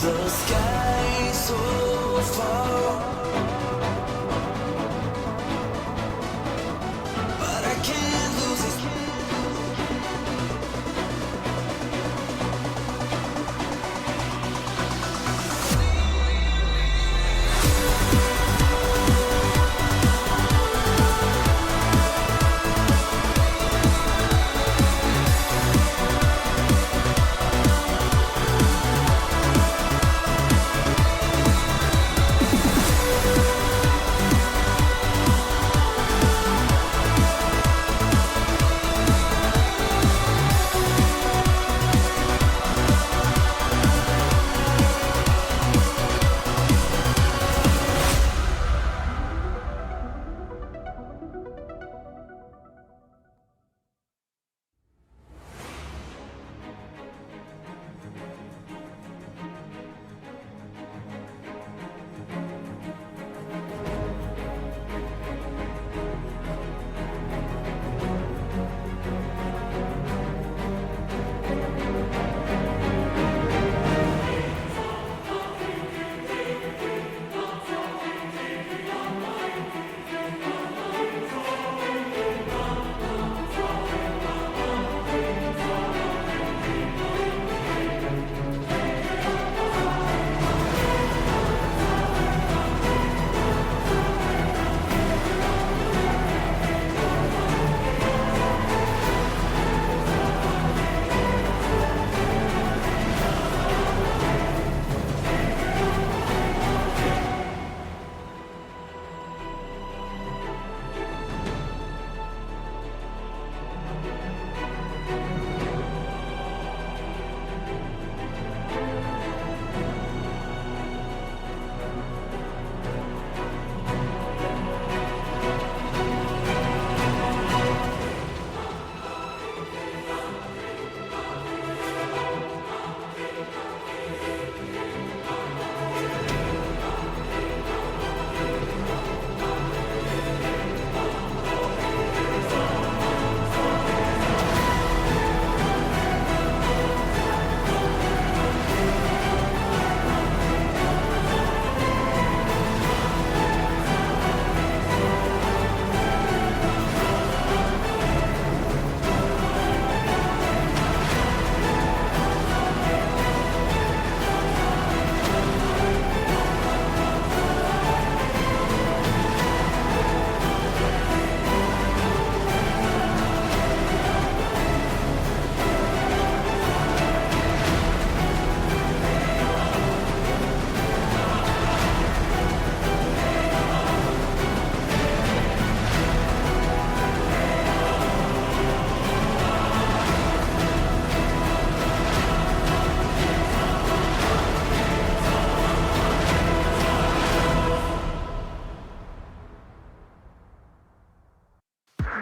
The sky so far, but I can't lose it.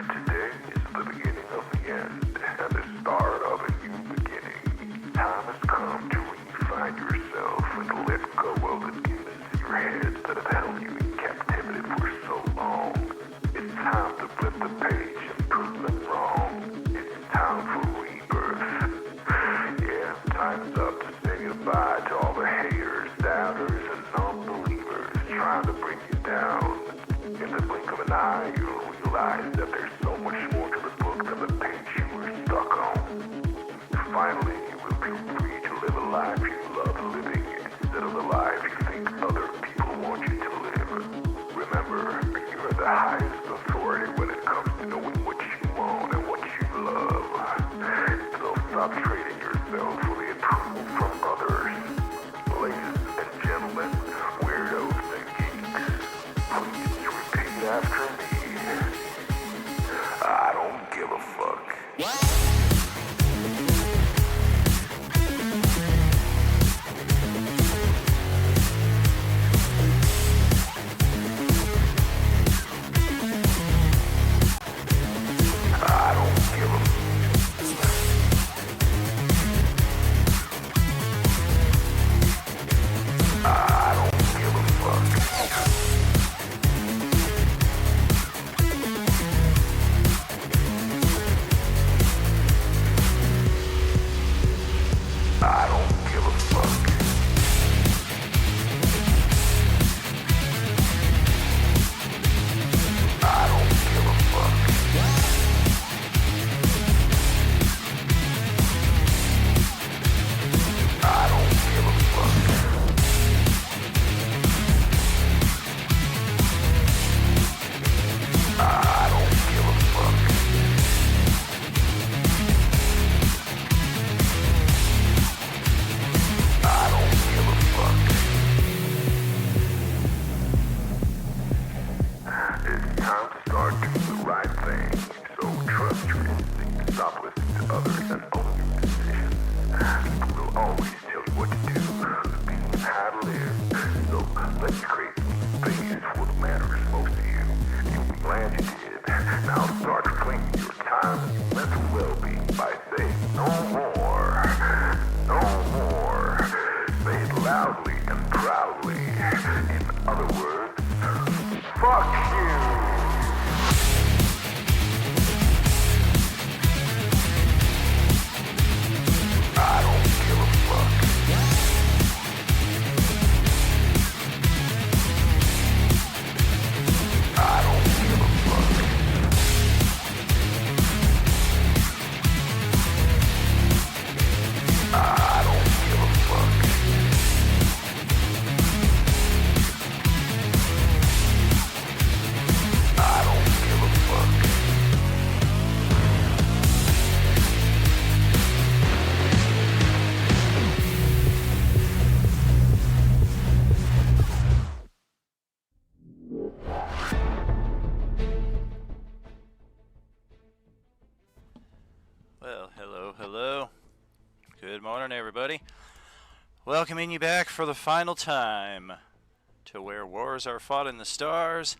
Today is the beginning of the end and the start of a new beginning. Time has come to redefine yourself and to let go of the demons in your head that have held you in captivity for so long. It's time to flip the page and prove them wrong. It's time for rebirth. Yeah, time's up to say goodbye to all the haters, doubters, and non-believers trying to bring you down. In the blink of an eye, you'll realize that there's so much more to the book than the page you were stuck on. Finally, you will feel free to live a life you love living instead of the life you think other people want you to live. Remember, you are the highest authority when it comes to knowing what you want and what you love. So stop trading yourself for the approval from others. Ladies and gentlemen, weirdos and geeks, please repeat after me. I don't give a fuck. What? stop listening to others and own your decisions. People will always tell you what to do, opinions hide there. So let's create space for what matters most to you. You'll be glad you did. Now start claiming your time and your mental well-being by saying no more. No more. Say it loudly and proudly. In other words, fuck you! I don't give a fuck. I don't give a fuck. I don't give a fuck. I don't give a fuck. Well, hello. Good morning, everybody. Welcoming you back for the final time to where wars are fought in the stars,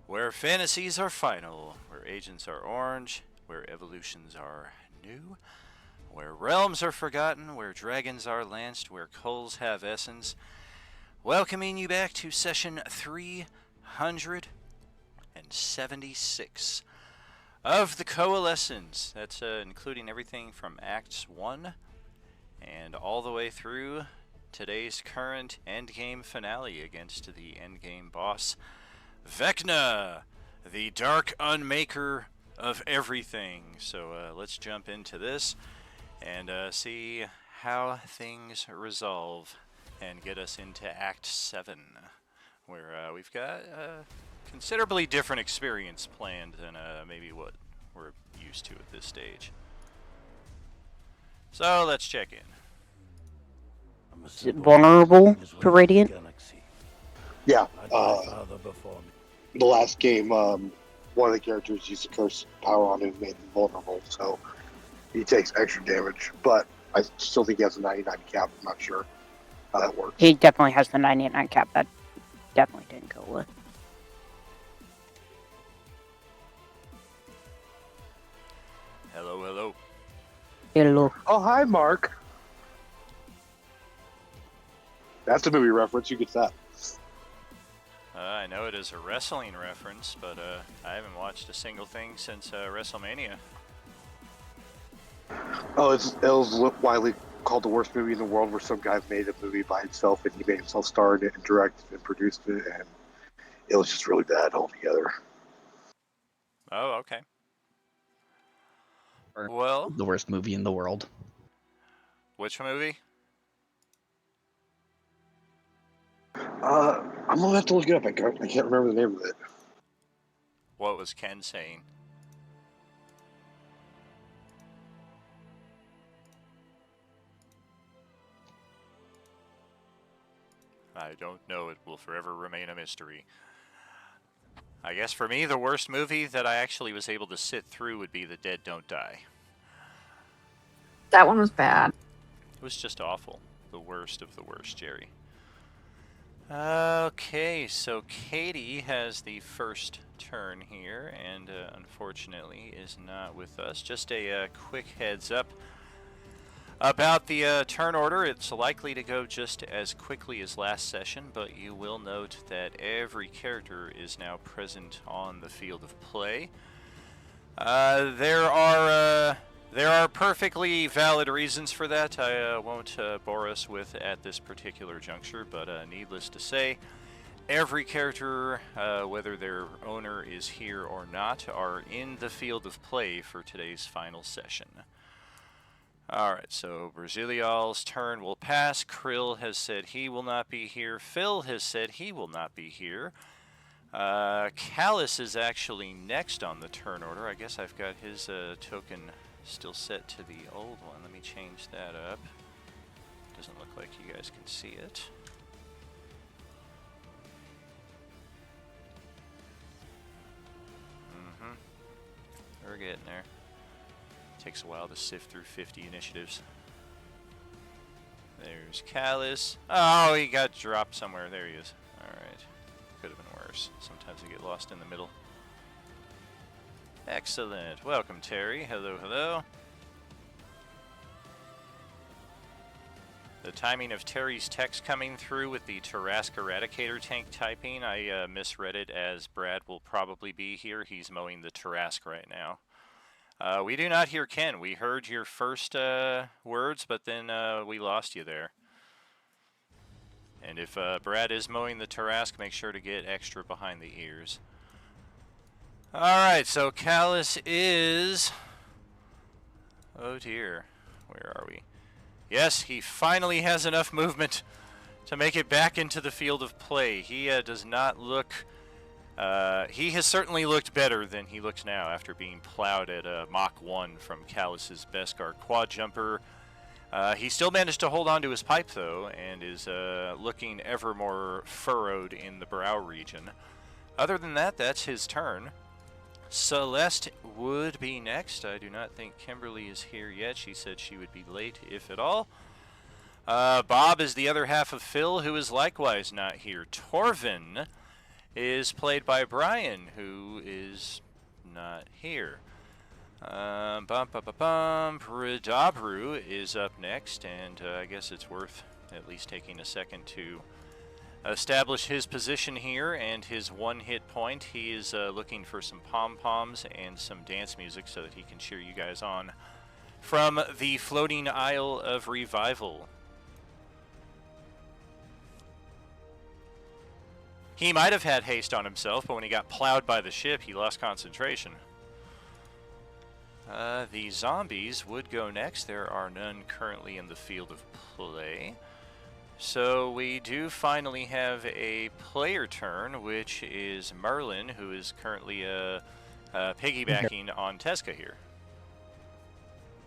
where fantasies are final, where agents are orange, where evolutions are new, where realms are forgotten, where dragons are lanced, where coals have essence. Welcoming you back to session 376 of the Coalescence. That's including everything from Acts 1 and all the way through today's current endgame finale against the endgame boss, Vecna, the dark unmaker of everything. So let's jump into this and see how things resolve and get us into Act 7, where we've got considerably different experience planned than maybe what we're used to at this stage. So let's check in. Is it vulnerable to Radiant? Yeah, the last game, one of the characters used a curse power on him and made him vulnerable, so he takes extra damage, but I still think he has a 99 cap. I'm not sure how that works. He definitely has the 99 cap. That definitely didn't go with. Hello. Hello. Oh, hi, Mark. That's a movie reference. You get that. I know it is a wrestling reference, but I haven't watched a single thing since WrestleMania. Oh, it was widely called the worst movie in the world, where some guy made a movie by himself and he made himself star in it and directed and produced it, and it was just really bad altogether. Oh, okay. Well, The worst movie in the world. which movie? I'm gonna have to look it up. I can't remember the name of it. What was Ken saying? I don't know. It will forever remain a mystery. I guess for me, the worst movie that I actually was able to sit through would be The Dead Don't Die. That one was bad. It was just awful. The worst of the worst, Jerry. Okay, so Katie has the first turn here, and unfortunately is not with us. Just a quick heads up about the turn order. It's likely to go just as quickly as last session, but you will note that every character is now present on the field of play. There are perfectly valid reasons for that. I won't bore us with at this particular juncture, but needless to say, every character, whether their owner is here or not, are in the field of play for today's final session. Alright, so Brazilial's turn will pass. Krill has said he will not be here. Phil has said he will not be here. Callus is actually next on the turn order. I guess I've got his token still set to the old one. Let me change that up. Doesn't look like you guys can see it. We're getting there. Takes a while to sift through 50 initiatives. There's Callus. Oh, he got dropped somewhere. There he is. Alright. Could have been worse. Sometimes I get lost in the middle. Excellent. Welcome, Terry. Hello, hello. The timing of Terry's text coming through with the Tarask Eradicator tank typing, I misread it as Brad will probably be here. He's mowing the Tarask right now. We do not hear Ken. We heard your first words, but then we lost you there. And if Brad is mowing the Tarask, make sure to get extra behind the ears. Alright, so Callus is... Oh dear. Where are we? Yes, he finally has enough movement to make it back into the field of play. He does not look... he has certainly looked better than he looks now after being plowed at Mach 1 from Callus's Beskar quad jumper. He still managed to hold on to his pipe, though, and is looking ever more furrowed in the brow region. Other than that, that's his turn. Celeste would be next. I do not think Kimberly is here yet. She said she would be late, if at all. Bob is the other half of Phil, who is likewise not here. Torvin is played by Brian, who is not here. Redabru is up next, and I guess it's worth at least taking a second to establish his position here and his one hit point. He is looking for some pom-poms and some dance music so that he can cheer you guys on from the floating Isle of Revival. He might have had haste on himself, but when he got plowed by the ship, he lost concentration. The zombies would go next. There are none currently in the field of play. So we do finally have a player turn, which is Merlin, who is currently piggybacking on Teska here.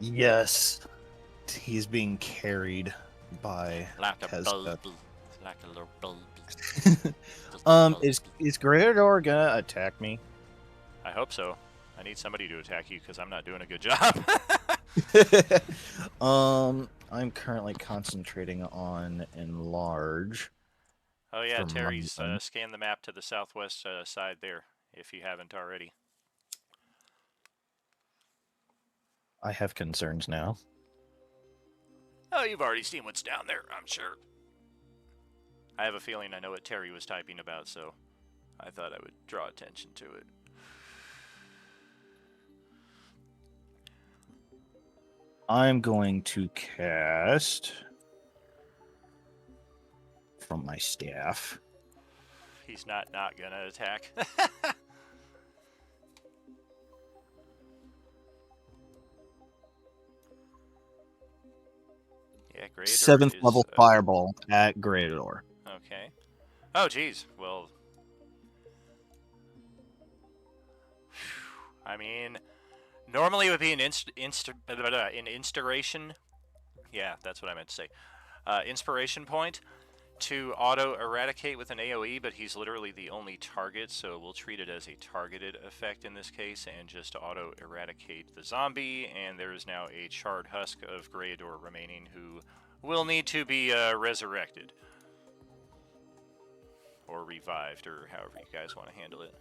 Yes, he's being carried by Like a Teska. bulb. Like a little bulb. Is Greater gonna attack me? I hope so. I need somebody to attack you because I'm not doing a good job. I'm currently concentrating on enlarge. Oh yeah, From Terry's London. scan the map to the southwest side there, if you haven't already. I have concerns now. Oh, you've already seen what's down there, I'm sure. I have a feeling I know what Terry was typing about, so I thought I would draw attention to it. I'm going to cast from my staff. He's not gonna attack. Yeah, Greater 7th is, level fireball at Greater. Okay. Oh, geez. Well, I mean, normally it would be an inspiration. Yeah, that's what I meant to say. Inspiration point to auto-eradicate with an AoE, but he's literally the only target, so we'll treat it as a targeted effect in this case, and just auto-eradicate the zombie, and there is now a charred husk of Greador remaining who will need to be resurrected. Or revived, or however you guys want to handle it.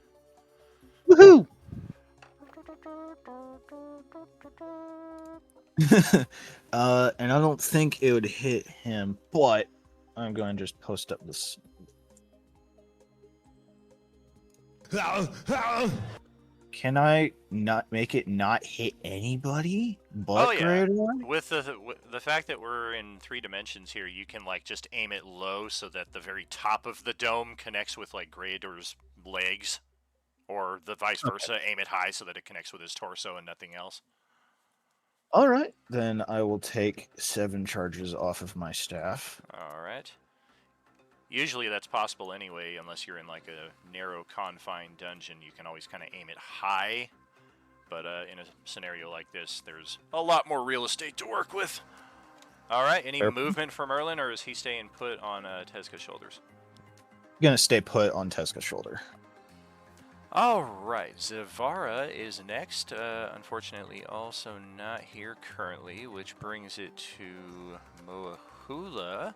Woohoo! And I don't think it would hit him, but I'm going to just post up this. Can I not make it not hit anybody but Greater? With the fact that we're in 3 dimensions here, you can like just aim it low so that the very top of the dome connects with like Greator's legs, or the vice versa. Aim it high so that it connects with his torso and nothing else. All right, then I will take 7 charges off of my staff. All right. Usually that's possible anyway, unless you're in like a narrow confined dungeon. You can always kind of aim it high, but in a scenario like this, there's a lot more real estate to work with. All right, any movement from Merlin, or is he staying put on Teska's shoulders? I'm gonna stay put on Teska's shoulder. Alright, Zavara is next. Unfortunately, also not here currently, which brings it to Moahula.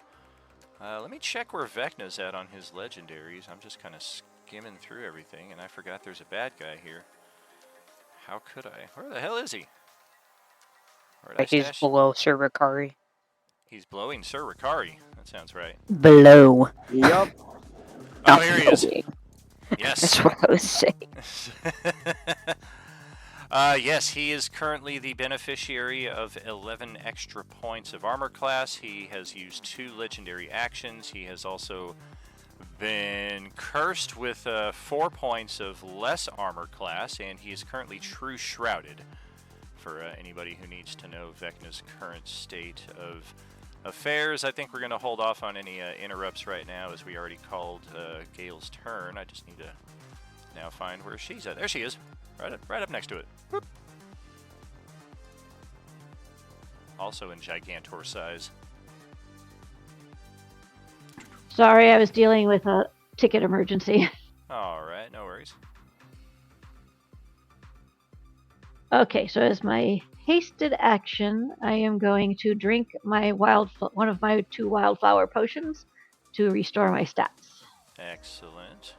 Let me check where Vecna's at on his legendaries. I'm just kind of skimming through everything, and I forgot there's a bad guy here. How could I? Where the hell is he? Where did I He's stash? below Sir Ricari. He's blowing Sir Ricari. That sounds right. Below. Yup. Oh, here he is. Blowing. Yes. That's what I was saying. Yes, he is currently the beneficiary of 11 extra points of armor class. He has used 2 legendary actions. He has also been cursed with 4 points of less armor class, and he is currently true shrouded. For anybody who needs to know Vecna's current state of affairs, I think we're going to hold off on any interrupts right now, as we already called Gale's turn. I just need to now find where she's at. There she is, right up next to it. Whoop. Also in Gigantor size. Sorry, I was dealing with a ticket emergency. All right, no worries. Okay, so as my hasted action, I am going to drink my one of my 2 wildflower potions to restore my stats. Excellent.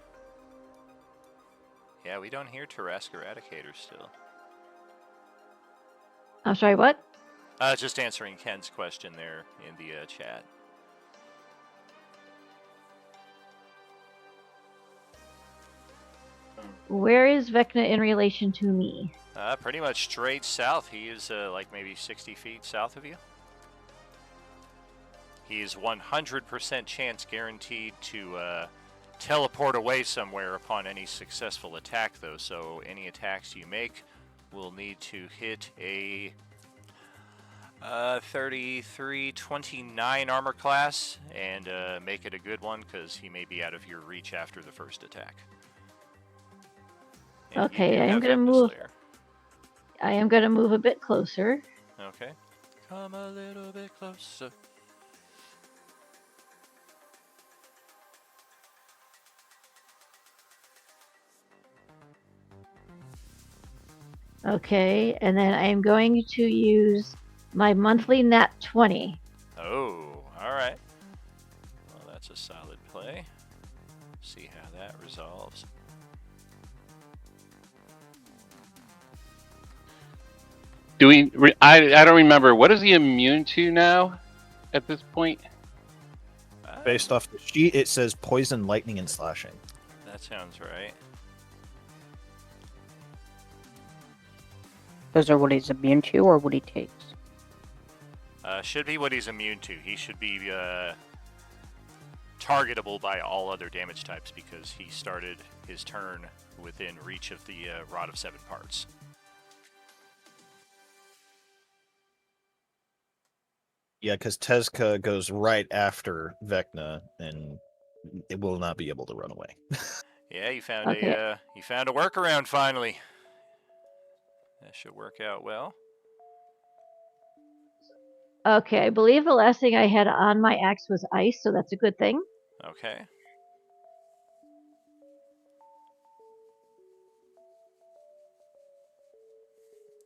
Yeah, we don't hear Tarrasque Eradicator still. I'm sorry, what? Just answering Ken's question there in the chat. Where is Vecna in relation to me? Pretty much straight south. He is like maybe 60 feet south of you. He is 100% chance guaranteed to teleport away somewhere upon any successful attack, though. So any attacks you make will need to hit a 33-29 armor class and make it a good one, because he may be out of your reach after the first attack. And Okay, you do I am have gonna Hypno move. Slayer. I am going to move a bit closer. Okay. Come a little bit closer. Okay, and then I am going to use my monthly nat 20. Oh, all right. Well, that's a solid play. See how that resolves. I don't remember. What is he immune to now at this point? Based off the sheet, it says poison, lightning, and slashing. That sounds right. Those are what he's immune to or what he takes. Should be what he's immune to. He should be targetable by all other damage types, because he started his turn within reach of the Rod of 7 Parts. Yeah, because Tezca goes right after Vecna, and it will not be able to run away. Yeah, you found Okay. a workaround finally. That should work out well. Okay, I believe the last thing I had on my axe was ice, so that's a good thing. Okay.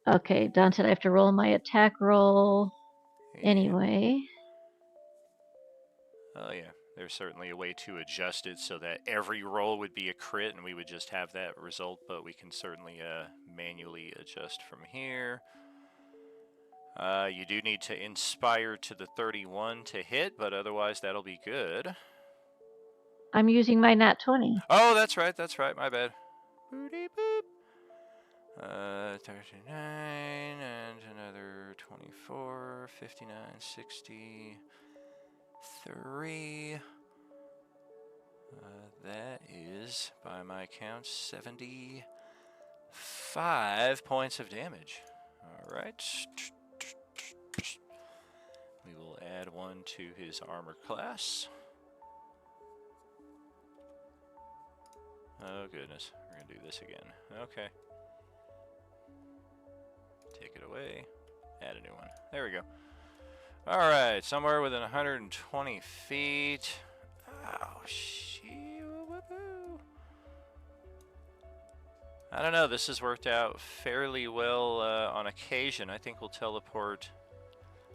Okay, Dante, I have to roll my attack roll Yeah. anyway. Oh yeah, there's certainly a way to adjust it so that every roll would be a crit and we would just have that result, but we can certainly manually adjust from here. You do need to inspire to the 31 to hit, but otherwise that'll be good. I'm using my nat 20. Oh, that's right, my bad. Boop. 39 and another 24, 59, 63. That is, by my count, 75 points of damage. All right. We will add 1 to his armor class. Oh, goodness. We're going to do this again. Okay. Take it away. Add a new one. There we go. All right. Somewhere within 120 feet. Oh, shit. I don't know. This has worked out fairly well on occasion. I think we'll teleport.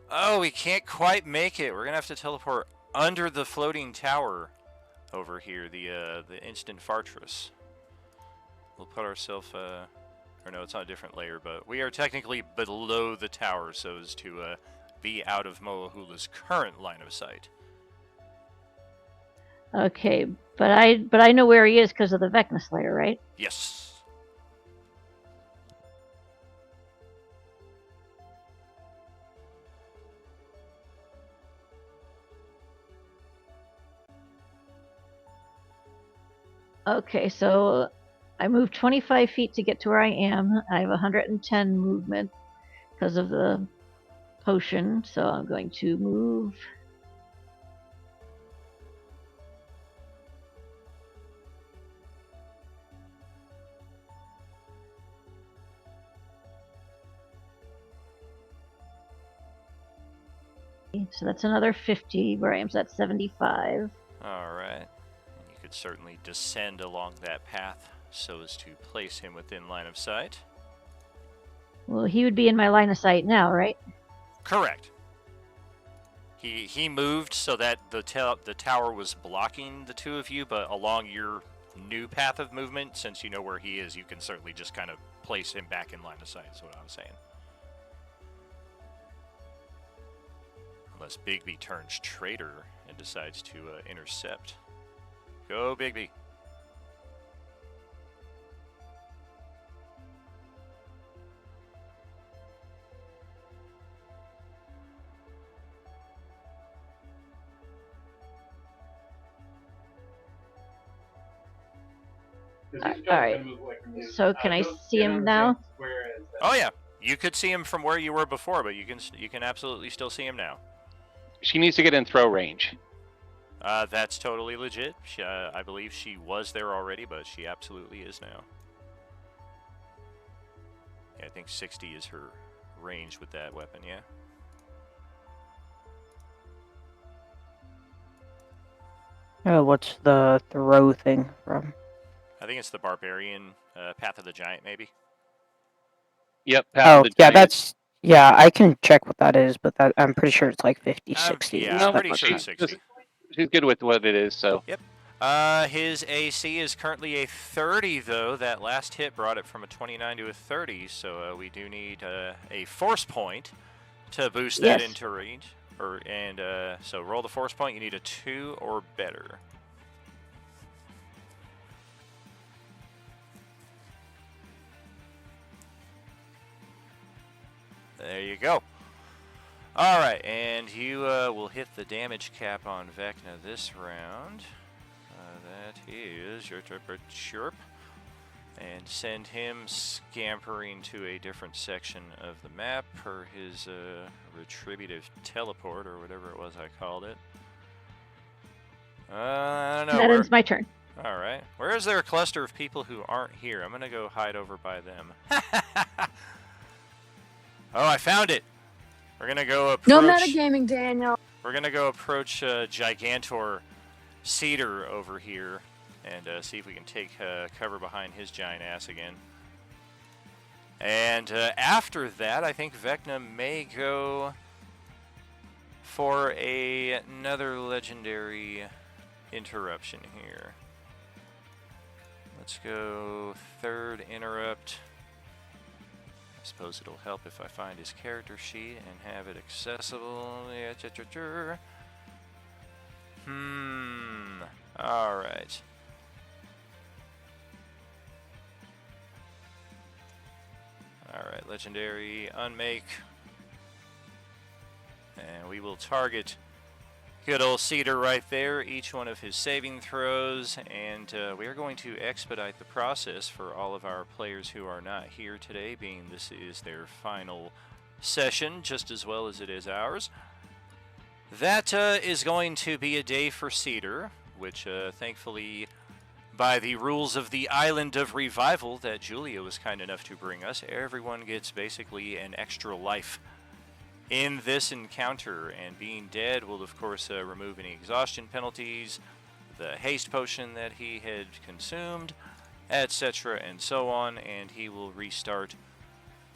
Oh, we can't quite make it. We're gonna have to teleport under the floating tower over here, the instant fortress. We'll put ourselves, or no, it's on a different layer, but we are technically below the tower, so as to be out of Moahula's current line of sight. Okay, but I know where he is because of the Vecna Slayer, right? Yes. Okay, so I moved 25 feet to get to where I am. I have 110 movement because of the potion, so I'm going to move. So that's another 50 where I am, so that's 75. All right. You could certainly descend along that path so as to place him within line of sight. Well, he would be in my line of sight now, right? Correct. He moved so that the tower was blocking the two of you, but along your new path of movement, since you know where he is, you can certainly just kind of place him back in line of sight, is what I was saying. Unless Bigby turns traitor and decides to intercept. Go, Bigby. All right. So can I see him now? Oh yeah, you could see him from where you were before, but you can absolutely still see him now. She needs to get in throw range. That's totally legit. I believe she was there already, but she absolutely is now. Yeah, I think 60 is her range with that weapon, yeah. What's the throw thing from? I think it's the Barbarian Path of the Giant, maybe. Yep, Path of the Giant. That's... Yeah, I can check what that is, but that I'm pretty sure it's like 50, 60. Yeah, I'm pretty sure it's 60. She's good with what it is, so. Yep. His AC is currently a 30, though. That last hit brought it from a 29 to a 30, so we do need a force point to boost that into range. So roll the force point. You need a 2 or better. There you go. All right, and you will hit the damage cap on Vecna this round. That is your chirp, and send him scampering to a different section of the map per his retributive teleport, or whatever it was I called it. I don't know. That ends my turn. All right. Where is there a cluster of people who aren't here? I'm going to go hide over by them. Oh, I found it. We're going to go approach... No metagaming, Daniel. We're going to go approach Gigantor Cedar over here and see if we can take cover behind his giant ass again. And after that, I think Vecna may go for another legendary interruption here. Let's go third interrupt. I suppose it'll help if I find his character sheet and have it accessible. Alright. Alright, legendary unmake. And we will target good old Cedar right there, each one of his saving throws, and we are going to expedite the process for all of our players who are not here today, being this is their final session, just as well as it is ours. That is going to be a day for Cedar, which thankfully, by the rules of the Island of Revival that Julia was kind enough to bring us, everyone gets basically an extra life in this encounter, and being dead will of course remove any exhaustion penalties, the haste potion that he had consumed, etc., and so on, and he will restart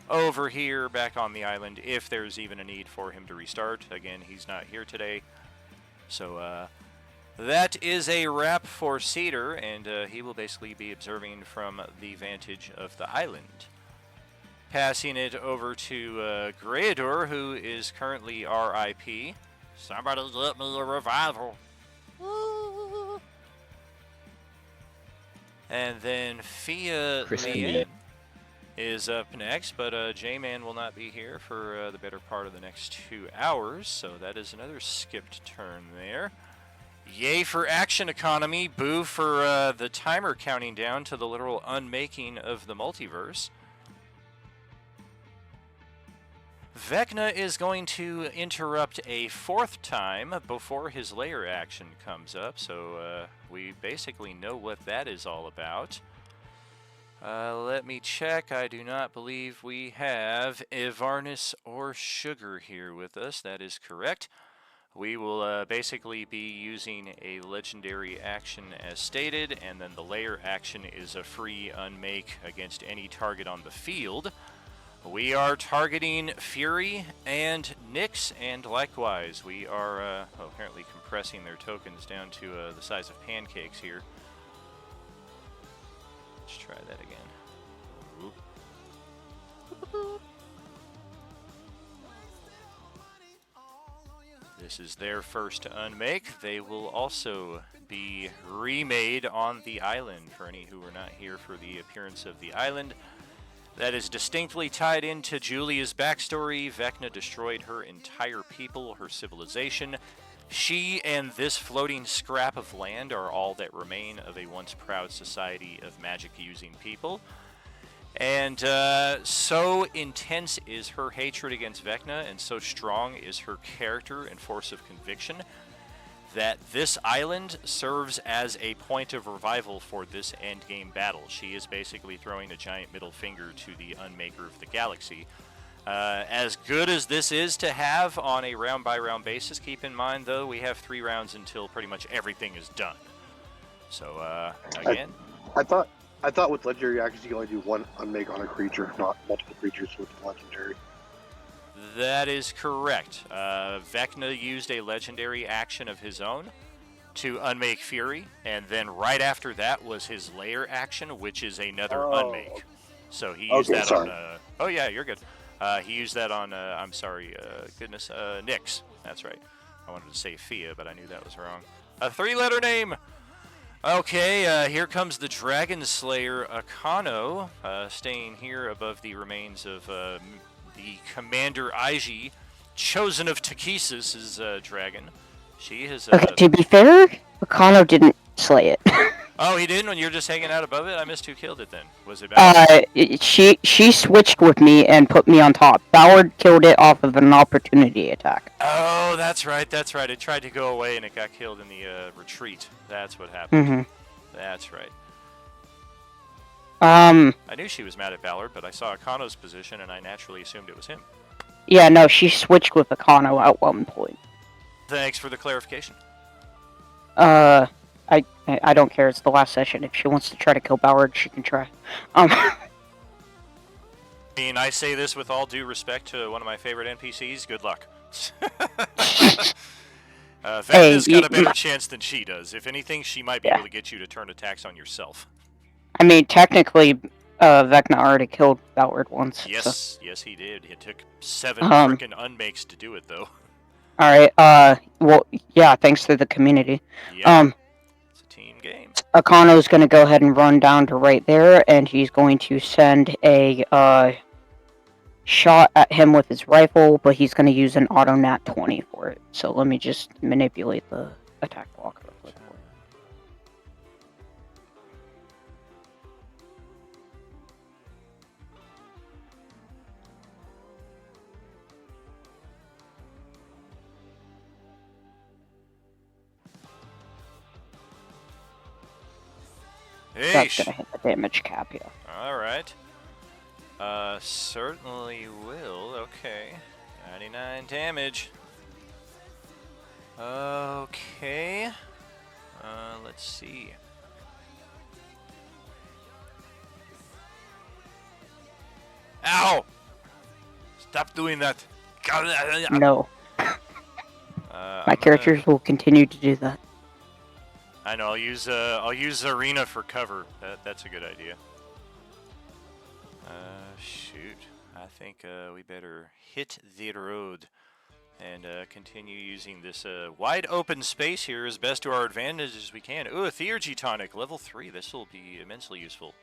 over here back on the island if there's even a need for him to restart. Again, he's not here today. So that is a wrap for Cedar, and he will basically be observing from the vantage of the island. Passing it over to Greador, who is currently RIP. Somebody get me a revival. And then Fia Lien is up next, but J-Man will not be here for the better part of the next 2 hours, so that is another skipped turn there. Yay for action economy, boo for the timer counting down to the literal unmaking of the multiverse. Vecna is going to interrupt a 4th time before his layer action comes up, so we basically know what that is all about. Let me check. I do not believe we have Ivarnis or Sugar here with us. That is correct. We will basically be using a legendary action as stated, and then the layer action is a free unmake against any target on the field. We are targeting Fury and Nyx, and likewise, we are apparently compressing their tokens down to the size of pancakes here. Let's try that again. This is their first unmake. They will also be remade on the island for any who were not here for the appearance of the island. That is distinctly tied into Julia's backstory. Vecna destroyed her entire people, her civilization. She and this floating scrap of land are all that remain of a once proud society of magic-using people. And so intense is her hatred against Vecna, and so strong is her character and force of conviction, that this island serves as a point of revival for this endgame battle. She is basically throwing a giant middle finger to the Unmaker of the Galaxy. As good as this is to have on a round-by-round basis, keep in mind, though, we have 3 rounds until pretty much everything is done. So, again... I thought with legendary actions you can only do 1 unmake on a creature, not multiple creatures with legendary. That is correct. Vecna used a legendary action of his own to unmake Fury, and then right after that was his layer action, which is another unmake. So he used that on... oh yeah, you're good. He used that on, I'm sorry, Nyx. That's right. I wanted to say Fia, but I knew that was wrong. A 3-letter name! Okay, here comes the Dragon Slayer Akano, staying here above the remains of the Commander Aiji, chosen of Takesis' dragon. She has... Okay, to be fair, Akano didn't slay it. Oh, he didn't when you were just hanging out above it? I missed who killed it then. Was it Ballard? She switched with me and put me on top. Ballard killed it off of an opportunity attack. Oh, that's right, that's right. It tried to go away and it got killed in the retreat. That's what happened. Mm-hmm. That's right. I knew she was mad at Ballard, but I saw Akano's position and I naturally assumed it was him. Yeah, no, she switched with Akano at one point. Thanks for the clarification. I don't care. It's the last session. If she wants to try to kill Ballard, she can try. I mean, I say this with all due respect to one of my favorite NPCs. Good luck. Vecna's got a better chance than she does. If anything, she might be able to get you to turn attacks on yourself. I mean, technically, Vecna already killed Ballard once. Yes, so. Yes, he did. It took 7 freaking unmakes to do it, though. Alright, well, yeah, thanks to the community. Yeah, it's a team game. Akano's gonna go ahead and run down to right there, and he's going to send a, shot at him with his rifle, but he's gonna use an auto nat 20 for it. So let me just manipulate the attack block real quick. That's gonna hit the damage cap, yeah. Alright. Certainly will. Okay. 99 damage. Okay. Let's see. Ow! Stop doing that. No. My characters will continue to do that. I know. I'll use arena for cover. That's a good idea. Shoot. I think we better hit the road and continue using this wide open space here as best to our advantage as we can. Ooh, a Theurgy tonic, level 3. This will be immensely useful.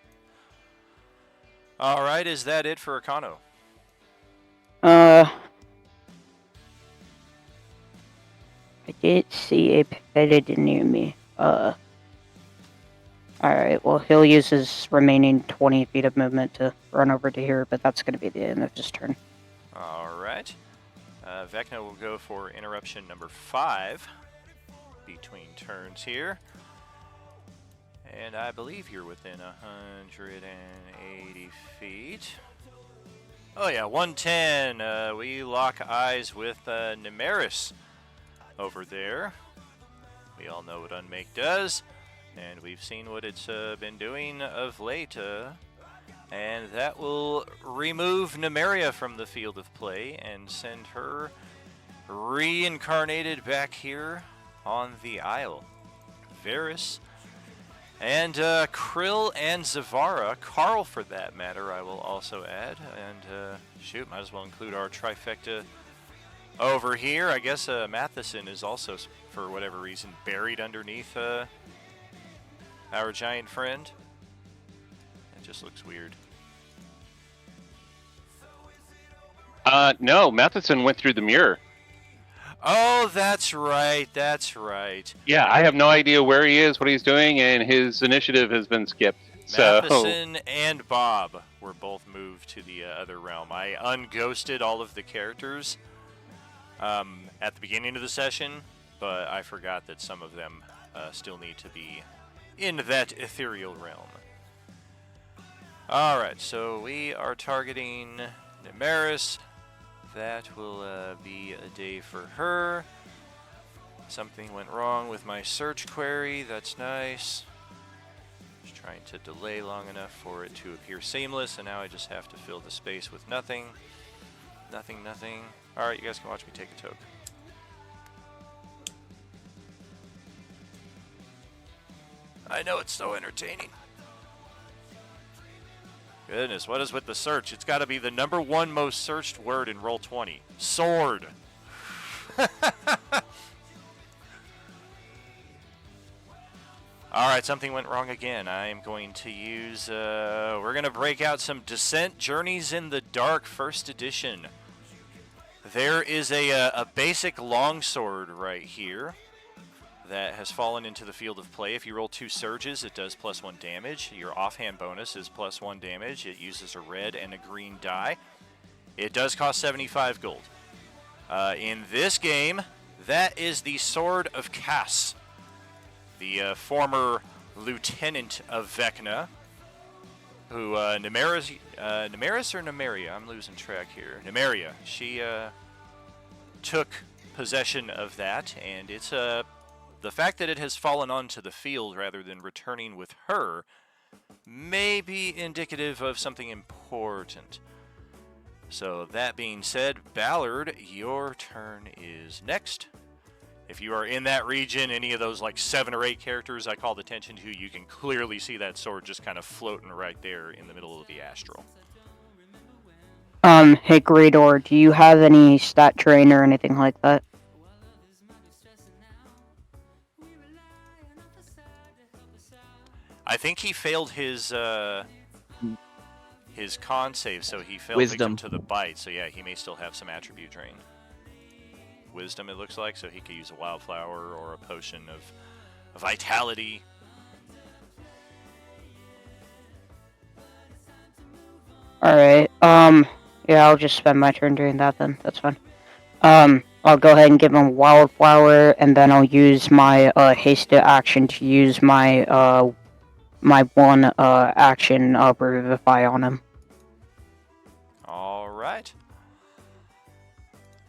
All right, is that it for Akano? I did see a Paladin near me. Alright, well, he'll use his remaining 20 feet of movement to run over to here, but that's going to be the end of his turn. All right. Vecna will go for interruption number 5 between turns here. And I believe you're within 180 feet. Oh yeah, 110. We lock eyes with Nemeris over there. We all know what Unmake does, and we've seen what it's been doing of late. And that will remove Nemeria from the field of play and send her reincarnated back here on the Isle. Varys and Krill and Zavara, Carl for that matter, I will also add. And shoot, might as well include our trifecta over here. I guess Matheson is also, for whatever reason, buried underneath our giant friend. It just looks weird. No, Matheson went through the mirror. Oh, that's right. That's right. Yeah, I have no idea where he is, what he's doing, and his initiative has been skipped. Matheson and Bob were both moved to the other realm. I unghosted all of the characters at the beginning of the session, but I forgot that some of them still need to be in that ethereal realm. Alright, so we are targeting Nemeris. That will be a day for her. Something went wrong with my search query. That's nice. Just trying to delay long enough for it to appear seamless, and now I just have to fill the space with nothing. Nothing, nothing. Alright, you guys can watch me take a toke. I know it's so entertaining. Goodness, what is with the search? It's got to be the #1 most searched word in Roll20. Sword. Alright, something went wrong again. I am going to use, we're going to break out some Descent Journeys in the Dark, 1st edition. There is a basic longsword right here that has fallen into the field of play. If you roll 2 surges, it does +1 damage. Your offhand bonus is +1 damage. It uses a red and a green die. It does cost 75 gold. In this game, that is the Sword of Cass, the former lieutenant of Vecna, who Nemeris or Nemeria? I'm losing track here. Nemeria. She took possession of that, and it's the fact that it has fallen onto the field rather than returning with her may be indicative of something important. So that being said, Ballard, your turn is next. If you are in that region, any of those like 7 or 8 characters I called attention to, you can clearly see that sword just kind of floating right there in the middle of the astral. Hey Greydor, do you have any stat train or anything like that? I think he failed his con save, so he fell Wisdom. victim to the bite. So yeah, he may still have some attribute drain. Wisdom, it looks like, so he could use a wildflower or a potion of vitality. Alright, yeah, I'll just spend my turn doing that then. That's fine. I'll go ahead and give him wildflower, and then I'll use my hasted action to use my my 1 action revivify on him. Alright.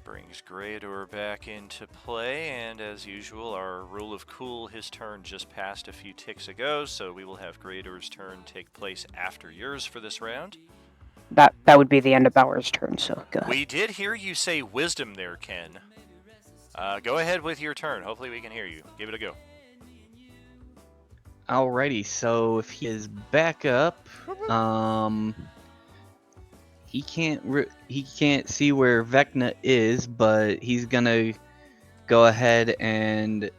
Brings Greydor back into play, and as usual, our rule of cool, his turn just passed a few ticks ago, so we will have Greydor's turn take place after yours for this round. that would be the end of Bauer's turn. So go ahead. We did hear you say wisdom there, Ken. Go ahead with your turn. Hopefully we can hear you. Give it a go. Alrighty, so if he is back up, he can't see where Vecna is, but he's gonna go ahead and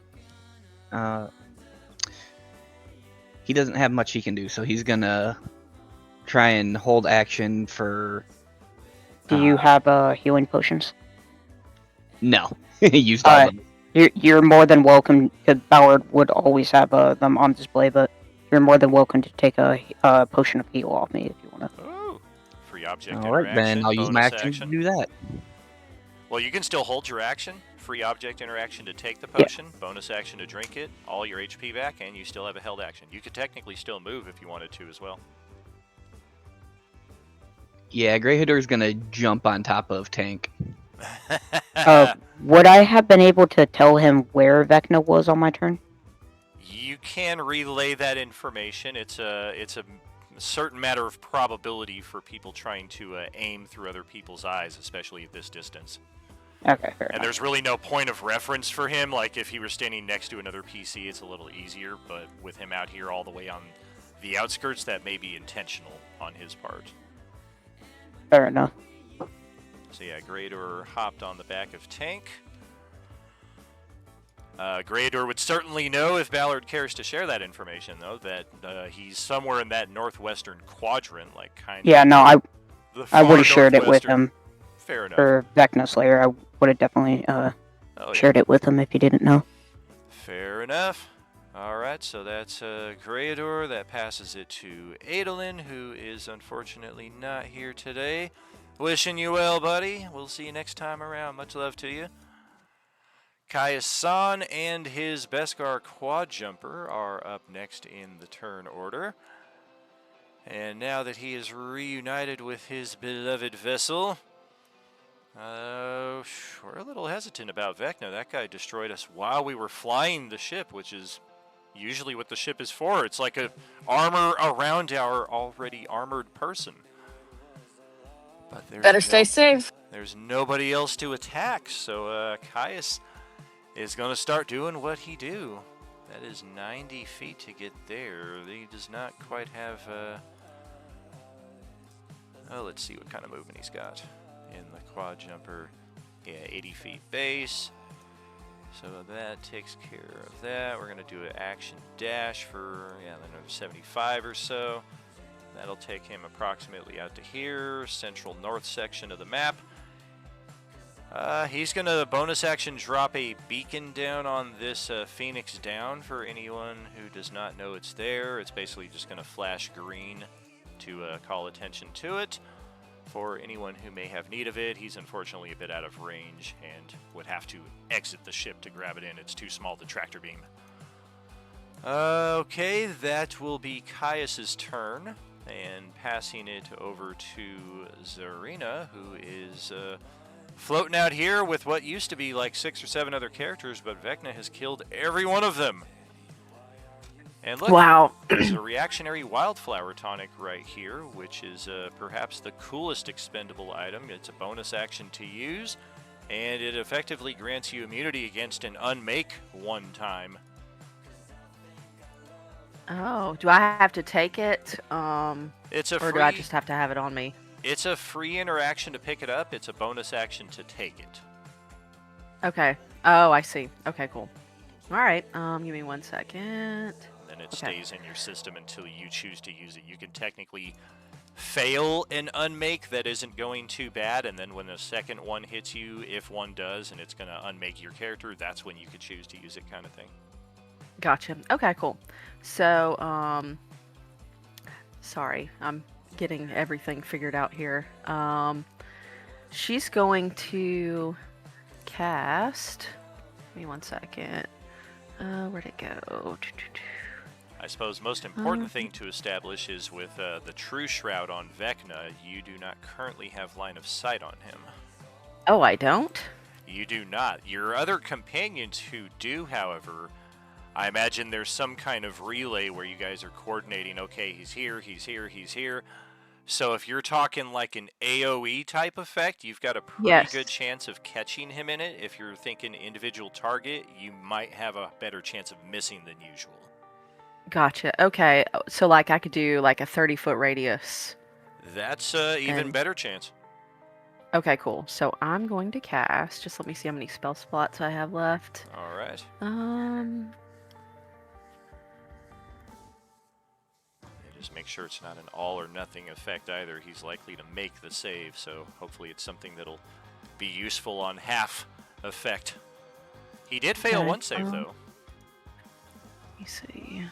he doesn't have much he can do, so he's gonna try and hold action for. Do you have healing potions? No, he used all of them. You're more than welcome. Ballard would always have them on display, but you're more than welcome to take a potion of heal off me if you want to. Oh, free object All right, interaction. then I'll use my bonus action to do that. Well, you can still hold your action. Free object interaction to take the potion. Yeah. Bonus action to drink it. All your HP back, and you still have a held action. You could technically still move if you wanted to as well. Yeah, Grey Hitter's gonna jump on top of Tank. Would I have been able to tell him where Vecna was on my turn? You can relay that information. It's a certain matter of probability for people trying to aim through other people's eyes, especially at this distance. Okay, fair enough. There's really no point of reference for him. Like if he were standing next to another PC, it's a little easier. But with him out here all the way on the outskirts, that may be intentional on his part. Fair enough. So yeah, Greydor hopped on the back of Tank. Greydor would certainly know if Ballard cares to share that information, though, that he's somewhere in that northwestern quadrant, like kind of. Yeah, no, I would have shared it with him. Fair enough. For Vecna Slayer, I would have definitely shared it with him if he didn't know. Fair enough. Alright, so that's Greydor. That passes it to Adolin, who is unfortunately not here today. Wishing you well, buddy. We'll see you next time around. Much love to you. Kaya-san and his Beskar quad jumper are up next in the turn order. And now that he is reunited with his beloved vessel, we're a little hesitant about Vecna. That guy destroyed us while we were flying the ship, which is usually what the ship is for. It's like a armor around our already armored person. But better stay safe. There's nobody else to attack, so Caius is going to start doing what he do. That is 90 feet to get there. He does not quite have... let's see what kind of movement he's got in the quad jumper. Yeah, 80 feet base. So that takes care of that. We're going to do an action dash for another 75 or so. That'll take him approximately out to here, central north section of the map. He's going to bonus action drop a beacon down on this Phoenix Down for anyone who does not know it's there. It's basically just going to flash green to call attention to it. For anyone who may have need of it, he's unfortunately a bit out of range and would have to exit the ship to grab it in. It's too small to tractor beam. Okay, that will be Caius's turn. And passing it over to Zarina, who is floating out here with what used to be like 6 or 7 other characters, but Vecna has killed every one of them. And look, wow. There's a reactionary wildflower tonic right here, which is perhaps the coolest expendable item. It's a bonus action to use, and it effectively grants you immunity against an unmake one time. Oh, do I have to take it? It's a or do I just have to have it on me? It's a free interaction to pick it up. It's a bonus action to take it. Okay. Oh, I see. Okay, cool. All right. Give me 1 second. Then it stays in your system until you choose to use it. You can technically fail an unmake that isn't going too bad, and then when the second one hits you, if one does, and it's going to unmake your character, that's when you could choose to use it, kind of thing. Gotcha. Okay, cool. So, sorry, I'm getting everything figured out here. She's going to cast. Give me 1 second. Where'd it go? I suppose most important thing to establish is with the True Shroud on Vecna, you do not currently have line of sight on him. Oh, I don't? You do not. Your other companions who do, however, I imagine there's some kind of relay where you guys are coordinating, okay, he's here, he's here, he's here. So if you're talking like an AoE type effect, you've got a pretty Yes. good chance of catching him in it. If you're thinking individual target, you might have a better chance of missing than usual. Gotcha. Okay. So like I could do like a 30-foot radius. That's even And- better chance. Okay, cool. So I'm going to cast. Just let me see how many spell slots I have left. All right. Just make sure it's not an all or nothing effect either. He's likely to make the save, so hopefully it's something that'll be useful on half effect. He did fail Okay, one save though. Let me see.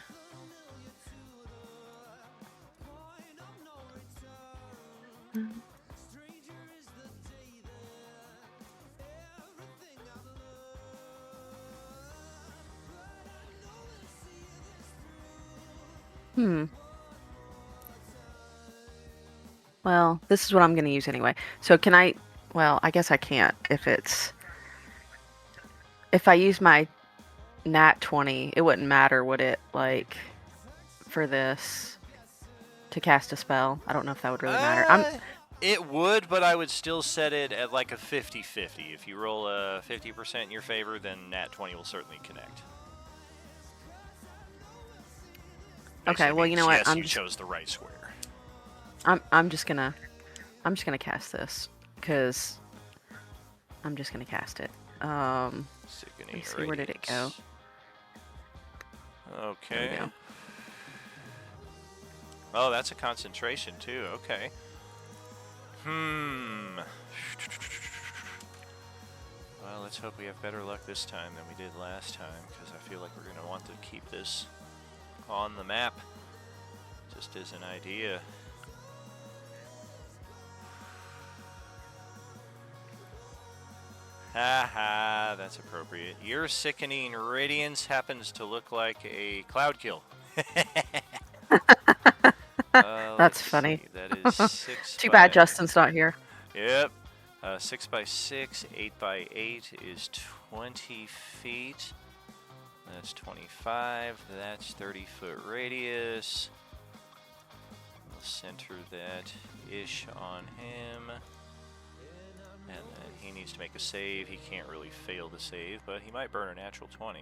Well, this is what I'm going to use anyway. So can I... Well, I guess I can't if it's... If I use my nat 20, it wouldn't matter, would it? Like, for this... To cast a spell. I don't know if that would really matter. It would, but I would still set it at like a 50-50. If you roll a 50% in your favor, then nat 20 will certainly connect. Okay, well, you know what? Yes, you chose the right square. I'm just gonna cast this because I'm just gonna cast it. Let me see, where did it go? Okay. Oh, that's a concentration too. Okay. Well, let's hope we have better luck this time than we did last time, because I feel like we're gonna want to keep this on the map. Just as an idea. Haha, that's appropriate. Your sickening radiance happens to look like a cloud kill. That's funny. See. That is 6 Too by... bad Justin's not here. Yep. 6 by 6, 8 by 8 is 20 feet. That's 25. That's 30-foot radius. We'll center that ish on him. And then he needs to make a save. He can't really fail to save, but he might burn a natural 20.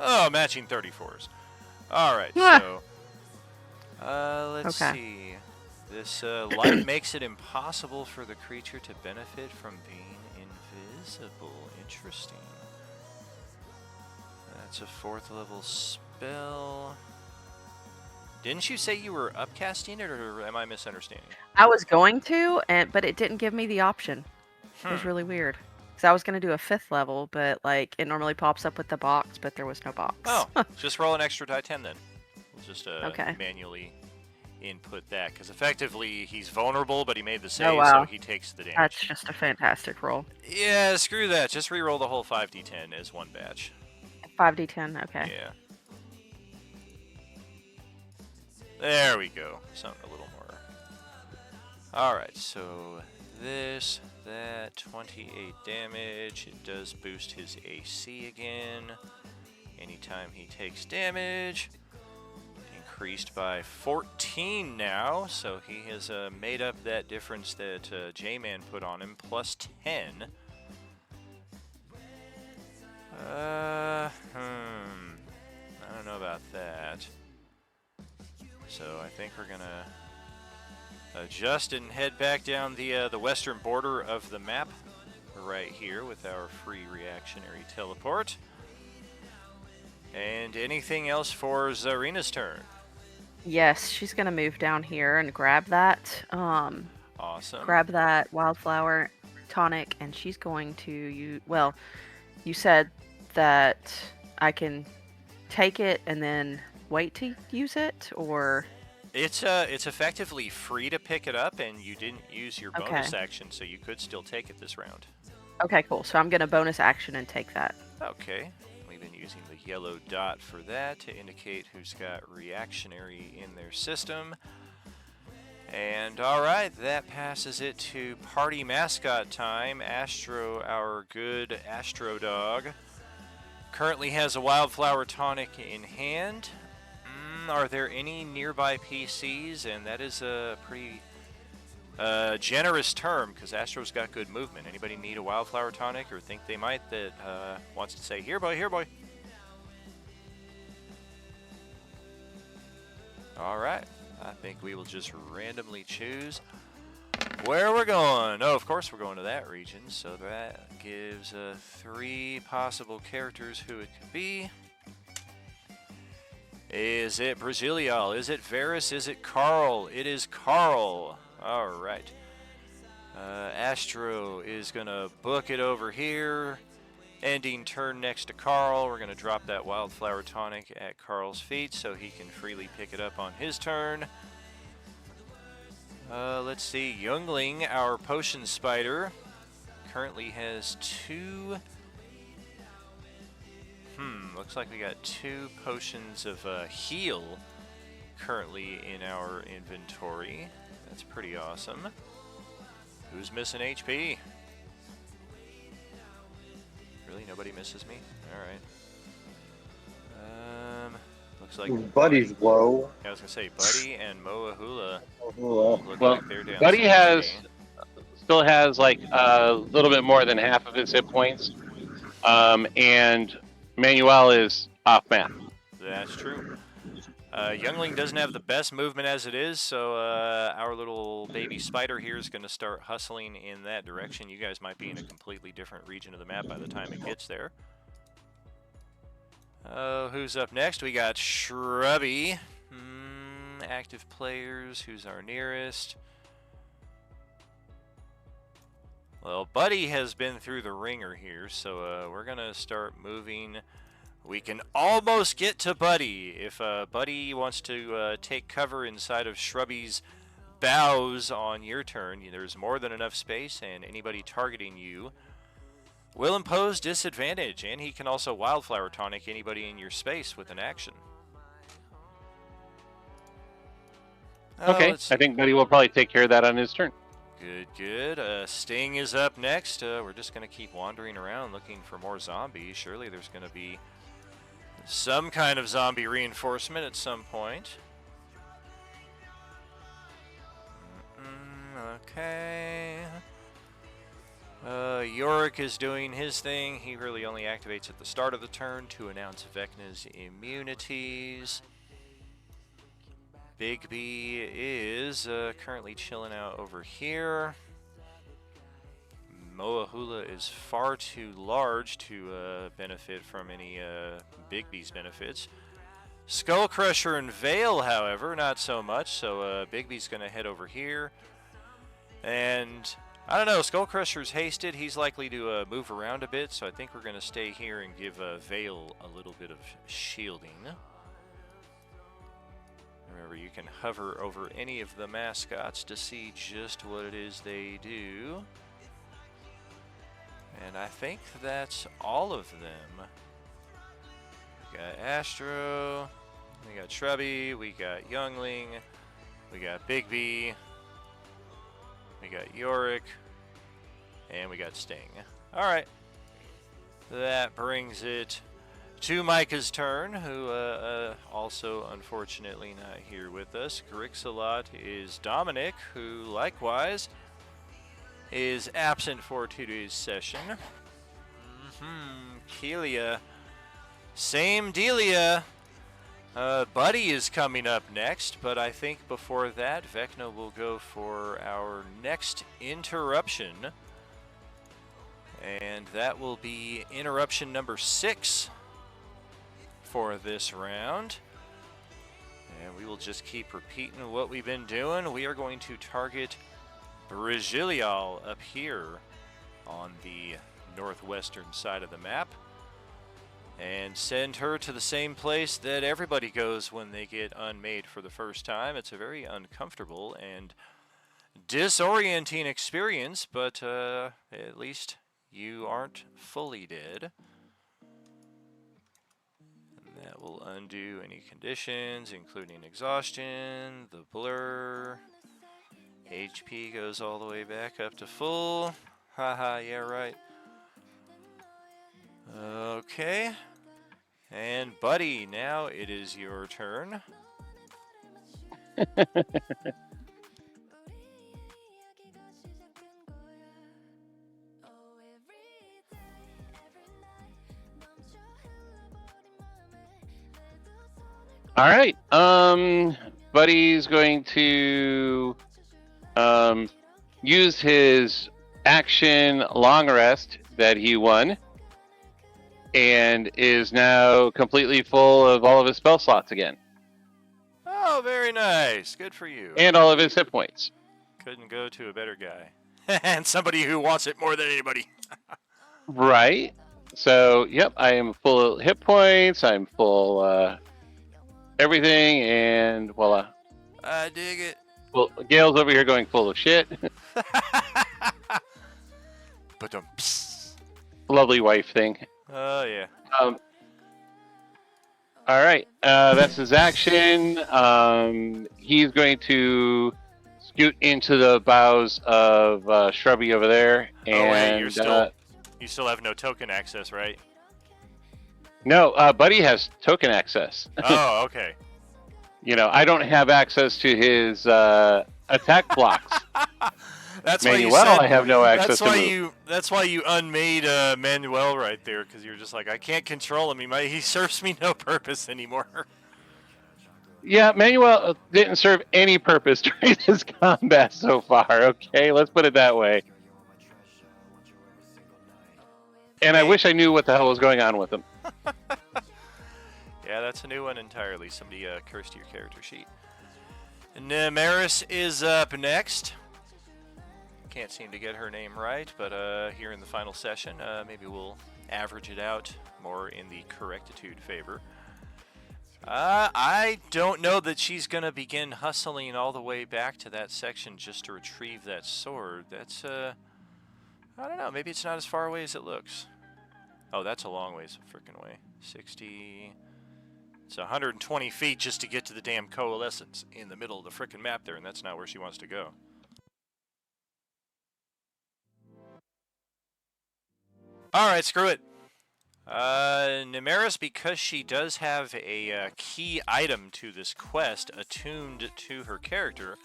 Oh, matching 34s. Alright, so... let's see. This light makes it impossible for the creature to benefit from being invisible. Interesting. That's a 4th level spell. Didn't you say you were upcasting it, or am I misunderstanding? I was going to, but it didn't give me the option. It was really weird. Because I was going to do a 5th level, but like it normally pops up with the box, but there was no box. Oh, just roll an extra die 10 then. We'll just Okay. manually input that, because effectively he's vulnerable, but he made the save, Oh, wow. so he takes the damage. That's just a fantastic roll. Yeah, screw that. Just re-roll the whole 5d10 as one batch. 5d10, okay. Yeah. There we go. Something a little more. Alright, so this, that, 28 damage. It does boost his AC again. Anytime he takes damage. Increased by 14 now, so he has made up that difference that J-Man put on him, plus 10. I don't know about that. So I think we're gonna adjust and head back down the western border of the map right here with our free reactionary teleport. And anything else for Zarina's turn? Yes, she's going to move down here and grab that. Awesome. Grab that wildflower tonic, and she's going to well, you said that I can take it and then wait to use it, or it's effectively free to pick it up, and you didn't use your bonus action, so you could still take it this round. Okay, cool. So I'm going to bonus action and take that. Okay. We've been using the yellow dot for that to indicate who's got reactionary in their system. And alright, that passes it to party mascot time. Astro, our good Astro dog, currently has a Wildflower Tonic in hand. Are there any nearby PCs? And that is a pretty generous term, because Astro's got good movement. Anybody need a Wildflower Tonic or think they might that wants to say, here boy, here boy? Alright, I think we will just randomly choose where we're going. Oh, of course we're going to that region, so that gives 3 possible characters who it could be. Is it Brazilial? Is it Varus? Is it Carl? It is Carl. Alright. Astro is going to book it over here. Ending turn next to Carl. We're going to drop that Wildflower Tonic at Carl's feet so he can freely pick it up on his turn. Let's see. Youngling, our potion spider, currently has 2. Looks like we got 2 potions of heal currently in our inventory. That's pretty awesome. Who's missing HP? Really? Nobody misses me? Alright. Looks like Buddy's low. I was gonna say Buddy and Moahula look Well, like they're down. Buddy still has like a little bit more than half of his hit points, and Manuel is off map. That's true. Youngling doesn't have the best movement as it is, so our little baby spider here is going to start hustling in that direction. You guys might be in a completely different region of the map by the time it gets there. Who's up next? We got Shrubby. Active players. Who's our nearest? Well, Buddy has been through the ringer here, so we're going to start moving. We can almost get to Buddy. If Buddy wants to take cover inside of Shrubby's boughs on your turn, there's more than enough space, and anybody targeting you will impose disadvantage, and he can also Wildflower Tonic anybody in your space with an action. Okay, I think Buddy will probably take care of that on his turn. Good, good. Sting is up next. We're just going to keep wandering around looking for more zombies. Surely there's going to be some kind of zombie reinforcement at some point. Okay. Yorick is doing his thing. He really only activates at the start of the turn to announce Vecna's immunities. Bigby is currently chilling out over here. Moahula is far too large to benefit from any Bigby's benefits. Skull Crusher and Veil, however, not so much. So Bigby's going to head over here. And I don't know, Skull Crusher's hasted. He's likely to move around a bit. So I think we're going to stay here and give Veil a little bit of shielding. Remember, you can hover over any of the mascots to see just what it is they do. And I think that's all of them. We got Astro, we got Shrubby, we got Youngling, we got Bigby, we got Yorick, and we got Sting. Alright. That brings it to Micah's turn, who also unfortunately not here with us. Grixalot is Dominic, who likewise is absent for today's session. Kelia, same dealia. Buddy is coming up next, but I think before that, Vecna will go for our next interruption. And that will be interruption number 6 for this round. And we will just keep repeating what we've been doing. We are going to target Brazilial up here on the northwestern side of the map and send her to the same place that everybody goes when they get unmade for the first time. It's a very uncomfortable and disorienting experience, but at least you aren't fully dead. And that will undo any conditions, including exhaustion, the blur. HP goes all the way back up to full. Haha, yeah, right. Okay. And Buddy, now it is your turn. All right. Buddy's going to use his action long rest that he won, and is now completely full of all of his spell slots again, Oh, very nice. Good for you. and all of his hit points. Couldn't go to a better guy. And somebody who wants it more than anybody. Right. So, yep, I am full of hit points. I'm full everything, and voila. I dig it. Well, Gail's over here going full of shit. But Lovely wife thing. oh yeah. All right, that's his action. He's going to scoot into the boughs of shrubby over there, and Oh wait, you still have no token access, right? no, Buddy has token access. Oh, okay. You know, I don't have access to his attack blocks. That's why you Manuel, said, I have no access to move. That's why you unmade Manuel right there, because you're just like, I can't control him. He serves me no purpose anymore. Yeah, Manuel didn't serve any purpose during this combat so far. Okay, let's put it that way. And I wish I knew what the hell was going on with him. Yeah, that's a new one entirely. Somebody cursed your character sheet. Nemaris is up next. Can't seem to get her name right, but here in the final session, maybe we'll average it out more in the correctitude favor. I don't know that she's going to begin hustling all the way back to that section just to retrieve that sword. That's, I don't know, maybe it's not as far away as it looks. Oh, that's a long ways frickin' way. 60... It's 120 feet just to get to the damn coalescence in the middle of the frickin' map there, and that's not where she wants to go. Alright, screw it. Nemaris, because she does have a key item to this quest attuned to her character,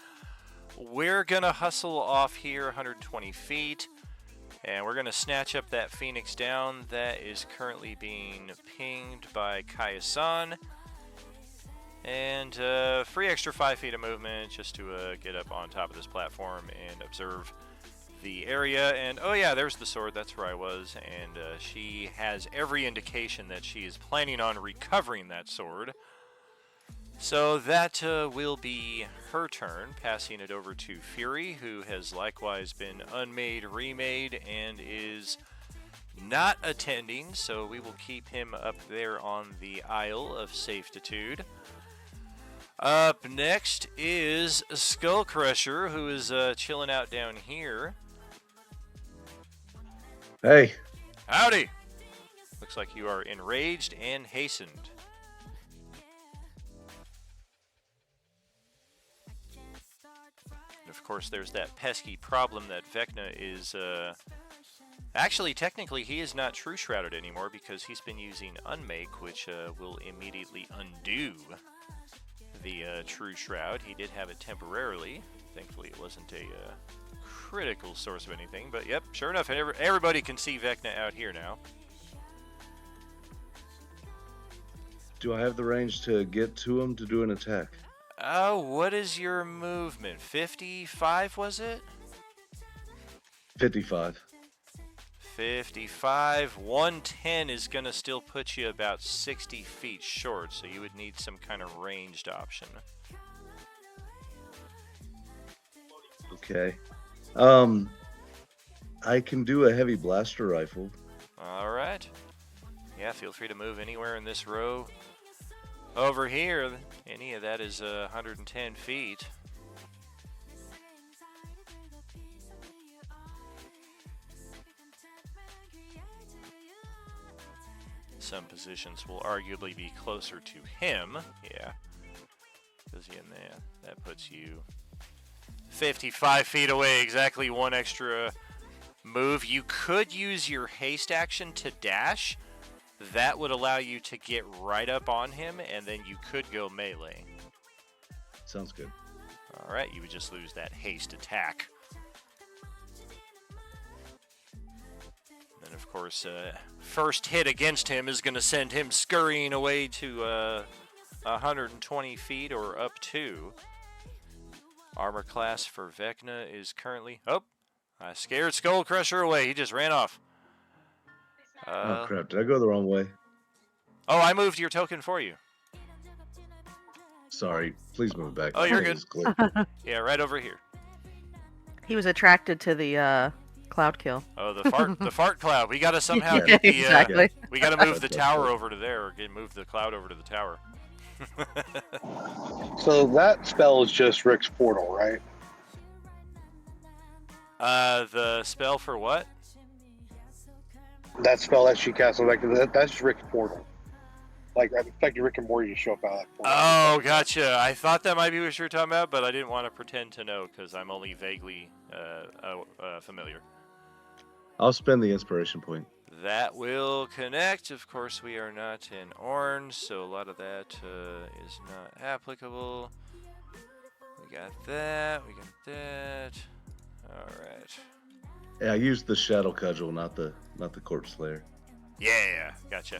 we're gonna hustle off here 120 feet, and we're gonna snatch up that Phoenix down that is currently being pinged by Kaya-san. And free extra 5 feet of movement just to get up on top of this platform and observe the area. And oh yeah, there's the sword, that's where I was. And she has every indication that she is planning on recovering that sword. So that will be her turn, passing it over to Fury, who has likewise been unmade, remade, and is not attending. So we will keep him up there on the Isle of Safetitude. Up next is Skull Crusher, who is chilling out down here. Hey. Howdy! Looks like you are enraged and hastened. And of course, there's that pesky problem that Vecna is... Actually, technically, he is not True Shrouded anymore because he's been using Unmake, which will immediately undo the True Shroud. He did have it temporarily. Thankfully, it wasn't a critical source of anything. But yep, sure enough, everybody can see Vecna out here now. Do I have the range to get to him to do an attack? Oh, what is your movement? 55, was it? 55. 55. 110 is going to still put you about 60 feet short, so you would need some kind of ranged option. Okay. I can do a heavy blaster rifle. Alright. Yeah, feel free to move anywhere in this row. Over here, any of that is 110 feet. Some positions will arguably be closer to him. Yeah. Because that puts you 55 feet away. Exactly one extra move. You could use your haste action to dash That would allow you to get right up on him, and then you could go melee. Sounds good. All right, you would just lose that haste attack. And of course, first hit against him is going to send him scurrying away to 120 feet or up to. Armor class for Vecna is currently... Oh, I scared Skull Crusher away. He just ran off. Oh crap! Did I go the wrong way? Oh, I moved your token for you. Sorry. Please move back. Oh, you're My good. thing is glitching. Yeah, right over here. He was attracted to the cloud kill. Oh, the fart cloud. We got to somehow Yeah, get the... exactly. We got to move the tower over to there, or move the cloud over to the tower. So that spell is just Rick's portal, right? The spell for what? That spell that she casts on Vecna, that's just Rick's portal. Like, I'm expecting Rick and Morty to show up out of that portal. Oh, gotcha. I thought that might be what you were talking about, but I didn't want to pretend to know because I'm only vaguely familiar. I'll spend the inspiration point. That will connect. Of course, we are not in orange, so a lot of that is not applicable. We got that. We got that. All right. Yeah, I used the Shadow Cudgel, not the Corpse Slayer. Yeah, gotcha.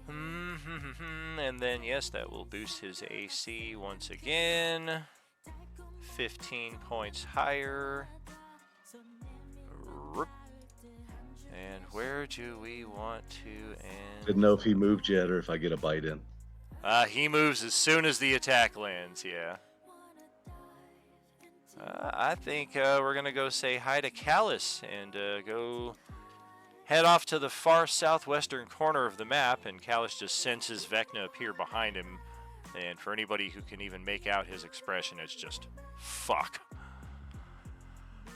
And then, yes, that will boost his AC once again. 15 points higher. And where do we want to end? Didn't know if he moved yet or if I get a bite in. He moves as soon as the attack lands, yeah. I think we're going to go say hi to Callus and go head off to the far southwestern corner of the map, and Callus just senses Vecna appear behind him. And for anybody who can even make out his expression, it's just, fuck.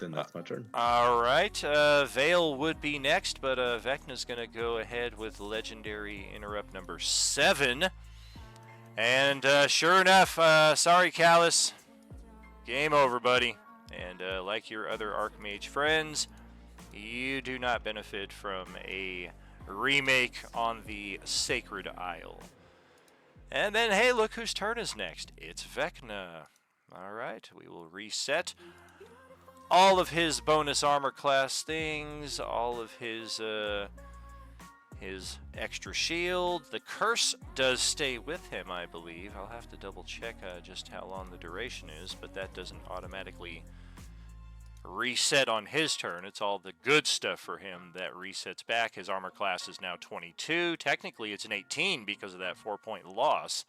Then that's my turn. All right, Vale would be next, but Vecna's going to go ahead with legendary interrupt number 7. And sure enough, sorry, Callus. Game over, buddy. And like your other Archmage friends, you do not benefit from a remake on the Sacred Isle. And then, hey, look whose turn is next. It's Vecna. All right, we will reset all of his bonus armor class things, all of his extra shield. The curse does stay with him, I believe. I'll have to double check just how long the duration is, but that doesn't automatically reset on his turn. It's all the good stuff for him that resets back. His armor class is now 22. Technically, it's an 18 because of that 4-point loss.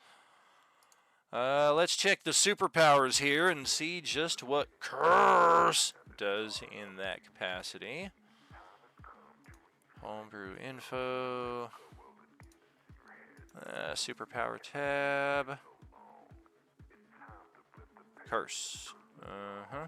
Let's check the superpowers here and see just what Curse does in that capacity. Homebrew info. Superpower tab. Curse. Uh-huh.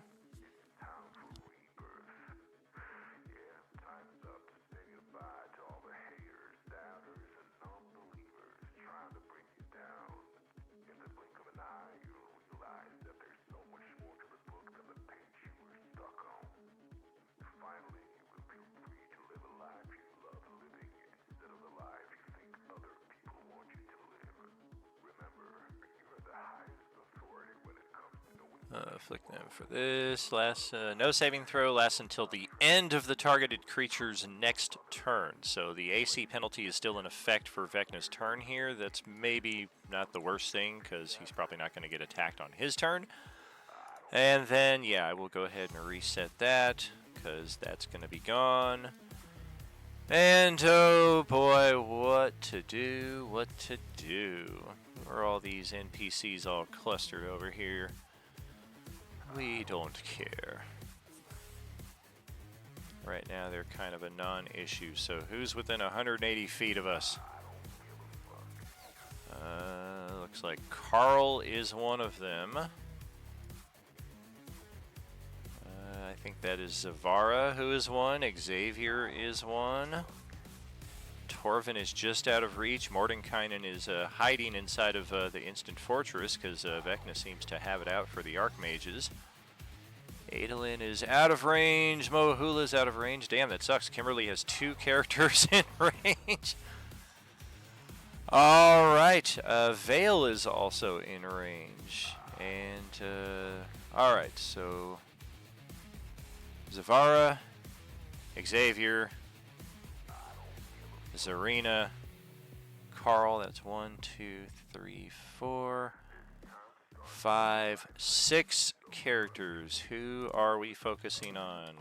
Flick them for this. No saving throw lasts until the end of the targeted creature's next turn. So the AC penalty is still in effect for Vecna's turn here. That's maybe not the worst thing because he's probably not going to get attacked on his turn. And then, yeah, I will go ahead and reset that because that's going to be gone. And oh boy, what to do, what to do. Where are all these NPCs all clustered over here? We don't care. Right now they're kind of a non-issue, so who's within 180 feet of us? Looks like Carl is one of them. I think that is Zavara who is one. Xavier is one. Torvin is just out of reach. Mordenkainen is hiding inside of the Instant Fortress because Vecna seems to have it out for the Archmages. Adolin is out of range. Mohula is out of range. Damn, that sucks. Kimberly has 2 characters in range. All right. Vale is also in range. And, all right. So, Zavara, Xavier, Zarina, Carl. That's 1, 2, 3, 4, 5, 6 characters. Who are we focusing on?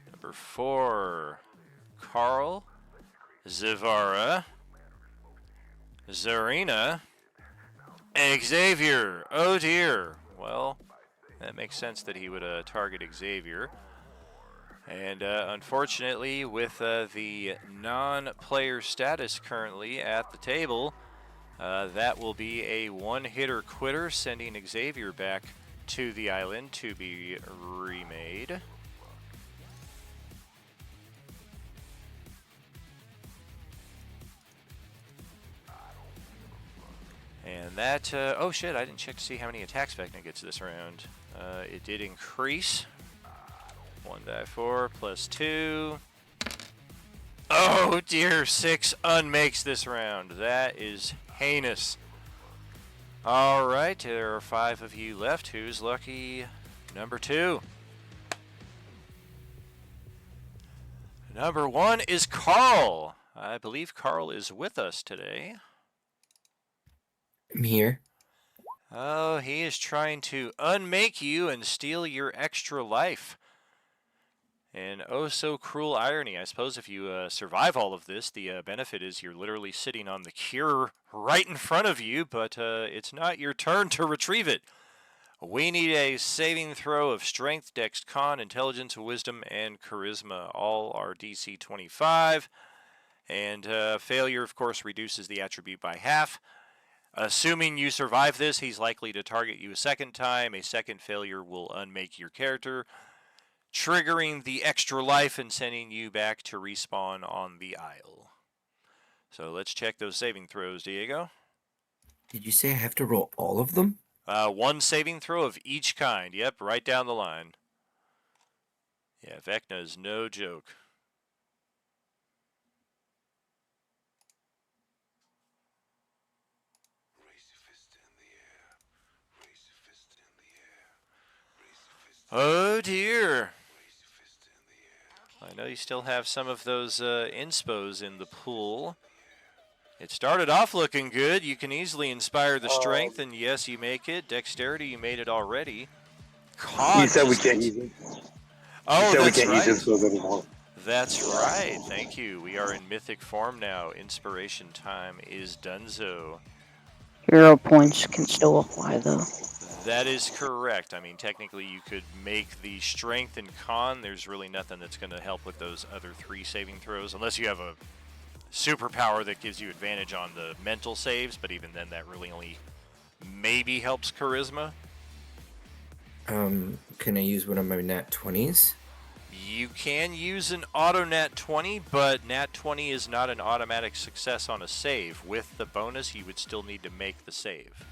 Number 4, Carl, Zavara, Zarina, Xavier. Oh dear. Well, that makes sense that he would target Xavier. And unfortunately, with the non-player status currently at the table, that will be a one-hitter quitter, sending Xavier back to the island to be remade. And that, oh shit, I didn't check to see how many attacks Vecna gets this round. It did increase. 1 die 4 plus 2. Oh dear, 6 unmakes this round. That is heinous. Alright, there are 5 of you left. Who's lucky? Number 2. Number 1 is Carl. I believe Carl is with us today. I'm here. Oh, he is trying to unmake you and steal your extra life. And oh, so cruel irony. I suppose if you survive all of this, the benefit is you're literally sitting on the cure right in front of you, but it's not your turn to retrieve it. We need a saving throw of Strength, Dex, Con, Intelligence, Wisdom, and Charisma. All are DC 25. And failure, of course, reduces the attribute by half. Assuming you survive this, he's likely to target you a second time. A second failure will unmake your character, triggering the extra life and sending you back to respawn on the isle. So let's check those saving throws, Diego. Did you say I have to roll all of them? 1 saving throw of each kind. Yep, right down the line. Yeah, Vecna is no joke. Oh dear. I know you still have some of those inspos in the pool. It started off looking good. You can easily inspire the strength, and yes, you make it. Dexterity, you made it already. Con He said we just can't use it. Oh, he said we that's can't use right. inspos anymore. That's right. Thank you. We are in mythic form now. Inspiration time is donezo. Hero points can still apply, though. That is correct. I mean, technically, you could make the strength and con. There's really nothing that's going to help with those other 3 saving throws, unless you have a superpower that gives you advantage on the mental saves, but even then, that really only maybe helps charisma. Can I use one of my nat 20s? You can use an auto nat 20, but nat 20 is not an automatic success on a save. With the bonus, you would still need to make the save.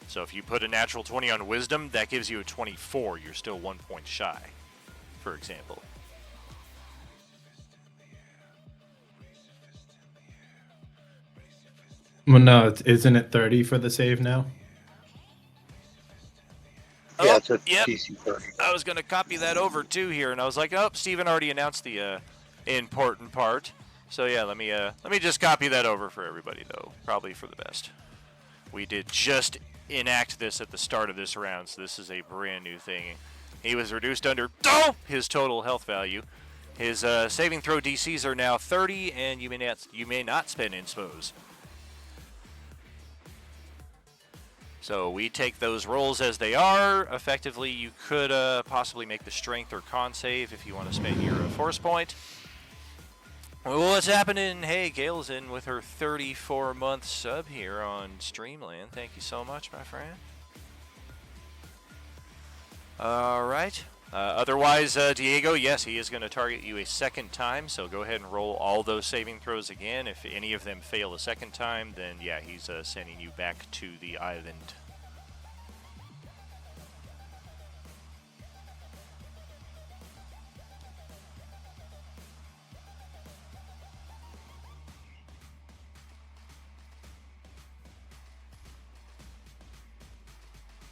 So if you put a natural 20 on wisdom, that gives you a 24. You're still 1 point shy, for example. Well, no, isn't it 30 for the save now? Yeah, it's a Yep. DC 30. I was going to copy that over too here, and I was like, oh, Steven already announced the important part. So yeah, let me just copy that over for everybody, though. Probably for the best. We did just enact this at the start of this round, so this is a brand new thing. He was reduced under his total health value. His saving throw DCs are now 30, and you may not spend inspos. So we take those rolls as they are. Effectively, you could possibly make the strength or con save if you want to spend your force point. Well, what's happening? Hey, Gail's in with her 34-month sub here on Streamland. Thank you so much, my friend. All right. Otherwise, Diego, yes, he is going to target you a second time, so go ahead and roll all those saving throws again. If any of them fail a second time, then yeah, he's sending you back to the island.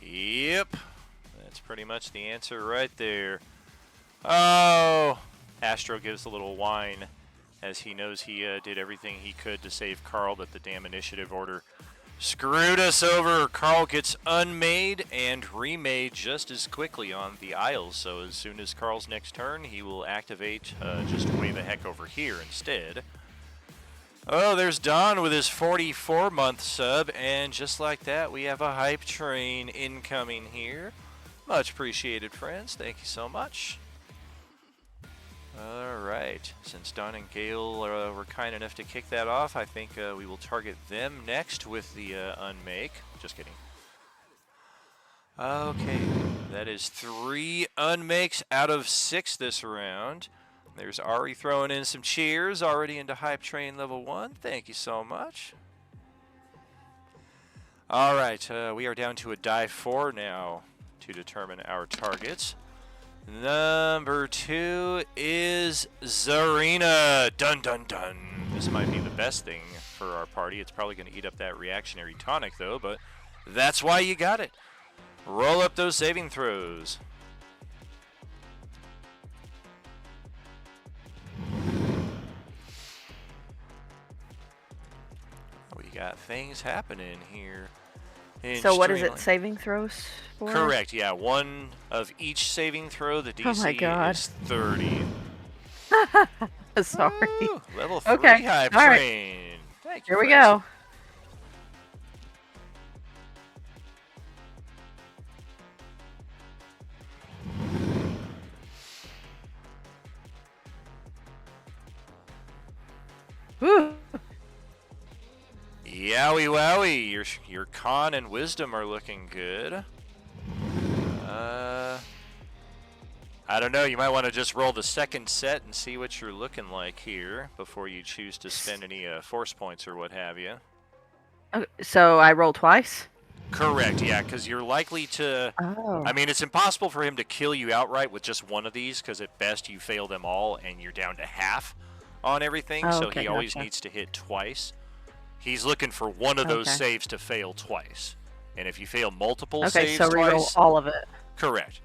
Yep. That's pretty much the answer right there. Oh! Astro gives a little whine as he knows he did everything he could to save Carl, but the damn initiative order screwed us over. Carl gets unmade and remade just as quickly on the Isles, so as soon as Carl's next turn, he will activate just way the heck over here instead. Oh, there's Don with his 44-month sub, and just like that, we have a hype train incoming here. Much appreciated, friends. Thank you so much. Alright, since Don and Gale were kind enough to kick that off, I think we will target them next with the unmake. Just kidding. Okay, that is 3 unmakes out of 6 this round. There's Ari throwing in some cheers, already into Hype Train level 1. Thank you so much. Alright, we are down to a die 4 now to determine our targets. Number 2 is Zarina. Dun dun dun. This might be the best thing for our party. It's probably going to eat up that reactionary tonic though, but that's why you got it. Roll up those saving throws. We got things happening here. So what is it, saving throws for? Correct, yeah. 1 of each saving throw. The DC oh my God. is 30. Sorry. Ooh, level 3 okay. Hype All right. Train. Thank you, Here we Francie. go. Woo. Yowie wowie, your con and wisdom are looking good. I don't know, you might want to just roll the second set and see what you're looking like here before you choose to spend any force points or what have you. Okay, so I roll twice? Correct, yeah, because you're likely to... Oh. I mean, it's impossible for him to kill you outright with just one of these, because at best you fail them all and you're down to half on everything, Oh, so okay, he always gotcha. needs to hit twice. He's looking for one of those Okay. saves to fail twice. And if you fail multiple Okay, saves so reroll twice... all of it. Correct.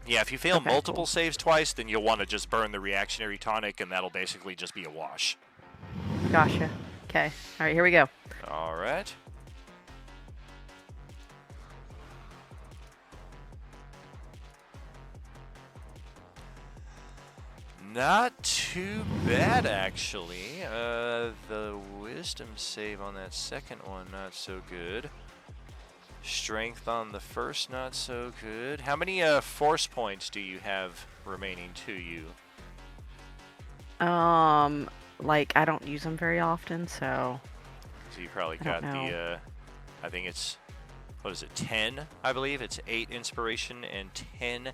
Yeah, if you fail Okay, multiple cool. saves twice, then you'll want to just burn the reactionary tonic, and that'll basically just be a wash. Gotcha. Okay. All right, here we go. All right. Not too bad, actually. The wisdom save on that second one, not so good. Strength on the first, not so good. How many force points do you have remaining to you? Like I don't use them very often, so. So you probably I got don't know. the, I think it's, what is it, 10, I believe? It's 8 inspiration and 10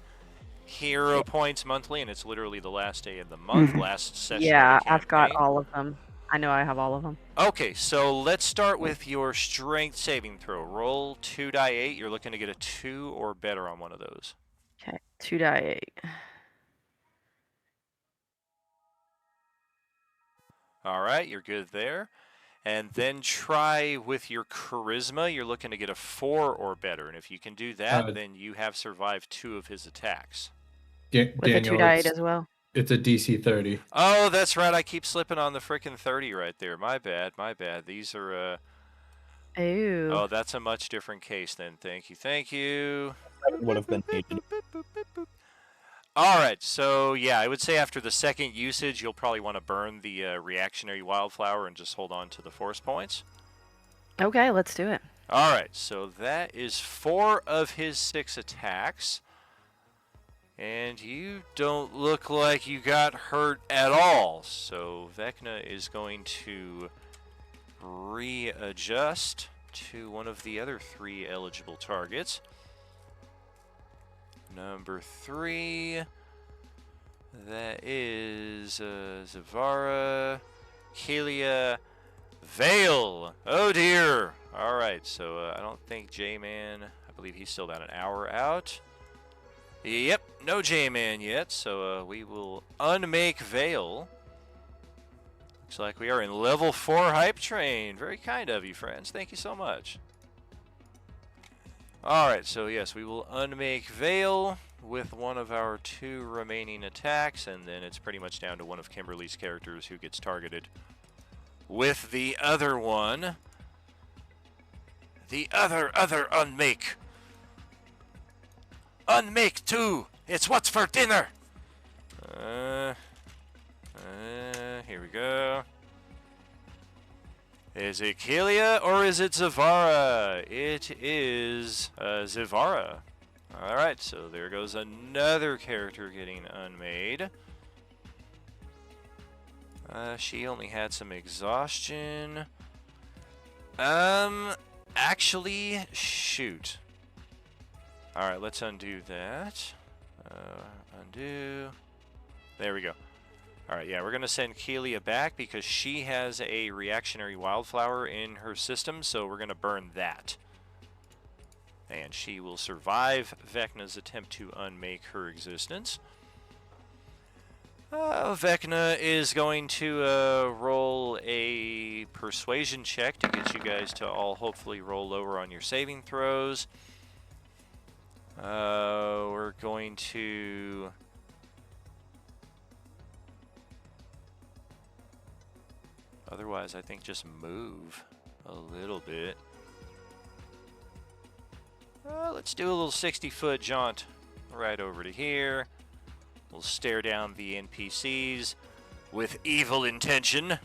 hero points monthly, and it's literally the last day of the month, last session Yeah, of the I've got campaign. all of them. I know I have all of them. Okay, so let's start with your strength saving throw. Roll 2 die 8. You're looking to get a 2 or better on one of those. Okay, 2 die 8. All right, you're good there. And then try with your charisma. You're looking to get a 4 or better. And if you can do that, then you have survived 2 of his attacks. With a 2 die 8 as well. It's a DC 30. Oh, that's right. I keep slipping on the frickin' 30 right there. My bad, my bad. These are, Ooh. Oh, that's a much different case then. Thank you, thank you. Would have been needed. All right, so yeah, I would say after the second usage, you'll probably want to burn the reactionary wildflower and just hold on to the force points. Okay, let's do it. All right, so that is 4 of his 6 attacks. And you don't look like you got hurt at all. So Vecna is going to readjust to one of the other 3 eligible targets. Number 3, that is Zavara, Kelia, Vale. Oh dear. All right, so I don't think J-Man, I believe he's still about an hour out. Yep, no J-Man yet, so we will unmake Vale. Looks like we are in level 4 hype train. Very kind of you, friends. Thank you so much. Alright, so yes, we will unmake Veil with one of our 2 remaining attacks, and then it's pretty much down to one of Kimberly's characters who gets targeted with the other one. The other unmake. Unmake 2! It's what's for dinner! Here we go. Is it Kelia or is it Zavara? It is Zavara. Alright, so there goes another character getting unmade. She only had some exhaustion. Actually, shoot. Alright, let's undo that. Undo. There we go. Alright, yeah, we're going to send Kelia back because she has a reactionary wildflower in her system, so we're going to burn that. And she will survive Vecna's attempt to unmake her existence. Vecna is going to roll a persuasion check to get you guys to all hopefully roll lower on your saving throws. We're going to... Otherwise, I think just move a little bit. Let's do a little 60-foot jaunt right over to here. We'll stare down the NPCs with evil intention.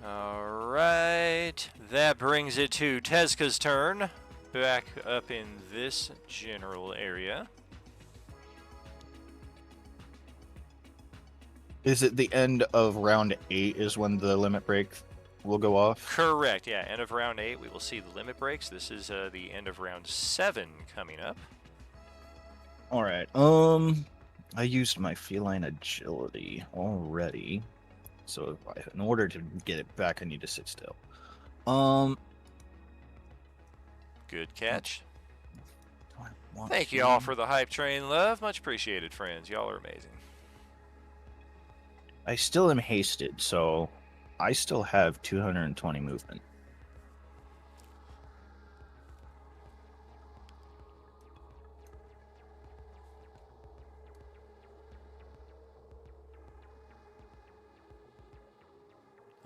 Alright, that brings it to Tezka's turn. Back up in this general area. Is it the end of round 8 is when the limit break will go off? Correct, yeah. End of round 8, we will see the limit breaks. This is the end of round 7 coming up. Alright, I used my feline agility already. So in order to get it back, I need to sit still. Good catch. Thank you all for the hype train love. Much appreciated, friends. Y'all are amazing. I still am hasted, so I still have 220 movement.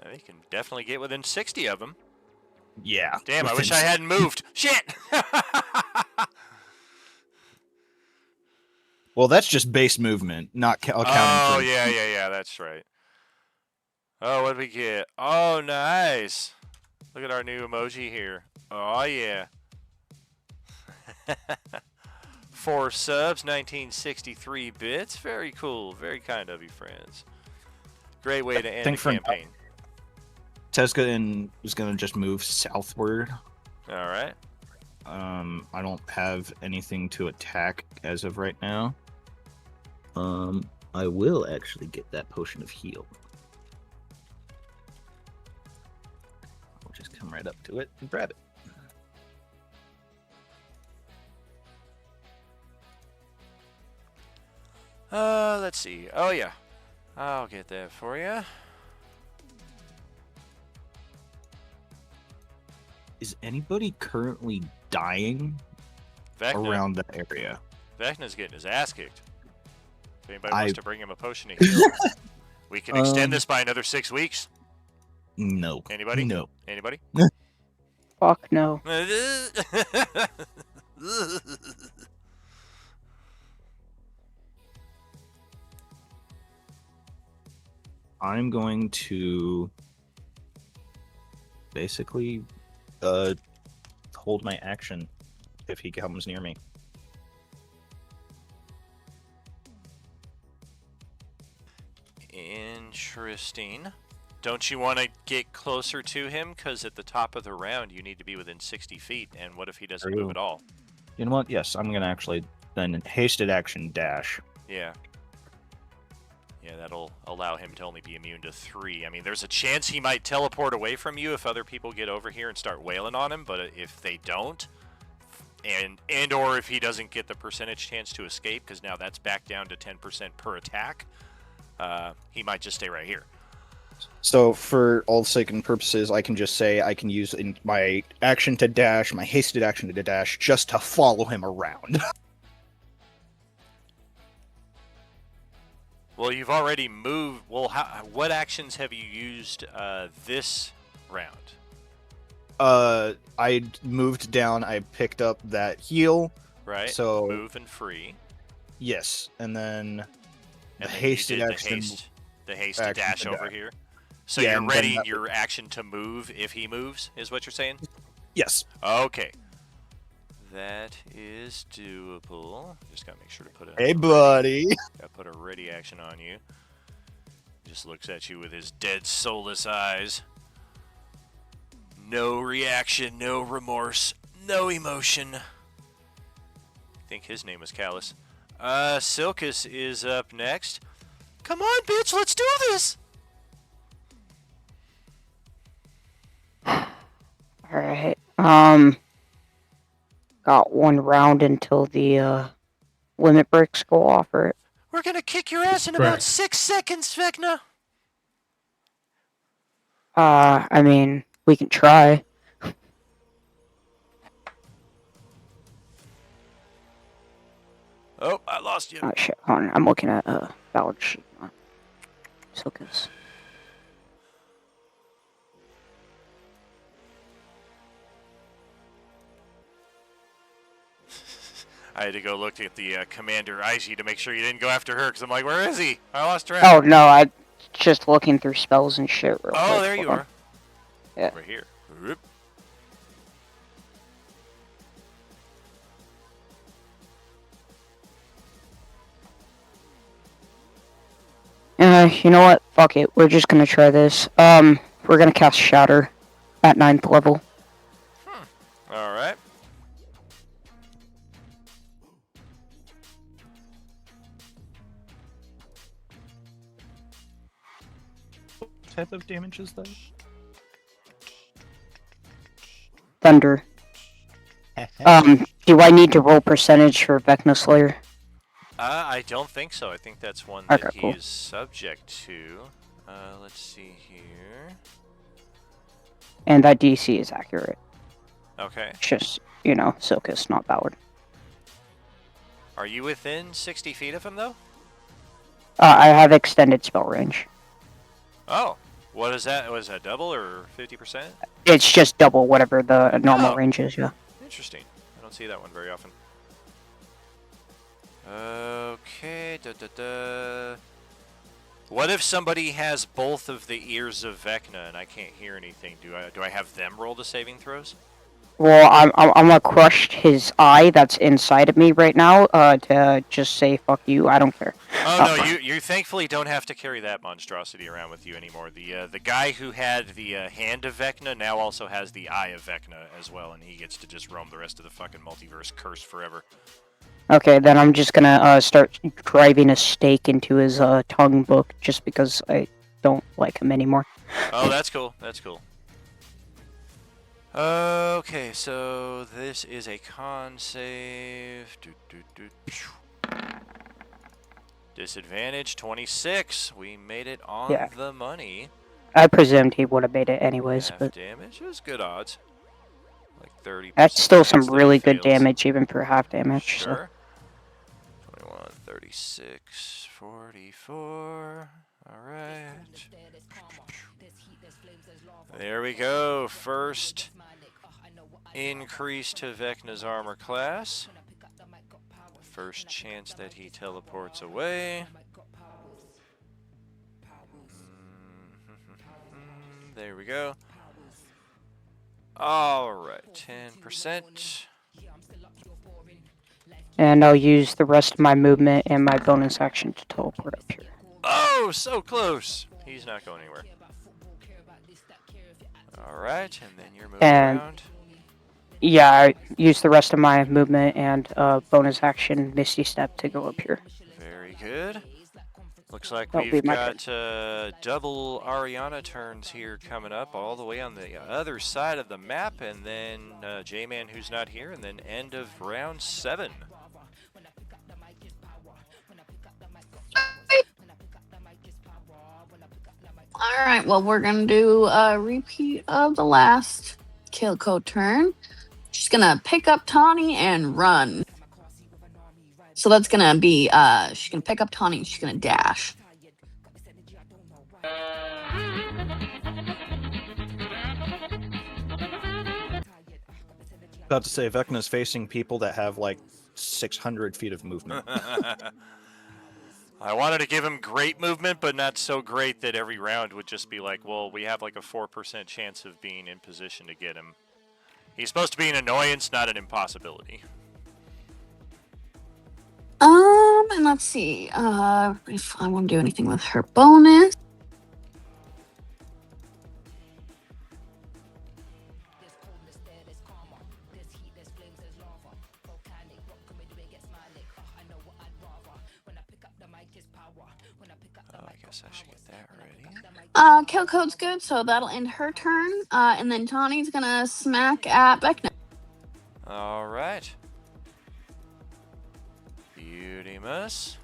They can definitely get within 60 of them. Yeah. Damn, I wish I hadn't moved. Shit! Well, that's just base movement, not accounting Oh, for... yeah, that's right. Oh, what did we get? Oh, nice. Look at our new emoji here. Oh, yeah. 4 subs, 1963 bits. Very cool. Very kind of you, friends. Great way to end the campaign. Tezka is going to just move southward. All right. I don't have anything to attack as of right now. I will actually get that potion of heal. I'll just come right up to it and grab it. Let's see. Oh, yeah. I'll get that for you. Is anybody currently dying around that area? Vecna's getting his ass kicked. If anybody wants to bring him a potion of heal, we can extend this by another 6 weeks. No. Anybody? No. Anybody? Fuck no. I'm going to basically hold my action if he comes near me. Interesting. Don't you want to get closer to him? Because at the top of the round, you need to be within 60 feet. And what if he doesn't move at all? You know what? Yes, I'm going to actually then hasted action dash. Yeah. Yeah, that'll allow him to only be immune to 3. I mean, there's a chance he might teleport away from you if other people get over here and start wailing on him. But if they don't, and or if he doesn't get the percentage chance to escape, because now that's back down to 10% per attack, he might just stay right here. So for all sake and purposes, I can just say I can use in my action to dash, my hasted action to dash, just to follow him around. Well, you've already moved. Well, what actions have you used this round? I moved down. I picked up that heal. Right. So move and free. Yes, and then And then hasted you did action. The haste to dash over here. So yeah, you're ready your action to move if he moves, is what you're saying? Yes. Okay. That is doable. Just gotta make sure to put a Hey, buddy. Gotta put a ready action on you. Just looks at you with his dead, soulless eyes. No reaction, no remorse, no emotion. I think his name was Callus. Silkus is up next. Come on, bitch, let's do this! Alright. Got one round until the limit breaks go off, right? We're gonna kick your ass in about 6 seconds, Vecna. I mean, we can try. Oh, I lost you. Oh shit, hold on, I'm looking at ballot sheet. Silkus. I had to go look at the Commander Aiji to make sure you didn't go after her, because I'm like, where is he? I lost track. Oh no, I just looking through spells and shit real quick. Oh, there you are. Yeah. Right here. Whoop. You know what? Fuck it. We're just gonna try this. We're gonna cast Shatter at 9th level. Alright. What type of damage is that? Thunder. Do I need to roll percentage for Vecna Slayer? I don't think so. I think that's one that Okay, cool. he is subject to. Let's see here. And that DC is accurate. Okay. It's just, you know, Silkus, not Ballard. Are you within 60 feet of him, though? I have extended spell range. Oh. What is that? Was that double or 50%? It's just double whatever the normal range is, yeah. Interesting. I don't see that one very often. Okay. What if somebody has both of the ears of Vecna and I can't hear anything? Do I have them roll the saving throws? Well, I'm gonna crush his eye that's inside of me right now, to just say fuck you, I don't care. Oh no, you thankfully don't have to carry that monstrosity around with you anymore. The guy who had the hand of Vecna now also has the eye of Vecna as well, and he gets to just roam the rest of the fucking multiverse curse forever. Okay, then I'm just gonna start driving a stake into his tongue book just because I don't like him anymore. Oh, that's cool. That's cool. Okay, so this is a con save. Disadvantage 26. We made it on Yeah. the money. I presumed he would have made it anyways, Half but damage is good odds. Like 30%. that's still some chance that really he good fails. damage even for half damage. Sure. 21, 36, 44. Alright. There we go. First increase to Vecna's armor class. First chance that he teleports away. There we go. Alright, 10%. And I'll use the rest of my movement and my bonus action to teleport up here. Oh, so close. He's not going anywhere. Alright, and then you're moving around. Yeah, I use the rest of my movement and bonus action Misty Step to go up here. Very good. Looks like That'll we've be my got double Ariana turns here coming up all the way on the other side of the map, and then J-Man who's not here, and then end of round 7. All right, well, we're going to do a repeat of the last Kilco turn. She's going to pick up Tawny and run. So that's going to be, she's going to pick up Tawny and she's going to dash. About to say, Vecna's facing people that have like 600 feet of movement. I wanted to give him great movement, but not so great that every round would just be like, well, we have like a 4% chance of being in position to get him. He's supposed to be an annoyance, not an impossibility. And let's see, if I want to do anything with her bonus. Oh, I guess I should get that ready. Kill code's good, so that'll end her turn. And then Tawny's gonna smack at Vecna. All right. Beauty-muss.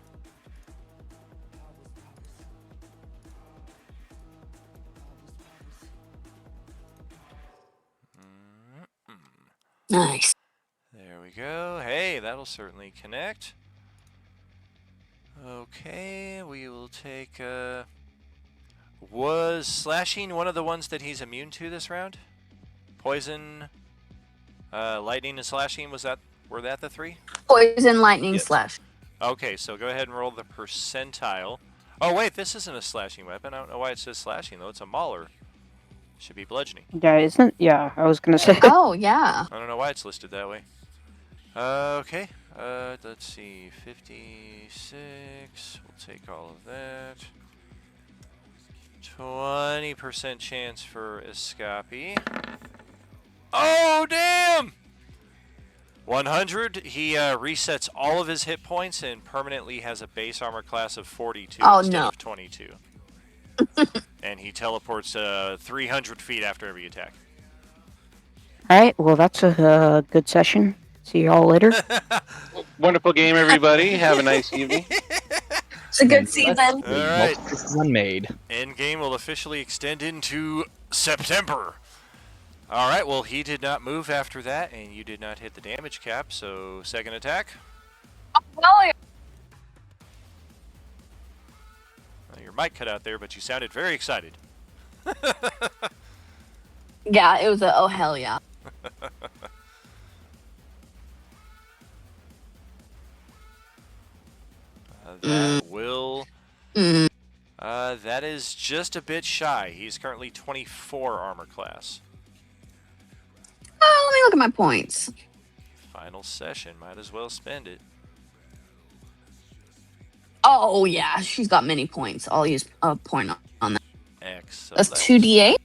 Nice. There we go. Hey, that'll certainly connect. Okay, we will take, was slashing one of the ones that he's immune to this round? Poison, lightning, and slashing, were that the three? Poison, lightning, Yes. slash. Okay, so go ahead and roll the percentile. Oh wait, this isn't a slashing weapon. I don't know why it says slashing though. It's a mauler. Should be bludgeoning. Yeah, isn't? Yeah, I was gonna say. Oh, yeah. I don't know why it's listed that way. Okay. Let's see. 56. We'll take all of that. 20% chance for Escape. Oh, damn! 100. He resets all of his hit points and permanently has a base armor class of 42 instead of 22. And he teleports 300 feet after every attack. Alright, well, that's a good session. See y'all later. Wonderful game, everybody. Have a nice evening. It's a good season. All right. Unmade. Endgame will officially extend into September. All right, well, he did not move after that, and you did not hit the damage cap, so second attack. Well, Your mic cut out there, but you sounded very excited. yeah, it was a oh hell yeah. That will... that is just a bit shy. He's currently 24 armor class. Oh, let me look at my points. Final session. Might as well spend it. Oh, yeah, she's got many points. I'll use a point on that. Excellent. That's 2d8?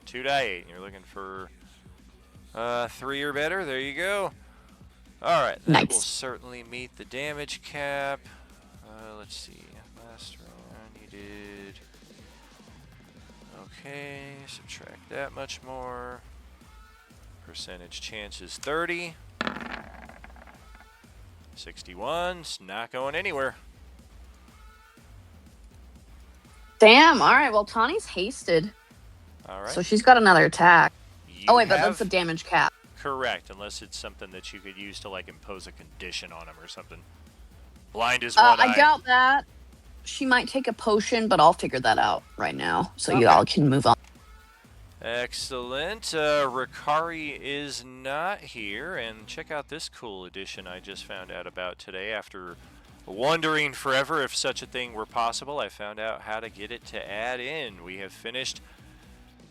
2d8. You're looking for 3 or better. There you go. All right. That will certainly meet the damage cap. Let's see. Last round you did... Okay. Subtract that much more. Percentage chance is 30. 61. It's not going anywhere. Damn, alright, well, Tawny's hasted. All right. So she's got another attack. You but have- that's the damage cap. Correct, unless it's something that you could use to like impose a condition on him or something. Blind is one eye. I doubt that. She might take a potion, but I'll figure that out right now. So you all can move on. Excellent. Rikari is not here, and check out this cool addition I just found out about today. After wondering forever if such a thing were possible, I found out how to get it to add in. We have finished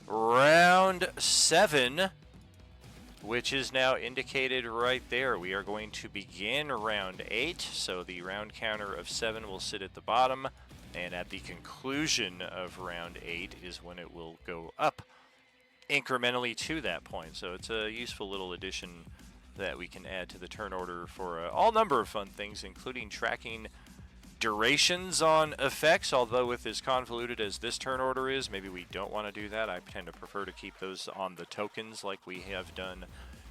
round 7, which is now indicated right there. We are going to begin round 8, so the round counter of 7 will sit at the bottom, and at the conclusion of round 8 is when it will go up incrementally to that point. So it's a useful little addition that we can add to the turn order for all number of fun things, including tracking durations on effects, although with as convoluted as this turn order is, maybe we don't want to do that. I tend to prefer to keep those on the tokens like we have done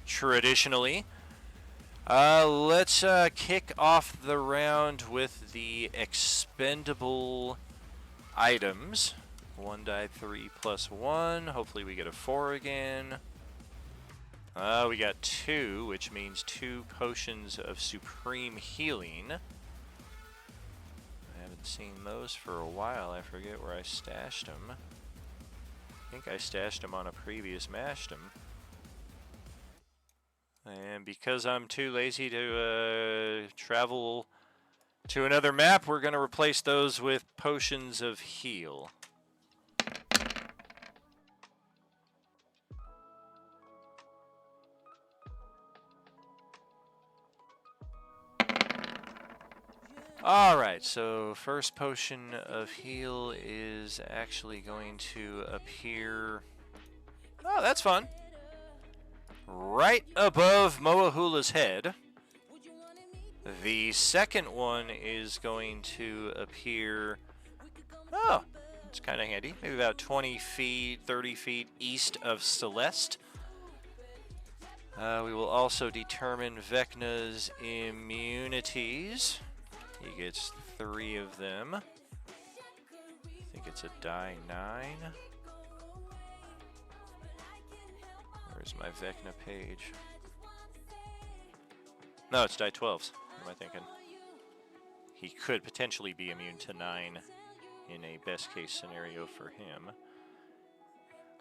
traditionally. Let's kick off the round with the expendable items. 1 died 3 plus 1. Hopefully we get a 4 again. We got 2, which means 2 potions of supreme healing. I haven't seen those for a while. I forget where I stashed them. I think I stashed them on a previous mashdom. And because I'm too lazy to travel to another map, we're going to replace those with potions of heal. Alright, so first potion of heal is actually going to appear... Oh, that's fun. Right above Moahula's head. The second one is going to appear... Oh, it's kind of handy. Maybe about 20 feet, 30 feet east of Celeste. We will also determine Vecna's immunities. He gets 3 of them. I think it's a die 9. Where's my Vecna page? No, it's die 12s. What am I thinking? He could potentially be immune to 9 in a best case scenario for him.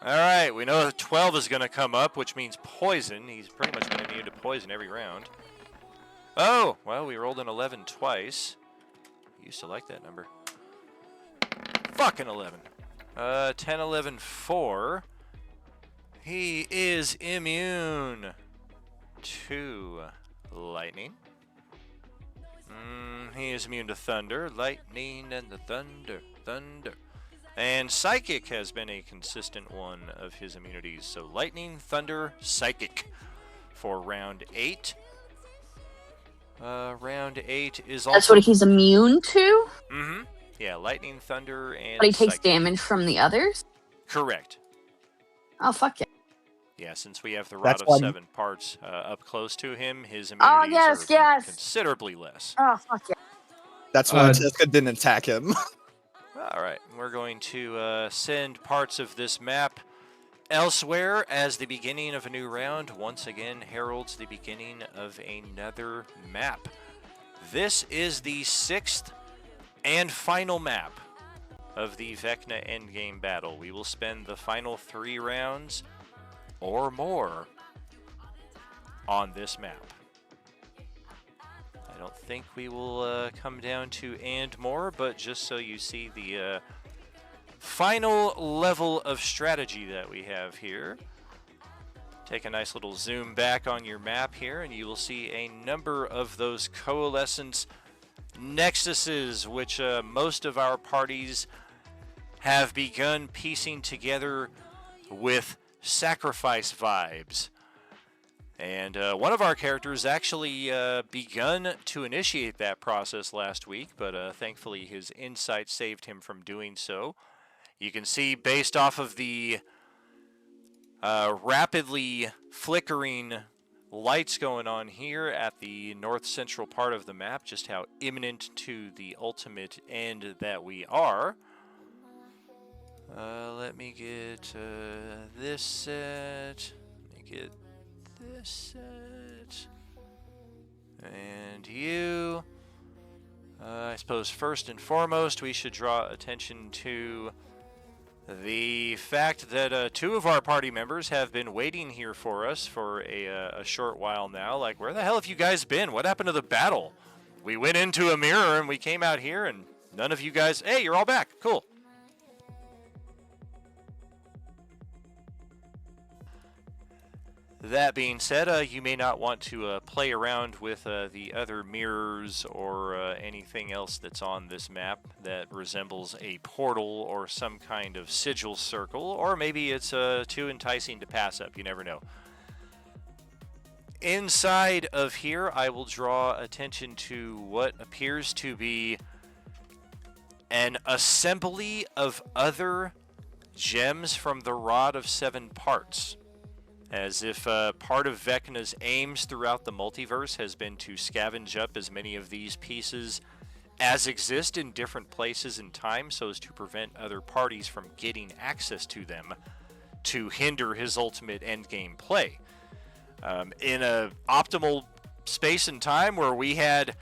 Alright, we know that 12 is going to come up, which means poison. He's pretty much been immune to poison every round. Oh, well, we rolled an 11 twice. Used to like that number. Fucking 11. 10, 11, 4. He is immune to lightning. He is immune to thunder. Lightning and the thunder. Thunder. And psychic has been a consistent one of his immunities. So lightning, thunder, psychic for round 8. Round 8 is also... That's what he's immune to? Mm-hmm. Yeah, lightning, thunder, and But he takes psychic. damage from the others? Correct. Oh, fuck yeah. Yeah, since we have the Rod of 7 parts up close to him, his immunities are considerably less. Oh, fuck yeah. That's why Jessica didn't attack him. Alright, we're going to send parts of this map elsewhere as the beginning of a new round. Once again, heralds the beginning of another map. This is the 6th and final map of the Vecna Endgame battle. We will spend the final 3 rounds or more on this map. I don't think we will come down to and more, but just so you see the final level of strategy that we have here. Take a nice little zoom back on your map here, and you will see a number of those coalescence nexuses, which most of our parties have begun piecing together with sacrifice vibes. And one of our characters actually begun to initiate that process last week, but thankfully his insight saved him from doing so. You can see, based off of the rapidly flickering lights going on here at the north central part of the map, just how imminent to the ultimate end that we are. Let me get this set. Let me get this set. And you. I suppose first and foremost we should draw attention to the fact that 2 of our party members have been waiting here for us for a short while now. Like, where the hell have you guys been? What happened to the battle? We went into a mirror and we came out here and none of you guys... Hey, you're all back. Cool. That being said, you may not want to play around with the other mirrors or anything else that's on this map that resembles a portal or some kind of sigil circle, or maybe it's too enticing to pass up. You never know. Inside of here, I will draw attention to what appears to be an assembly of other gems from the Rod of 7 parts. As if part of Vecna's aims throughout the multiverse has been to scavenge up as many of these pieces as exist in different places in time so as to prevent other parties from getting access to them to hinder his ultimate endgame play. In a optimal space and time where we had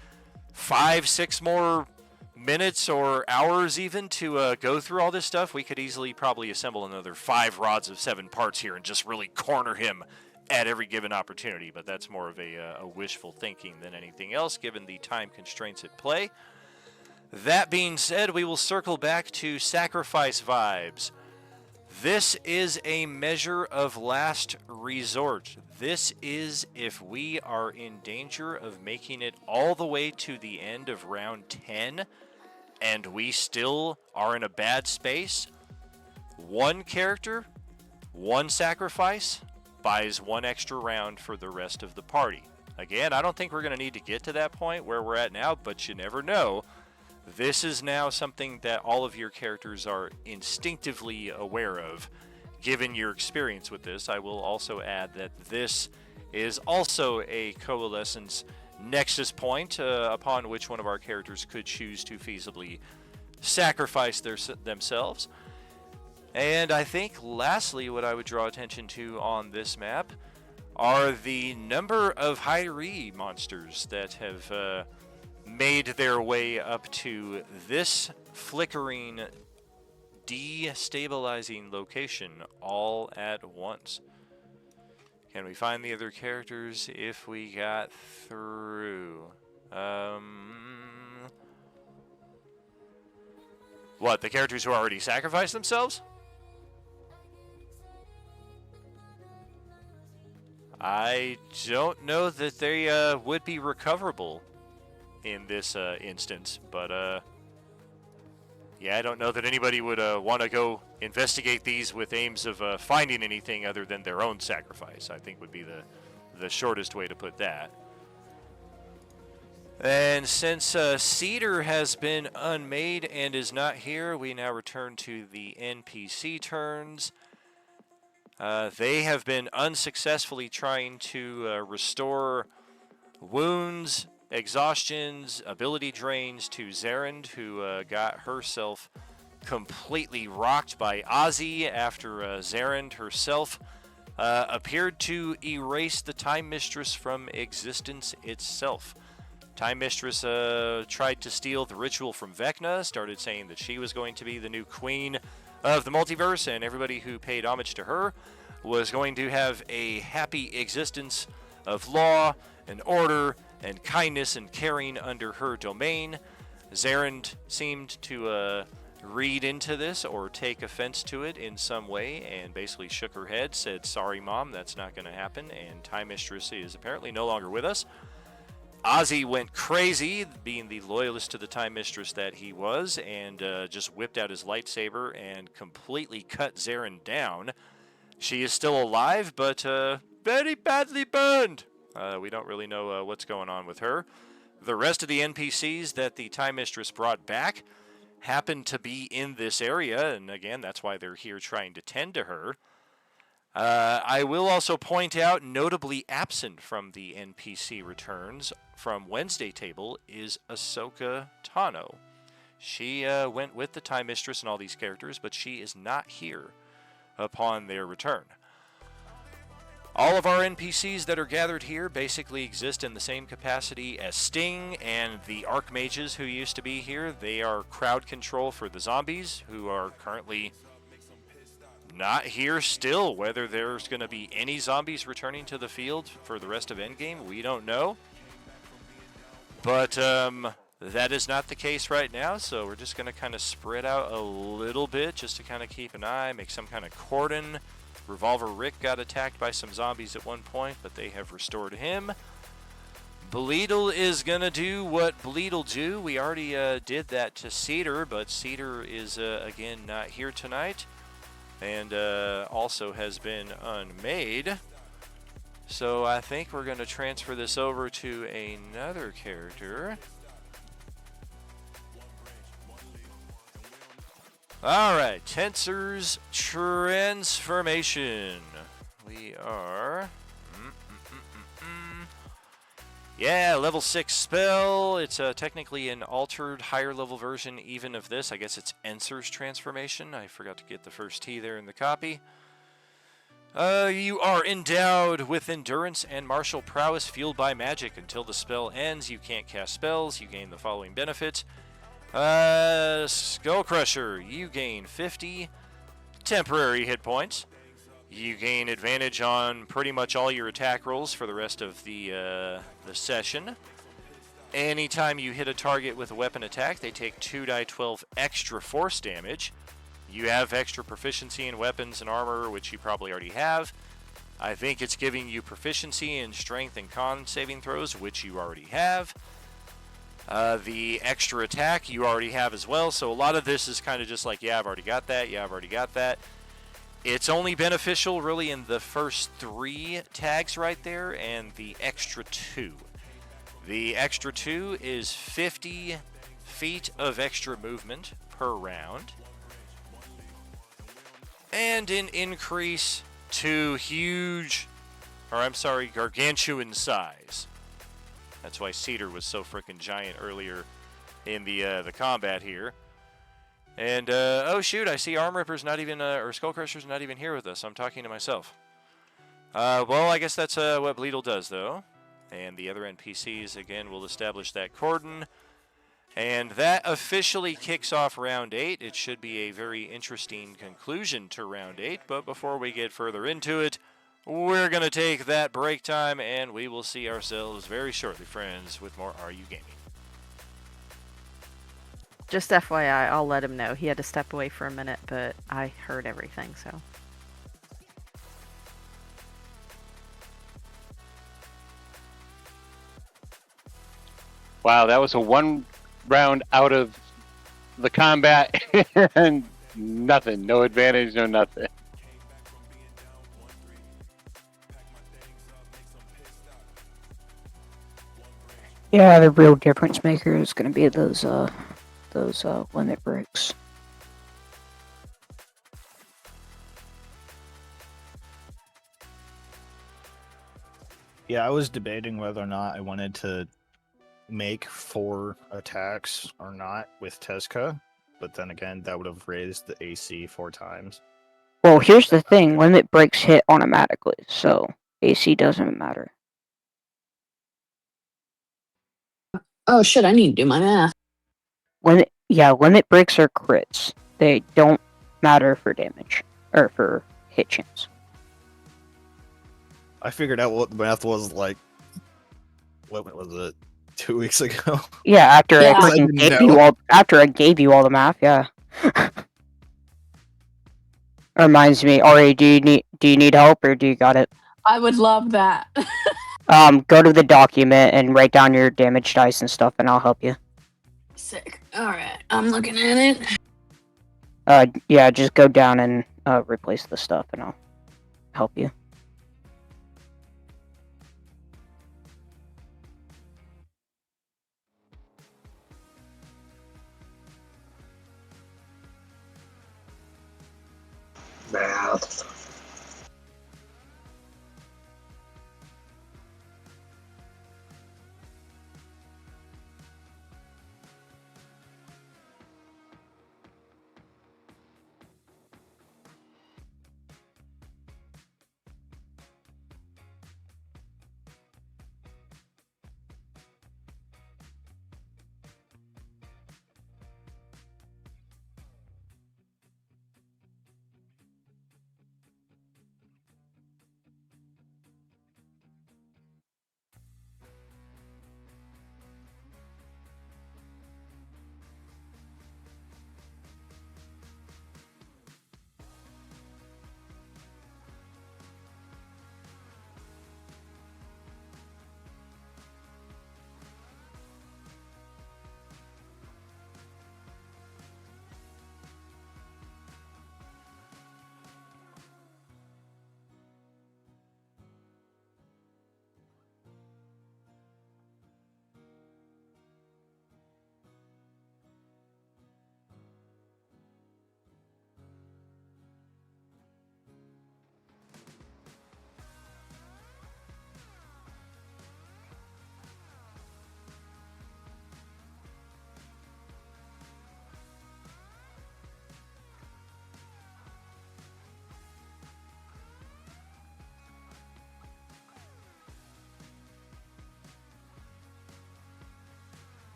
5-6 more minutes or hours even to go through all this stuff, we could easily probably assemble another 5 rods of 7 parts here and just really corner him at every given opportunity. But that's more of a wishful thinking than anything else, given the time constraints at play. That being said, we will circle back to sacrifice vibes. This is a measure of last resort. This is if we are in danger of making it all the way to the end of round 10 and we still are in a bad space. One character, one sacrifice, buys 1 extra round for the rest of the party. Again, I don't think we're going to need to get to that point where we're at now, but you never know. This is now something that all of your characters are instinctively aware of, given your experience with this. I will also add that this is also a coalescence nexus point upon which one of our characters could choose to feasibly sacrifice themselves. And I think lastly what I would draw attention to on this map are the number of Hyrule monsters that have made their way up to this flickering, destabilizing location all at once. Can we find the other characters if we got through? What, the characters who already sacrificed themselves? I don't know that they would be recoverable in this instance, but yeah, I don't know that anybody would want to go investigate these with aims of finding anything other than their own sacrifice. I think would be the shortest way to put that. And since Cedar has been unmade and is not here, we now return to the NPC turns. They have been unsuccessfully trying to restore wounds, exhaustions, ability drains to Zerend, who got herself completely rocked by Ozzy after Zerend herself appeared to erase the Time Mistress from existence itself. Time Mistress tried to steal the ritual from Vecna, started saying that she was going to be the new queen of the multiverse, and everybody who paid homage to her was going to have a happy existence of law and order and kindness and caring under her domain. Zerend seemed to read into this or take offense to it in some way and basically shook her head, said, "Sorry, Mom, that's not going to happen," and Time Mistress is apparently no longer with us. Ozzy went crazy, being the loyalist to the Time Mistress that he was, and just whipped out his lightsaber and completely cut Zerend down. She is still alive, but very badly burned. We don't really know what's going on with her. The rest of the NPCs that the Time Mistress brought back happen to be in this area, and again, that's why they're here trying to tend to her. I will also point out, notably absent from the NPC returns from Wednesday table is Ahsoka Tano. She went with the Time Mistress and all these characters, but she is not here upon their return. All of our NPCs that are gathered here basically exist in the same capacity as Sting and the Archmages who used to be here. They are crowd control for the zombies who are currently not here still. Whether there's going to be any zombies returning to the field for the rest of Endgame, we don't know. But that is not the case right now, so we're just going to kind of spread out a little bit just to kind of keep an eye, make some kind of cordon. Revolver Rick got attacked by some zombies at one point, but they have restored him. Bleedle is going to do what Bleedle do. We already did that to Cedar, but Cedar is, again, not here tonight. And also has been unmade. So I think we're going to transfer this over to another character. Alright, Tensor's Transformation. We are Yeah, level 6 spell. It's technically an altered, higher level version even of this. I guess it's Ensor's transformation. I forgot to get the first T there in the copy. You are endowed with endurance and martial prowess fueled by magic. Until the spell ends, you can't cast spells. You gain the following benefits. Skull Crusher, you gain 50 temporary hit points. You gain advantage on pretty much all your attack rolls for the rest of the session. Anytime you hit a target with a weapon attack, they take 2d12 extra force damage. You have extra proficiency in weapons and armor, which you probably already have. I think it's giving you proficiency in strength and con saving throws, which you already have. The extra attack you already have as well, so a lot of this is kind of just like, yeah, I've already got that, yeah, I've already got that. It's only beneficial really in the first 3 tags right there and the extra 2. The extra 2 is 50 feet of extra movement per round. And an increase to gargantuan size. That's why Cedar was so freaking giant earlier in the combat here. And, oh shoot, I see Arm Ripper's not even, or Skull Crusher's not even here with us. I'm talking to myself. Well, I guess that's what Bleedle does, though. And the other NPCs, again, will establish that cordon. And that officially kicks off round 8. It should be a very interesting conclusion to round 8. But before we get further into it, we're going to take that break time, and we will see ourselves very shortly, friends, with more Are You Gaming? Just FYI, I'll let him know. He had to step away for a minute, but I heard everything, so. Wow, that was a 1 round out of the combat and nothing. No advantage, no nothing. Yeah, the real difference maker is going to be those limit breaks. Yeah, I was debating whether or not I wanted to make 4 attacks or not with Teska, but then again, that would have raised the AC 4 times. Well, here's the thing: limit breaks hit automatically, so AC doesn't matter. Oh shit! I need to do my math. Limit breaks are crits. They don't matter for damage or for hit chance. I figured out what the math was like. What was it? 2 weeks ago. Yeah, after Yeah. I freaking gave you all the math. Yeah. Reminds me, Ari, do you need help or do you got it? I would love that. Go to the document and write down your damage dice and stuff, and I'll help you. Sick. All right, I'm looking at it. Yeah, just go down and replace the stuff, and I'll help you. Math.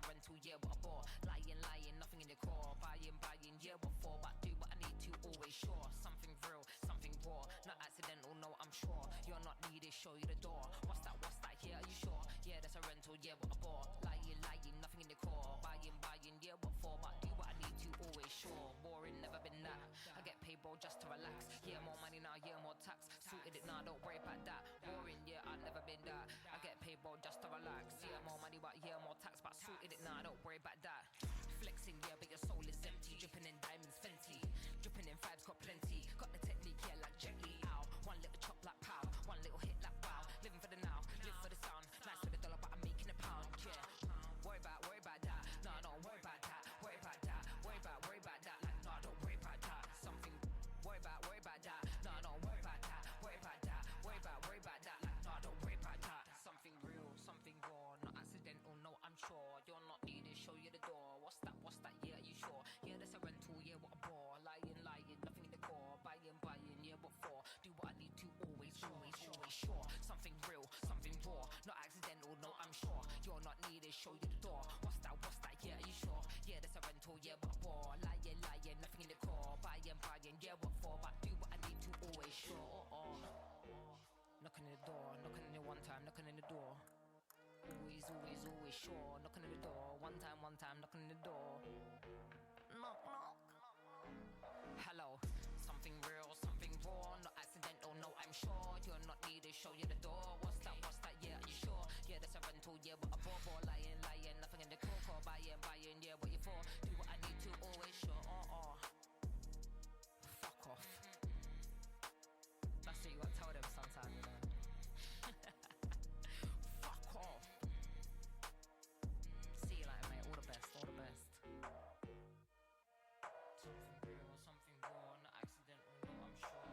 a rental, yeah, what a bore. Lying, nothing in your core. Buying, yeah, what for? But do what I need to, always sure. Something real, something raw. Not accidental, no, I'm sure. You're not needed, show you the door. What's that, yeah, are you sure? Yeah, that's a rental, yeah, what a bore. Lying, nothing in your core. Buying, yeah, what for? But do what I need to, always sure. Boring, never been that. I get paid, bro, just to relax. Yeah, more money now, yeah, more tax. Sorted it now, don't worry about that. Boring, yeah, I've never been that. I get paid, bro, just to relax. Yeah, more money, but yeah, more tax. But sorted it now, don't worry about that. Flexing, yeah, but your soul is empty. Dripping in diamonds, Fenty. Dripping in vibes, got plenty. Got the technique, yeah, like Jet Li. Ow. One little chop like pow. One little hit like wow. Living for the now, live for the sound. Nice for the dollar, but I'm making a pound, yeah. Worry about that. No, don't worry about that. Worry about that. Worry about that. Like, no, don't worry about that. Something. Worry about that. No, don't worry about that. Worry about that. Worry about that. Like, no, don't worry about that. Something real, something raw, not accidental, no, I'm sure. You're not needed, show you the door. What's that, yeah, are you sure? Yeah, that's a rental, yeah, what a bore. Lying, nothing in the core. Buying, yeah, what for? Do what I need to, always sure. Something real, something raw, not accidental, no, I'm sure. You're not needed, show you the door. What's that, yeah, are you sure? Yeah, that's a rental, yeah, what a bore. Lying, nothing in the core. Buying, yeah, what for? But do what I need to, always sure. Knocking on the door, knocking on the one time, knocking on the door. Always sure. Knocking on the door, one time, knocking on the door. Knock. Hello, something real, something raw, not accidental, no, I'm sure. You're not needed, show you the door. What's that, yeah, are you sure? Yeah, that's a rental, yeah, what a bore. Lying, nothing in the core. Buying, yeah, what you for? Do what I need to, always sure. Fuck off. That's what you gotta tell them sometimes, you know. Fuck off. See you later, mate. All the best. Something real, something raw, not accidental, no, I'm sure.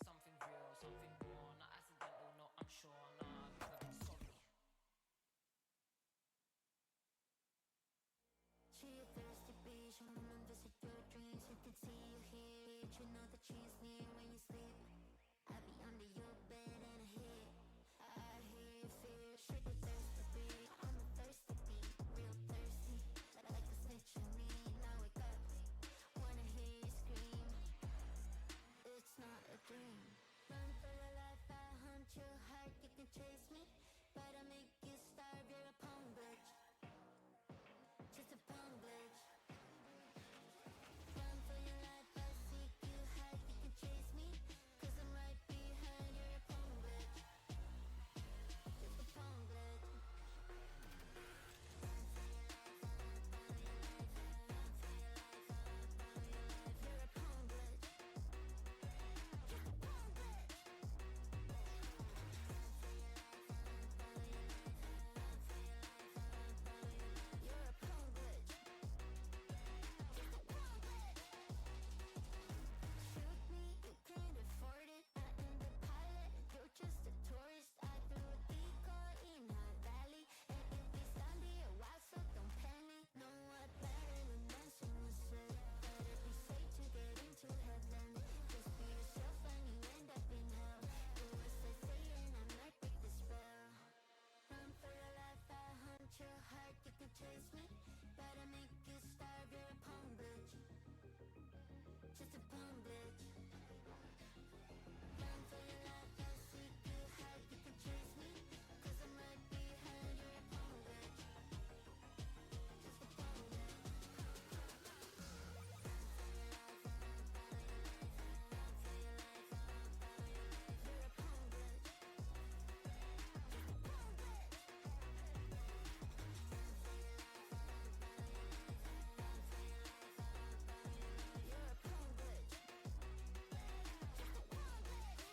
Something real, something raw, not accidental, no, I'm sure. Nah, I've never been sorry. She a thirsty bitch, I wanna visit your dreams. You can see you hear it, you know that she's near when you sleep. I be under your bed and I hear your fear. She a thirsty bitch, I'm a thirsty bitch, real thirsty, like a snitch on me. Now wake up, wanna hear you scream. It's not a dream. Run for your life, I hunt your heart. You can chase me, but I make you starve. You're a punk bitch. Just a punk glitch. Run for your life, I seek you hide. You can chase me, cause I'm right behind. You're a punk glitch. Just a punk glitch. Run for your life, run for your life, run for your life, run for your life. You're a punk glitch. Just a punk glitch. Run for your life, run for your life, run for your life, run for your life. You're a punk glitch. Just a punk glitch. Shoot me, you can't afford it. I am the pilot, you're just a tourist. I threw a decoy in our valley, and you'll be standing a while, so don't panic. Know what Marilyn Manson was said. Better be safe to get into heaven. Just be yourself and you end up in hell. Do as I say and I might break the spell. Run for your life, I hunt your heart. You can chase me, but I make you starve. You're a punk bitch. Just a punk bitch. Run for your life, I seek you hide. You can chase me, cause I'm right behind. You're a punk bitch. Just a punk bitch. Run for your life, run for your life, run for your life, run for your life. You're a punk bitch. Just a punk bitch. Run for your life, run for your life, run for your life, run for your life. You're a punk bitch. Just a punk bitch.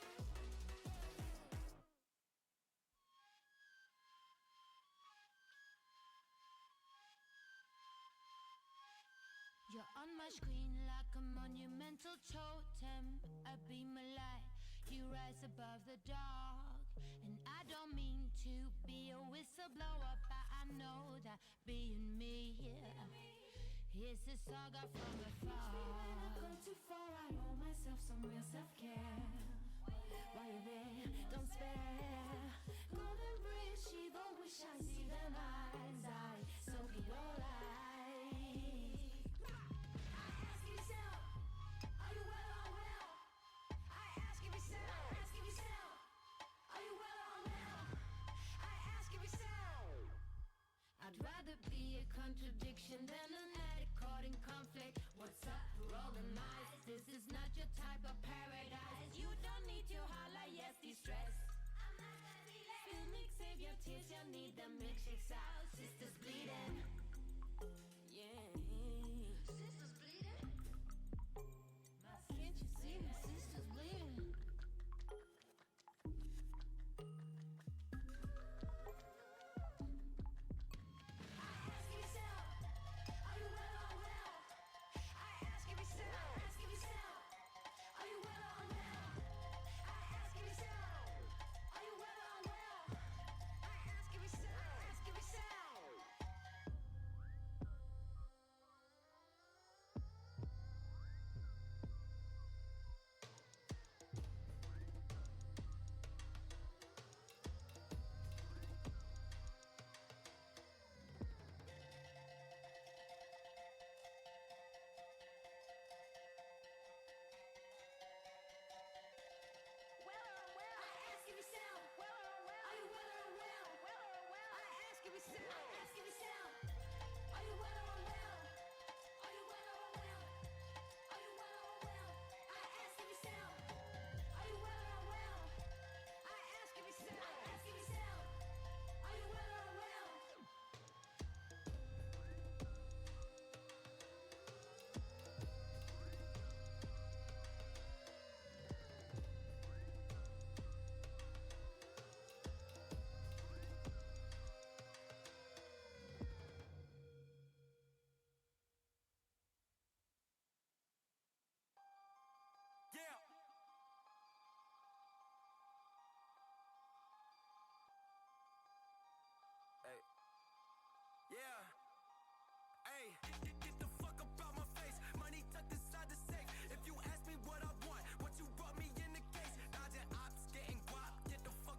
You're on my screen like a monumental totem. I beam a light, you rise above the dark. And I don't mean to be a whistleblower, but I know that being me is a saga from afar. When I go too far, I owe myself some real self-care. While you're there, don't spare. Golden bridge, she don't wish I see them. I'd rather be a contradiction than an addict caught in conflict. What's up, rolling eyes? This is not your type of paradise. You don't need to holler, yes, de-stress. Feel mix, save your tears, you need the milkshakes out. Sisters bleeding. Yeah. Sisters bleeding? Can't you see my sisters bleeding?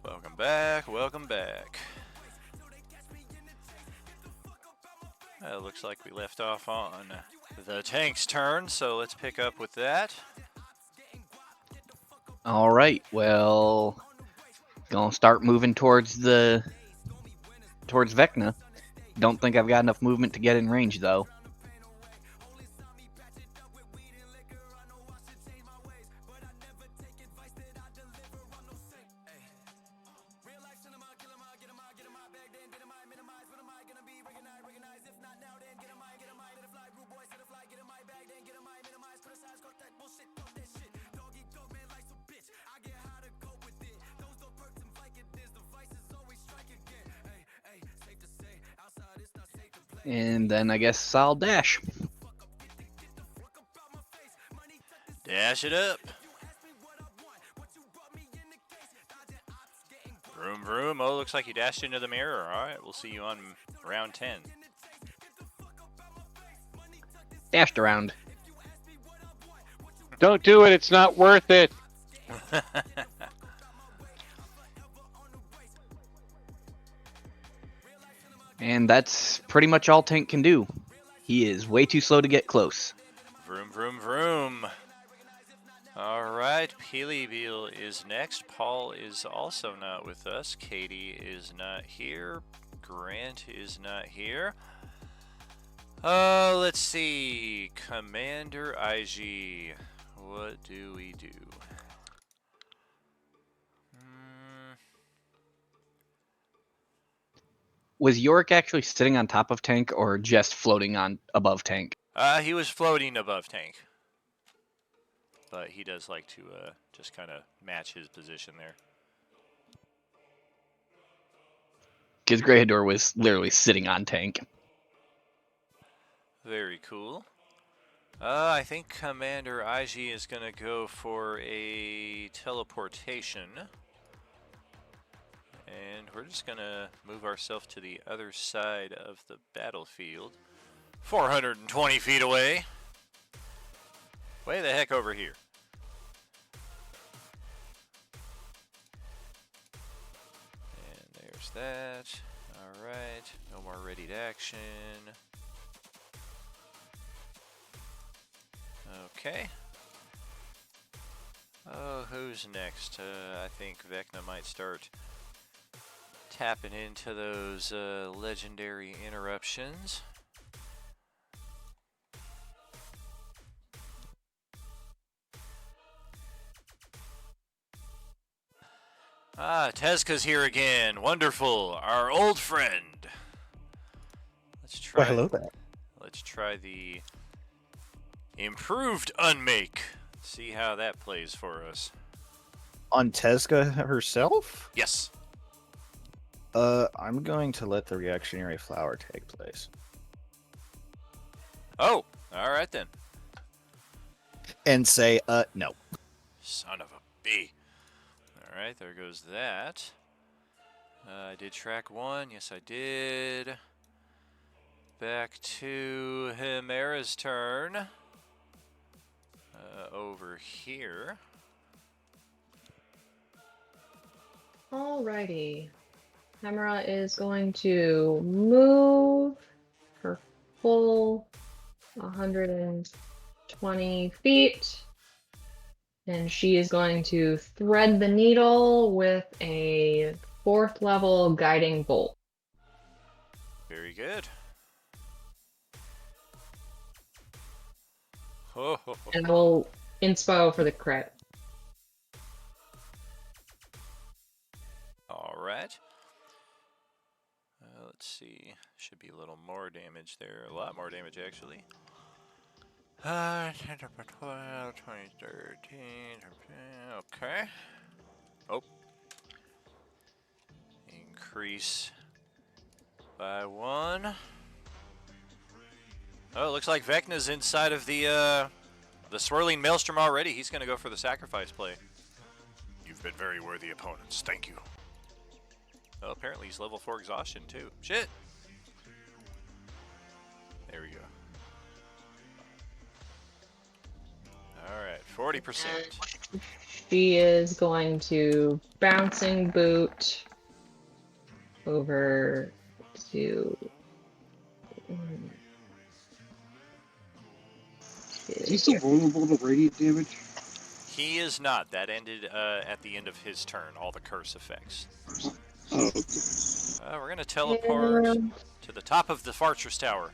Welcome back, welcome back. It looks like we left off on the tank's turn, so let's pick up with that. All right, well, gonna start moving towards Vecna. Don't think I've got enough movement to get in range though. And then I guess I'll dash. Dash it up. Vroom, vroom. Oh, looks like you dashed into the mirror. All right, we'll see you on round 10. Dashed around. Don't do it. It's not worth it. And that's pretty much all Tank can do. He is way too slow to get close. Vroom, vroom, vroom. All right, Peely Beal is next. Paul is also not with us. Katie is not here. Grant is not here. Let's see. Commander IG. What do we do? Was Yorick actually sitting on top of Tank or just floating on above Tank? He was floating above Tank. But he does like to just kind of match his position there. Because Greyhador was literally sitting on Tank. Very cool. I think Commander IG is going to go for a teleportation. And we're just going to move ourselves to the other side of the battlefield. 420 feet away. Way the heck over here. And there's that. All Alright, no more ready to action. Okay. Oh, who's next? I think Vecna might start tapping into those legendary interruptions. Ah, Tezka's here again. Wonderful. Our old friend. Let's try. Well, hello there. Let's try the improved unmake. See how that plays for us. On Tezca herself? Yes. I'm going to let the reactionary flower take place. Oh, all right then. And say, no. Son of a bee. All right, there goes that. I did track 1. Yes, I did. Back to Himera's turn. Over here. Alrighty. Hemera is going to move her full 120 feet. And she is going to thread the needle with a 4th level guiding bolt. Very good. Ho, ho, ho. And I will inspo for the crit. All right. Let's see. Should be a little more damage there. A lot more damage, actually. 10, 12, 20, 13. Okay. Oh. Increase by 1. Oh, it looks like Vecna's inside of the swirling maelstrom already. He's going to go for the sacrifice play. You've been very worthy opponents. Thank you. Oh, apparently he's level 4 exhaustion too. Shit. There we go. Alright, 40%. She is going to bouncing boot over to. Is he still vulnerable to radiant damage? He is not. That ended at the end of his turn, all the curse effects. Oh, okay. We're going to teleport to the top of the Fortress Tower.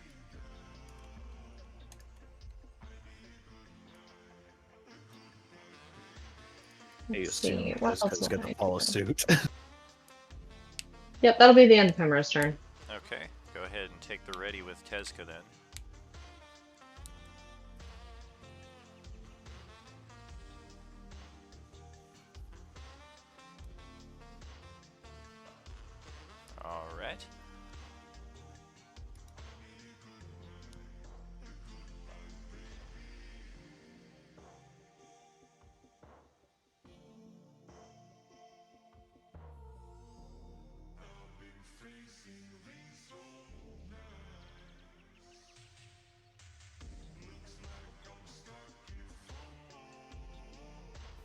I assume Tezca's going to follow suit. Yep, that'll be the end of Hemera's turn. Okay, go ahead and take the ready with Tezca then. All right.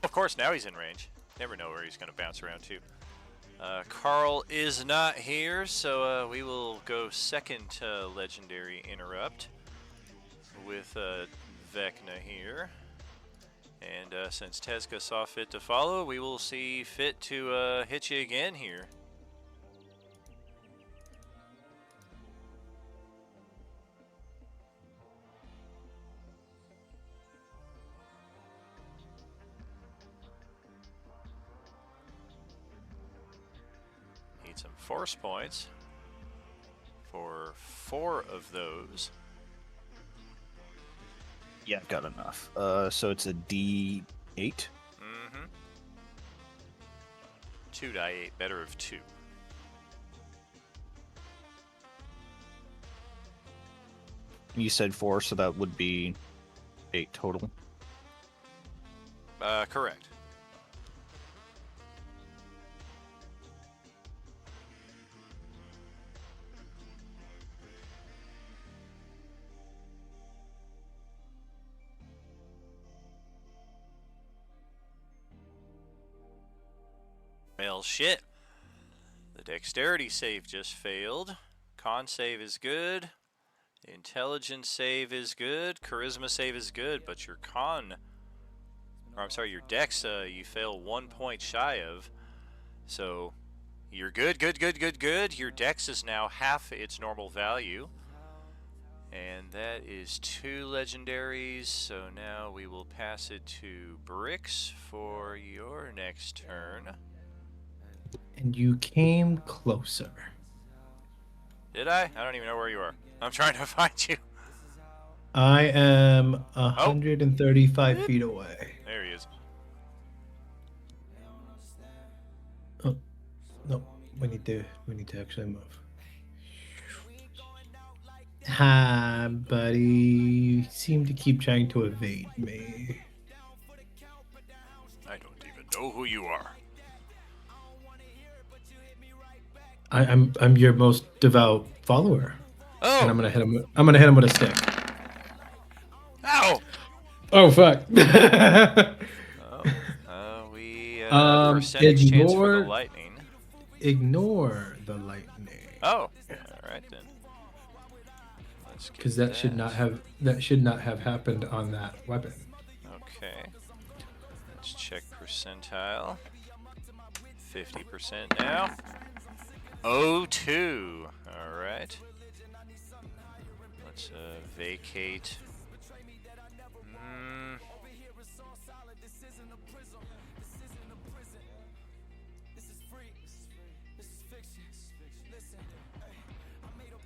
Of course, now he's in range. Never know where he's going to bounce around to. Carl is not here, so we will go second legendary interrupt with Vecna here. And since Tezca saw fit to follow, we will see fit to hit you again here. Need some force points for 4 of those. Yeah, I've got enough. So it's a D8. Mm-hmm. 2 die 8, better of 2. You said 4, so that would be 8 total. Correct. Well, shit. The Dexterity save just failed. Con save is good. Intelligence save is good. Charisma save is good, but your your dex, you fail 1 point shy of. So you're good. Your dex is now half its normal value. And that is 2 legendaries. So now we will pass it to Brix for your next turn. And you came closer. Did I? I don't even know where you are. I'm trying to find you. I am 135 feet away. There he is. Oh, no, we need to actually move. Hi, buddy. You seem to keep trying to evade me. I don't even know who you are. I'm your most devout follower. Oh. And I'm gonna hit him. I'm gonna hit him with a stick. Ow! Oh fuck! We percentage chance for the lightning. Ignore the lightning. Oh, all right then. Because that should not have happened on that weapon. Okay. Let's check percentile. 50% now. 02. All right. Let's vacate.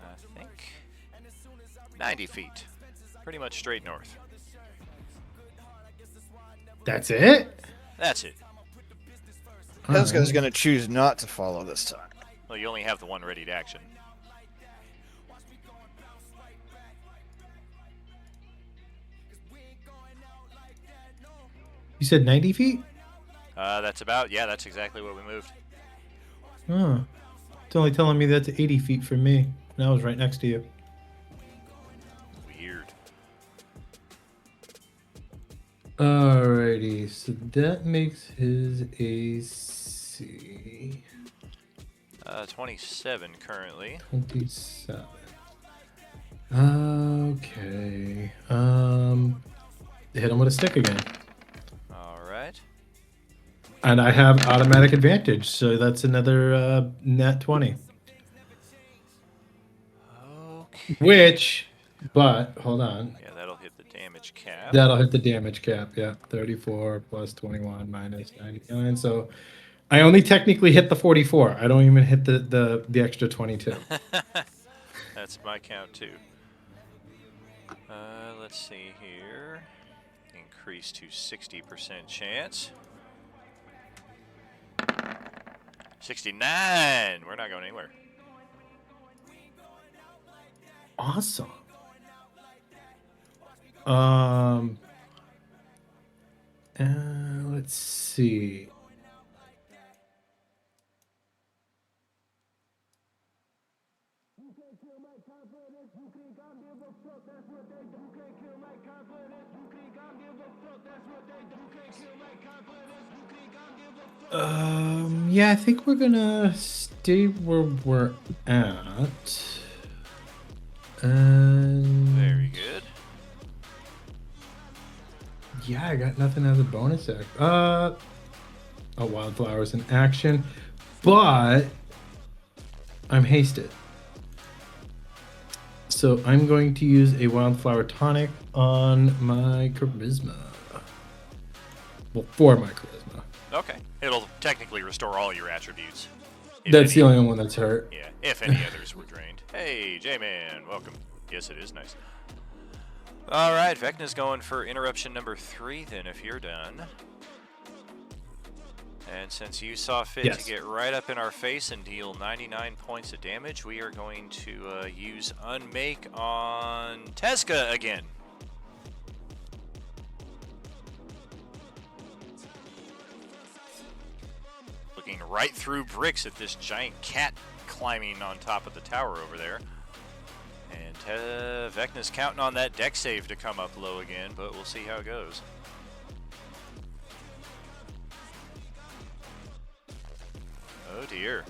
I think 90 feet. Pretty much straight north. That's it? That's it. Heska's going to choose not to follow this time. Well, you only have the one ready to action. You said 90 feet? That's exactly what we moved. Oh. It's only telling me that's 80 feet from me. And I was right next to you. Weird. Alrighty, so that makes his AC 27 currently. 27. Okay. Hit him with a stick again. All right. And I have automatic advantage, so that's another nat 20. Okay. But hold on. Yeah, that'll hit the damage cap. That'll hit the damage cap. Yeah, 34 plus 21 minus 99. So I only technically hit the 44. I don't even hit the extra 22. That's my count too. Let's see here. Increase to 60% chance. 69. We're not going anywhere. Awesome. Let's see. Yeah, I think we're gonna stay where we're at. And very good. Yeah, I got nothing as a bonus act. Wildflower's in action, but I'm hasted. So I'm going to use a Wildflower tonic on my charisma. Well, for my charisma. Okay. It'll technically restore all your attributes. That's the only one that's hurt. Yeah, if any others were drained. Hey, J-Man, welcome. Yes, it is nice. All right, Vecna's going for interruption number 3 then, if you're done. And since you saw fit to get right up in our face and deal 99 points of damage, we are going to use Unmake on Teska again. Looking right through bricks at this giant cat climbing on top of the tower over there. And Vecna's counting on that deck save to come up low again, but we'll see how it goes. Oh dear.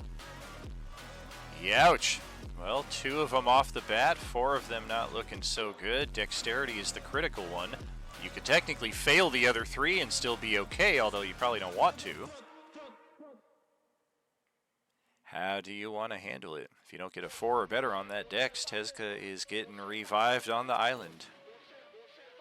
Youch. Well, 2 of them off the bat, 4 of them not looking so good. Dexterity is the critical one. You could technically fail the other 3 and still be okay, although you probably don't want to. How do you want to handle it? If you don't get a 4 or better on that dex, Tezka is getting revived on the island.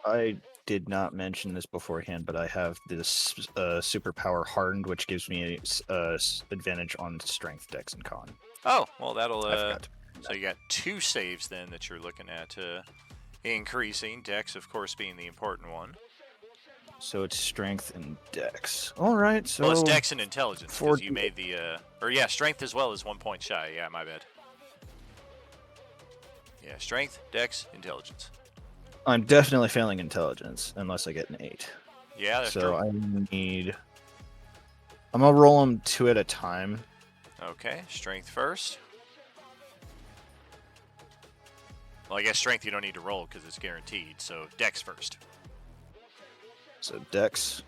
I did not mention this beforehand, but I have this superpower hardened, which gives me a advantage on strength, dex, and con. Oh, well, that'll... I forgot to so you got 2 saves then that you're looking at increasing. Dex, of course, being the important one. So it's strength and dex. All right, so... Well, it's dex and intelligence, because you made the... or yeah, strength as well is 1 point shy. Yeah, my bad. Yeah, strength, dex, intelligence. I'm definitely failing intelligence, unless I get an 8. Yeah, that's so true. I need... I'm going to roll them 2 at a time. Okay, strength first. Well, I guess strength you don't need to roll because it's guaranteed, so dex first. So dex.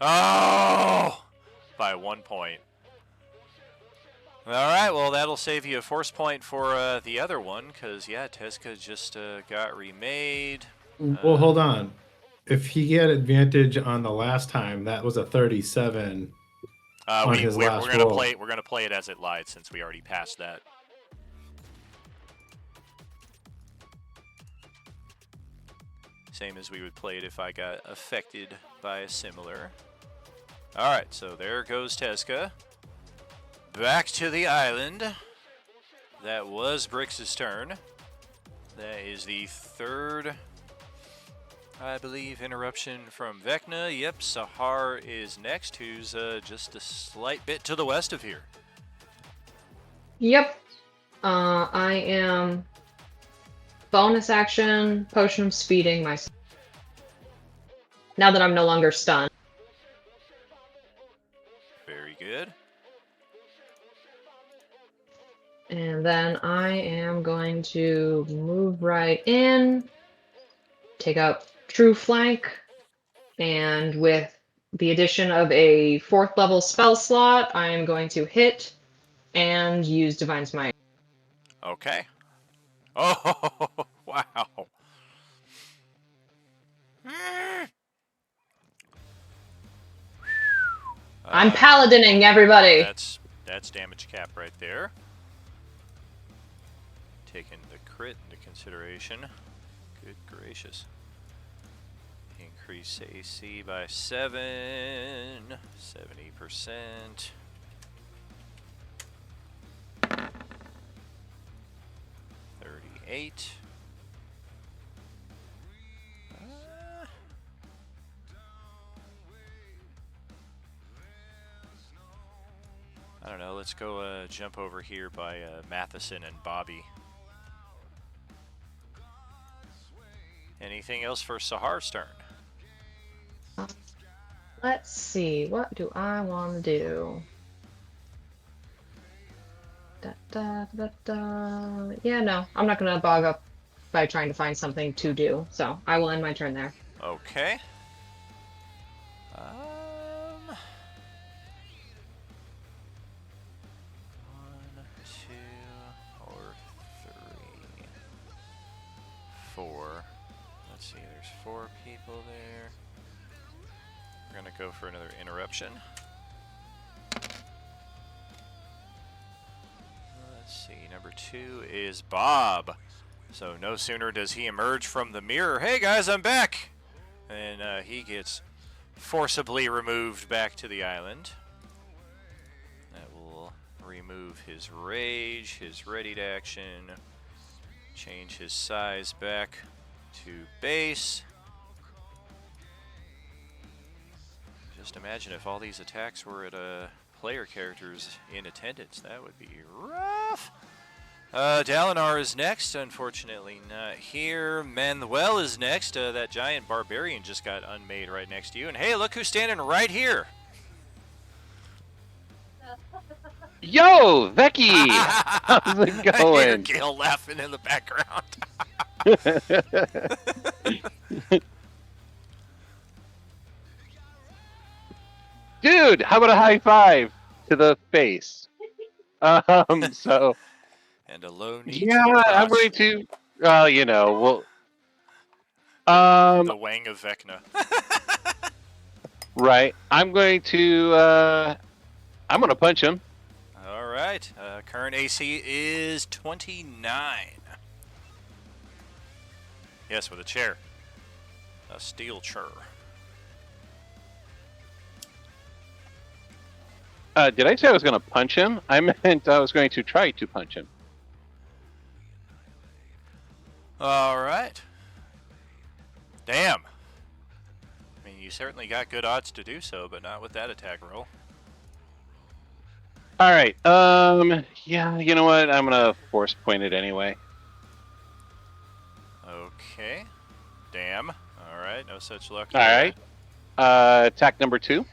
Oh! By 1 point. Alright, well, that'll save you a force point for the other one, because, yeah, Tezka just got remade. Well, hold on. If he had advantage on the last time, that was a 37 on his last we're gonna roll. we're gonna play it as it lied since we already passed that. Same as we would play it if I got affected by a similar. Alright, so there goes Tezka. Back to the island. That was Brix's turn. That is the 3rd, I believe, interruption from Vecna. Yep, Sahar is next, who's just a slight bit to the west of here. Yep. I am bonus action, potion of speeding myself. Now that I'm no longer stunned. Very good. And then I am going to move right in, take out true flank, and with the addition of a 4th level spell slot, I am going to hit and use Divine Smite. Okay. Oh, wow. I'm paladining, everybody. That's damage cap right there. Taking the crit into consideration. Good gracious. Increase AC by 70%. 38. I don't know, let's go jump over here by Matheson and Bobby. Anything else for Sahar's turn? Let's see, what do I want to do? Yeah, no, I'm not going to bog up by trying to find something to do, so I will end my turn there. Okay. 1, 2, or 3, 4. Let's see, there's 4 people there. We're gonna go for another interruption. Let's see, number 2 is Bob. So no sooner does he emerge from the mirror, hey guys, I'm back! And he gets forcibly removed back to the island. That will remove his rage, his ready to action, change his size back to base. Just imagine if all these attacks were at player characters in attendance. That would be rough. Dalinar is next, unfortunately not here. Manuel is next. That giant barbarian just got unmade right next to you. And hey, look who's standing right here. Yo, Becky! How's it I hear going? Gil laughing in the background. Dude, how about a high five to the face? So And a low knee Yeah, to the I'm crotch. going to. You know, well. The wang of Vecna. Right. I'm going to. I'm going to punch him. All right. Current AC is 29. Yes, with a chair. A steel chair. Did I say I was going to punch him? I meant I was going to try to punch him. All right. Damn. I mean, you certainly got good odds to do so, but not with that attack roll. All right. Yeah. You know what? I'm going to force point it anyway. Okay. Damn. All right. No such luck. All there. right. Attack number 2.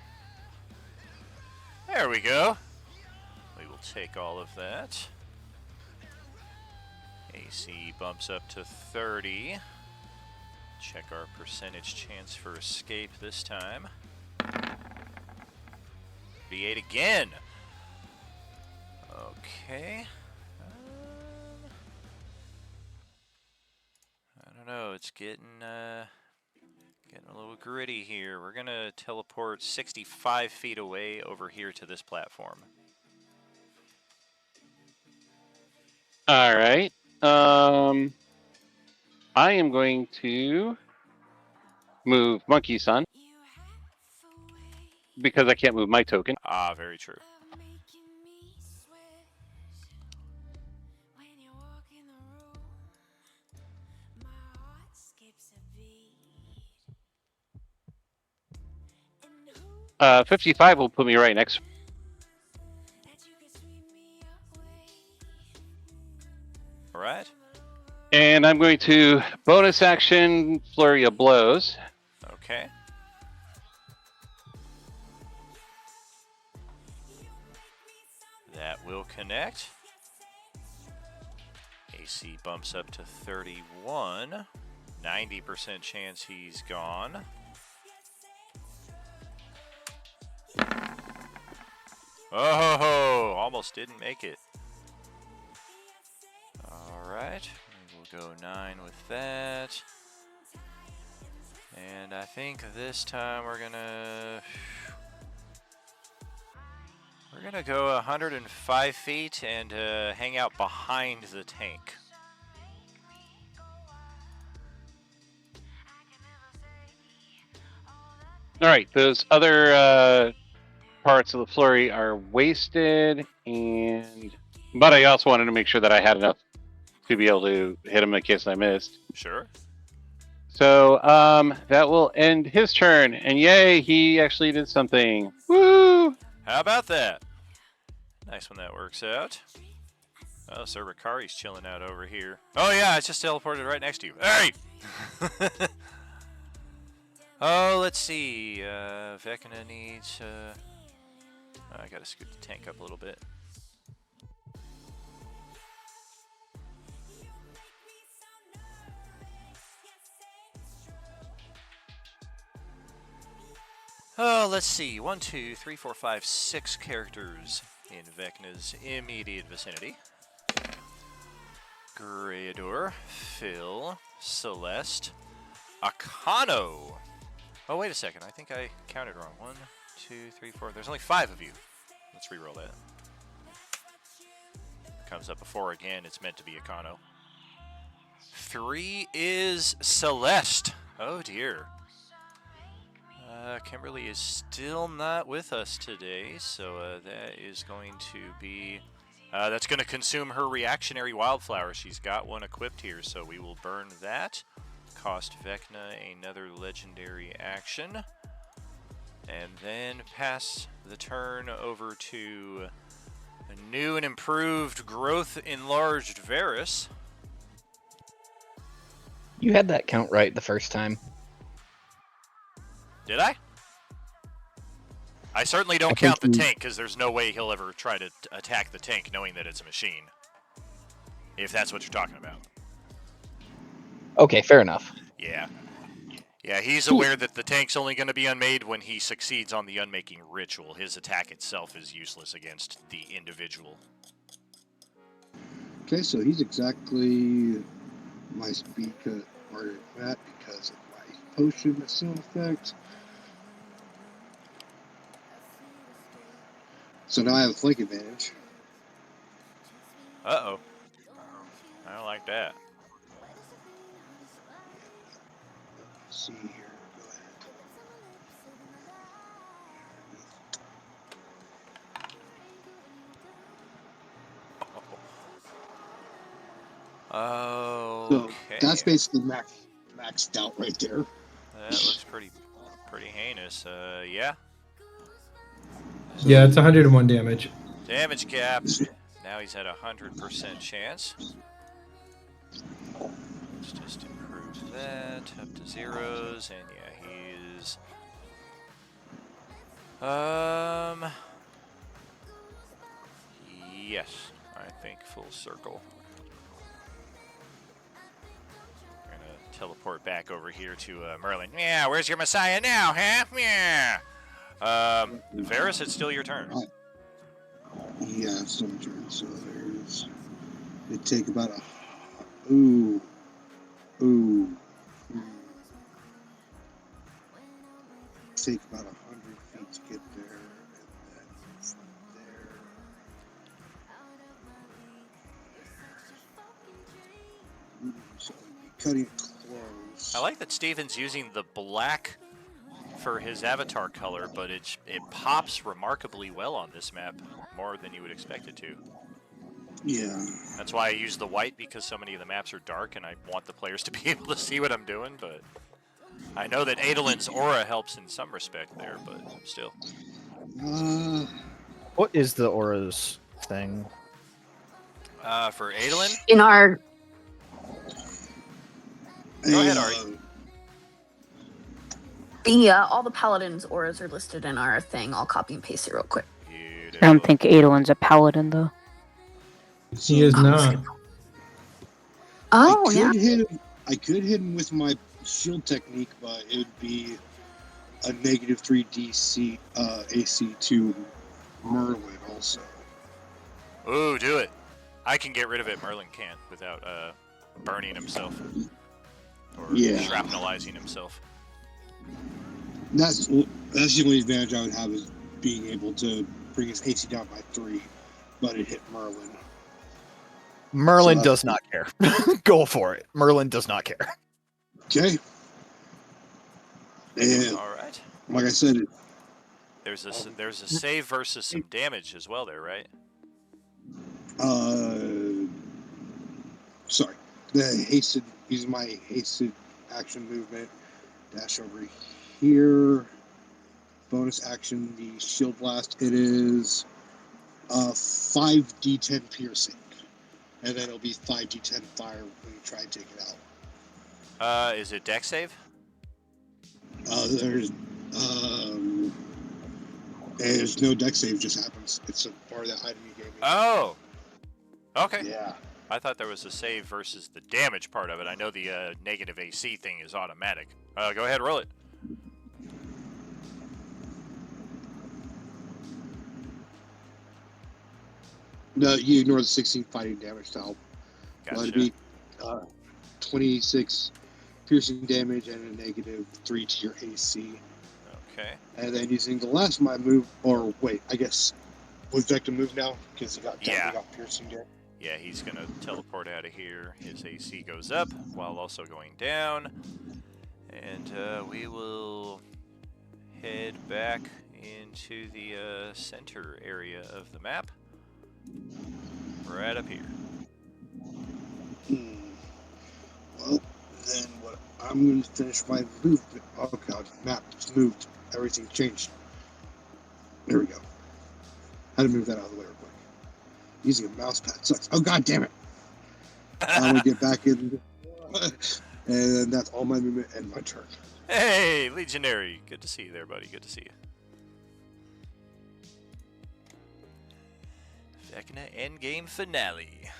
There we go. We will take all of that. AC bumps up to 30. Check our percentage chance for escape this time. 38 again. Okay. I don't know. It's getting a little gritty here. We're gonna teleport 65 feet away over here to this platform. All right. I am going to move Monkey Son because I can't move my token. Ah, very true. Uh, 55 will put me right next. All right. And I'm going to bonus action Flurry of Blows. Okay. That will connect. AC bumps up to 31. 90% chance he's gone. Oh, almost didn't make it. All right, we'll go 9 with that. And I think this time we're gonna go 105 feet and hang out behind the tank. All right, those other parts of the flurry are wasted, but I also wanted to make sure that I had enough to be able to hit him in case I missed. Sure. So that will end his turn, and yay, he actually did something. Woo! How about that? Nice when that works out. Oh, Sir Ricari's chilling out over here. Oh yeah, I just teleported right next to you. Hey! Oh, let's see. Vecna needs... I gotta scoot the tank up a little bit. Oh, let's see. 1, 2, 3, 4, 5, 6 characters in Vecna's immediate vicinity. Greador, Phil, Celeste, Akano. Oh, wait a second. I think I counted wrong. 1, 2, 3, 4. There's only 5 of you. Let's re-roll that. Comes up before again. It's meant to be Akano. 3 is Celeste. Oh, dear. Kimberly is still not with us today, so that is going to be... that's going to consume her reactionary wildflower. She's got one equipped here, so we will burn that. Cost Vecna another legendary action. And then pass the turn over to a new and improved growth enlarged Varus. You had that count right the first time. Did I? I certainly don't count the tank, because there's no way he'll ever try to attack the tank knowing that it's a machine. If that's what you're talking about. Okay, fair enough. Yeah. Yeah, he's aware that the tank's only going to be unmade when he succeeds on the unmaking ritual. His attack itself is useless against the individual. Okay, so he's exactly my speed cut or that because of my potion that's still in effect. So now I have a flank advantage. Uh-oh. I don't like that. Let's see here. So that's Okay. basically maxed out right there. That looks pretty heinous. Yeah. So, Yeah, it's 101 damage. Damage cap. Now he's at 100% chance. Let's just improve that up to zeros, and yeah, he's yes, I think full circle. We're gonna teleport back over here to Merlin. Yeah, where's your Messiah now, huh? Yeah. Varus, it's still your turn. Yeah, it's still my turn. So there's. It take about a. Ooh. Take about 100 feet to get there, and then from there. So cutting it close. I like that Steven's using the black for his avatar color, but it pops remarkably well on this map, more than you would expect it to. Yeah. That's why I use the white, because so many of the maps are dark and I want the players to be able to see what I'm doing, but I know that Adolin's aura helps in some respect there, but still. What is the auras thing? For Adolin? In our Go ahead, Ari. all the paladins' auras are listed in our thing. I'll copy and paste it real quick. I don't think Adolin's a paladin, though. He is not. Oh, yeah. I could hit him with my shield technique, but it would be a negative 3 DC AC to Merlin also. Ooh, do it. I can get rid of it. Merlin can't without burning himself. Or shrapnelizing himself. That's the only advantage I would have, is being able to bring his AC down by 3, but it hit Merlin. Merlin does not care. Go for it. Merlin does not care. Okay. And all right. Like I said, there's a save versus some damage as well there, right? Sorry. The hasted, using my hasted action movement, dash over here. Bonus action, the shield blast. It is 5d10 piercing, and then it'll be 5d10 fire when you try and take it out. Is it dex save? There's no dex save, just happens. It's a part of that item you gave me. Oh. Okay. Yeah. I thought there was a save versus the damage part of it. I know the negative AC thing is automatic. Go ahead, roll it. No, you ignore the 16 fighting damage to help. Gotcha. Well, it'd be 26 piercing damage and a negative 3 to your AC. Okay. And then using the last of my move, or wait, I guess, was Vecna move now? Because he got piercing damage. Yeah, he's going to teleport out of here. His AC goes up while also going down. And we will head back into the center area of the map. Right up here. Well, then what I'm going to finish my movement. Oh god, map just moved. Everything changed. There we go. How to move that out of the way real quick. Using a mouse pad sucks. Oh god damn it! I'm going to get back in. And that's all my movement and my turn. Hey, Legionary. Good to see you there, buddy. Good to see you. Vecna Endgame finale.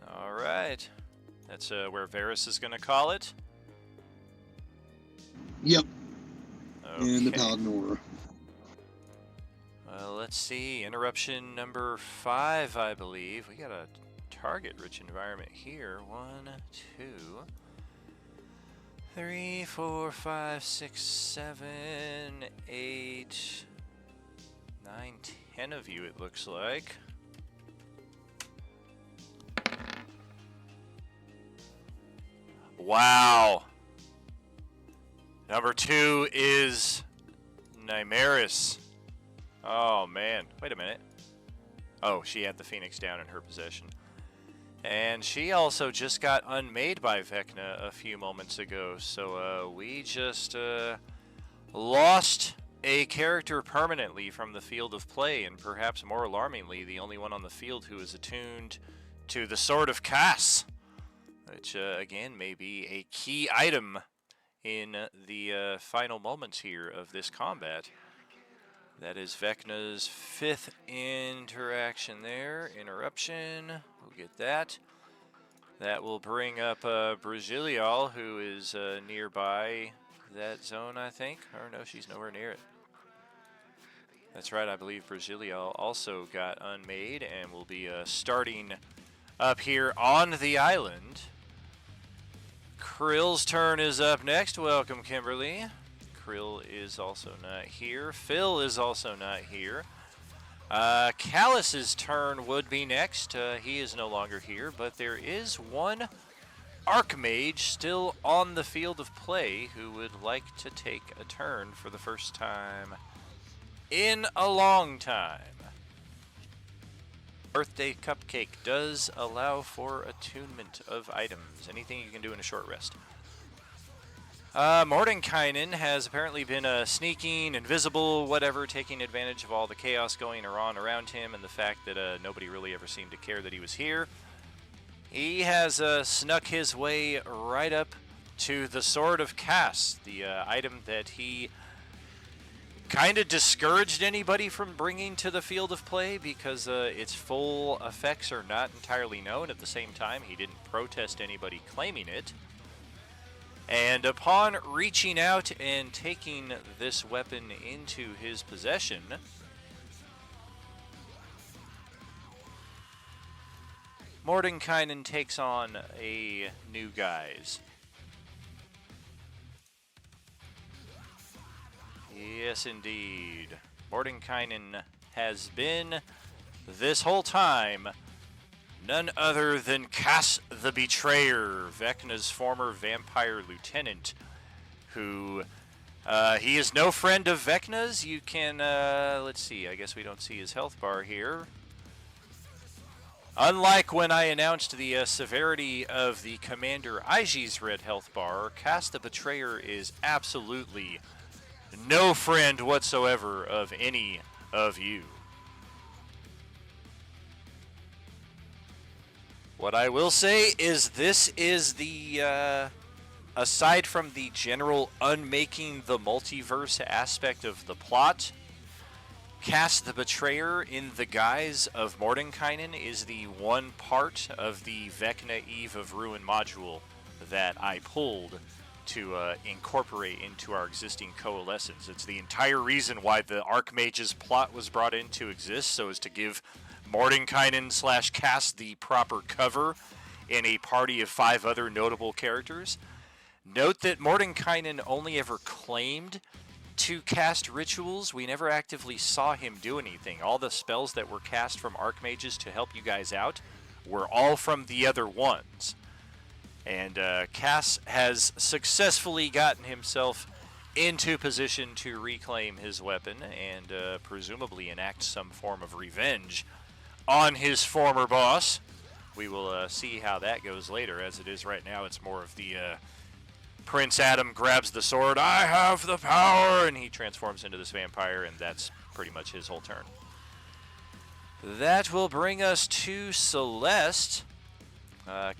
All right. That's where Varus is going to call it. Yep. Okay. And the Paladin Aura. Well, let's see. Interruption number 5, I believe. We got a target-rich environment here. 1, 2, 3, 4, 5, 6, 7, 8, 9, 10 of you, it looks like. Wow. Number 2 is Nymeris. Oh, man. Wait a minute. Oh, she had the Phoenix down in her possession. And she also just got unmade by Vecna a few moments ago. So we just lost a character permanently from the field of play. And perhaps more alarmingly, the only one on the field who is attuned to the Sword of Cass. Which, again, may be a key item in the final moments here of this combat. That is Vecna's 5th interaction there. Interruption. We'll get that. That will bring up Brazilial, who is nearby that zone, I think. Or no, she's nowhere near it. That's right, I believe Brazilial also got unmade and will be starting up here on the island. Krill's turn is up next. Welcome, Kimberly. Krill is also not here. Phil is also not here. Callus's turn would be next. He is no longer here, but there is one Archmage still on the field of play who would like to take a turn for the first time in a long time. Birthday Cupcake does allow for attunement of items. Anything you can do in a short rest. Mordenkainen has apparently been sneaking, invisible, whatever, taking advantage of all the chaos going on around him and the fact that nobody really ever seemed to care that he was here. He has snuck his way right up to the Sword of Cass, the item that he kind of discouraged anybody from bringing to the field of play because its full effects are not entirely known. At the same time, he didn't protest anybody claiming it. And upon reaching out and taking this weapon into his possession, Mordenkainen takes on a new guise. Yes, indeed. Mordenkainen has been, this whole time, none other than Cass the Betrayer, Vecna's former vampire lieutenant, who, he is no friend of Vecna's. You can, let's see, I guess we don't see his health bar here. Unlike when I announced the severity of the Commander Aiji's red health bar, Cass the Betrayer is absolutely no friend whatsoever of any of you. What I will say is this is the, aside from the general unmaking the multiverse aspect of the plot, Cass the Betrayer in the guise of Mordenkainen is the one part of the Vecna Eve of Ruin module that I pulled to incorporate into our existing coalescence. It's the entire reason why the Archmage's plot was brought into exist, so as to give Mordenkainen / Cass the proper cover in a party of 5 other notable characters. Note that Mordenkainen only ever claimed to cast rituals. We never actively saw him do anything. All the spells that were cast from Archmages to help you guys out were all from the other ones. And Cass has successfully gotten himself into position to reclaim his weapon and presumably enact some form of revenge on his former boss. We will see how that goes later. As it is right now, it's more of the Prince Adam grabs the sword, I have the power, and he transforms into this vampire, and that's pretty much his whole turn. That will bring us to Celeste.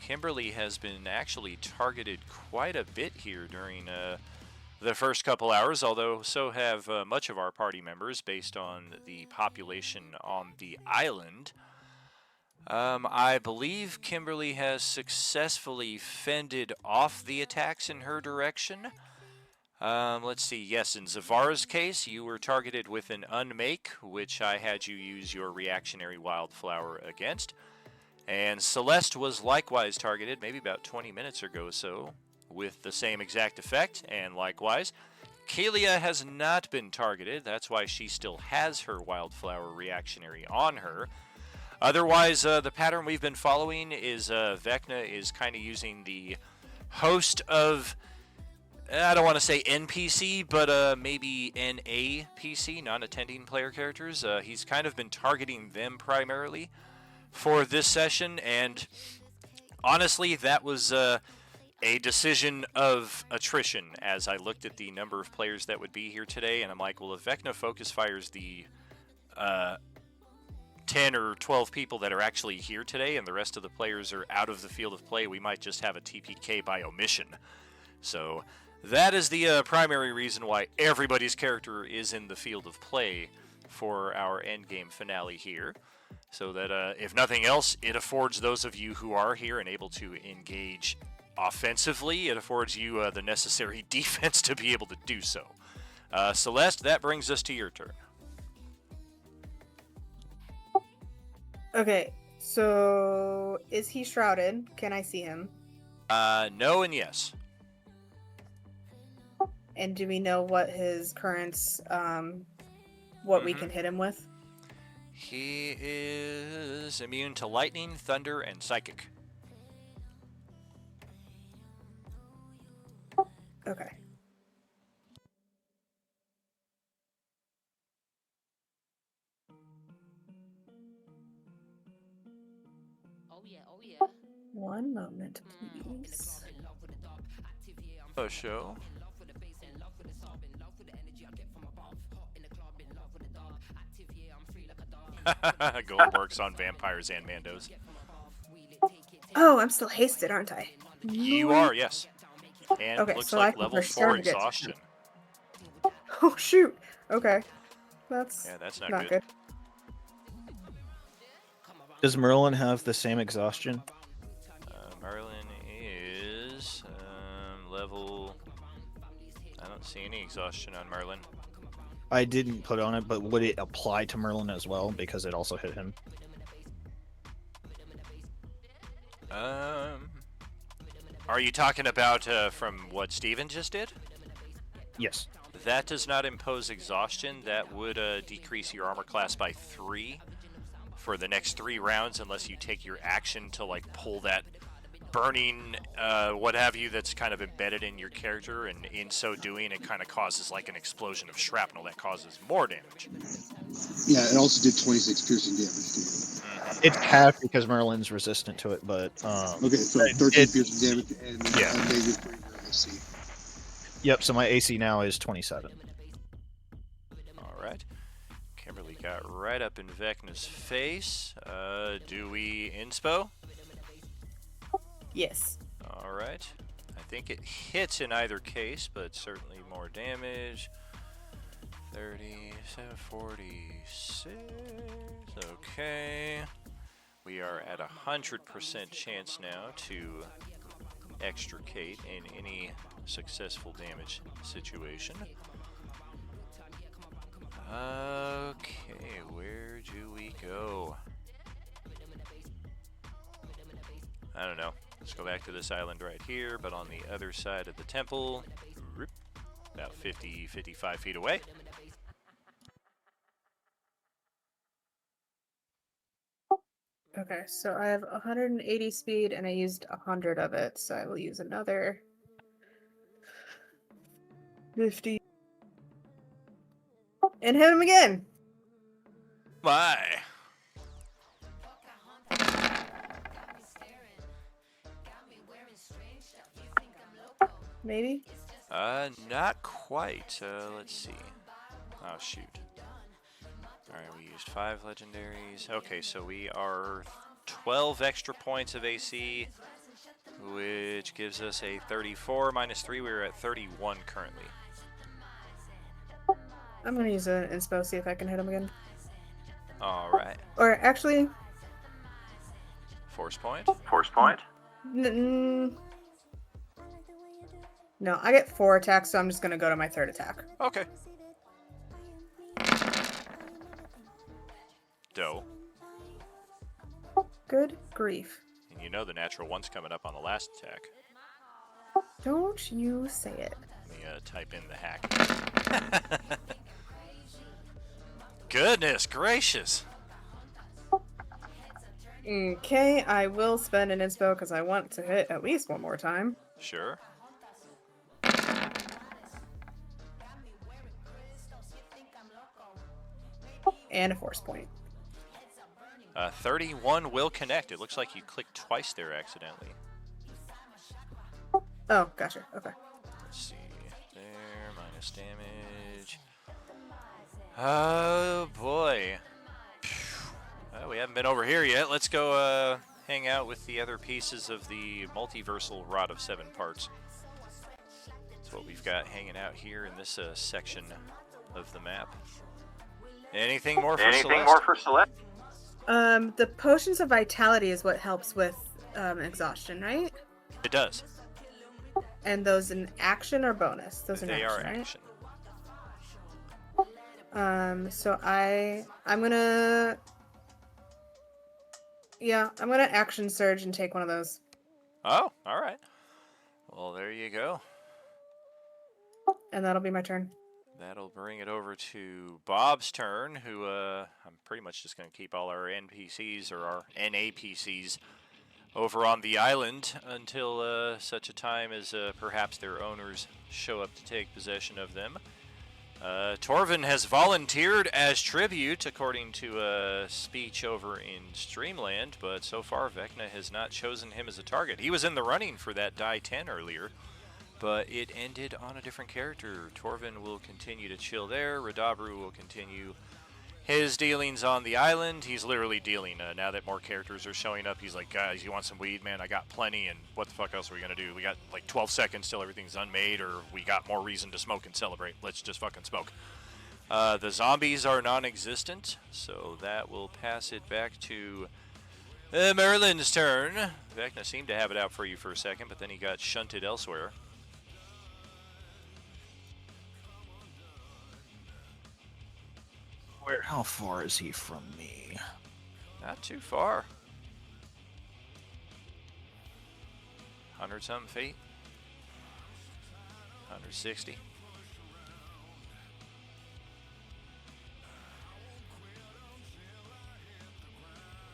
Kimberly has been actually targeted quite a bit here during the first couple hours, although so have much of our party members based on the population on the island. I believe Kimberly has successfully fended off the attacks in her direction. Let's see. Yes, in Zavara's case, you were targeted with an unmake, which I had you use your reactionary wildflower against. And Celeste was likewise targeted, maybe about 20 minutes ago or so, with the same exact effect, and likewise. Kalia has not been targeted, that's why she still has her wildflower reactionary on her. Otherwise, the pattern we've been following is Vecna is kind of using the host of, I don't want to say NPC, but maybe NAPC, non-attending player characters. He's kind of been targeting them primarily for this session, and honestly, that was a decision of attrition as I looked at the number of players that would be here today, and I'm like, well, if Vecna focus fires the 10 or 12 people that are actually here today and the rest of the players are out of the field of play, we might just have a TPK by omission. So that is the primary reason why everybody's character is in the field of play for our endgame finale here. So that, if nothing else, it affords those of you who are here and able to engage offensively, it affords you the necessary defense to be able to do so. Celeste, that brings us to your turn. Okay, so is he shrouded? Can I see him? No and yes. And do we know what his currents, what we can hit him with? He is immune to lightning, thunder, and psychic. Okay. Oh yeah. One moment, please. A show. Gold works on vampires and Mandos. Oh, I'm still hasted, aren't I? You are, yes. And okay, looks so like I level 4 exhaustion. Oh shoot. Okay. That's not good. Does Merlin have the same exhaustion? Merlin is level... I don't see any exhaustion on Merlin. I didn't put on it, but would it apply to Merlin as well because it also hit him? Are you talking about from what Steven just did? Yes. That does not impose exhaustion. That would decrease your armor class by 3 for the next 3 rounds unless you take your action to like pull that burning what have you that's kind of embedded in your character, and in so doing it kind of causes like an explosion of shrapnel that causes more damage. Yeah, it also did 26 piercing damage to you. It's half because Merlin's resistant to it, but okay, so 13 piercing damage and yeah. negative 3 your AC. Yep, so my AC now is 27. Alright. Kimberly got right up in Vecna's face. Do we inspo? Yes. Alright. I think it hits in either case, but certainly more damage. 37, 46. Okay. We are at 100% chance now to extricate in any successful damage situation. Okay, where do we go? I don't know. Let's go back to this island right here, but on the other side of the temple, about 50, 55 feet away. Okay, so I have 180 speed and I used 100 of it, so I will use another 50. And hit him again! My. Maybe? Not quite. Let's see. Oh, shoot. Alright, we used 5 legendaries. Okay, so we are 12 extra points of AC, which gives us a 34 minus 3. We're at 31 currently. I'm gonna use an inspo, see if I can hit him again. Alright. Or actually... Force point? Force point? No, I get 4 attacks, so I'm just gonna go to my 3rd attack. Okay. Doe. Good grief. And you know the natural one's coming up on the last attack. Don't you say it. Let me type in the hack. Goodness gracious. Okay, I will spend an inspo because I want to hit at least one more time. Sure. And a force point. 31 will connect. It looks like you clicked twice there accidentally. Oh, gotcha. Okay. Let's see. There, minus damage. Oh, boy. Well, we haven't been over here yet. Let's go hang out with the other pieces of the multiversal rod of 7 parts. That's what we've got hanging out here in this section of the map. Anything more for Celeste? The potions of vitality is what helps with exhaustion, right? It does. And those in action or bonus? Those in They action, are right? action. So I'm gonna action surge and take one of those. Oh, all right. Well, there you go. And that'll be my turn. That'll bring it over to Bob's turn, who I'm pretty much just going to keep all our NPCs or our NAPCs over on the island until such a time as perhaps their owners show up to take possession of them. Torvin has volunteered as tribute, according to a speech over in Streamland, but so far Vecna has not chosen him as a target. He was in the running for that die 10 earlier, but it ended on a different character. Torvin will continue to chill there. Radabru will continue his dealings on the island. He's literally dealing. Now that more characters are showing up, he's like, guys, you want some weed? Man, I got plenty, and what the fuck else are we going to do? We got like 12 seconds till everything's unmade, or we got more reason to smoke and celebrate. Let's just fucking smoke. The zombies are non-existent, so that will pass it back to Merlin's turn. Vecna seemed to have it out for you for a second, but then he got shunted elsewhere. How far is he from me? Not too far. 100-something feet. 160.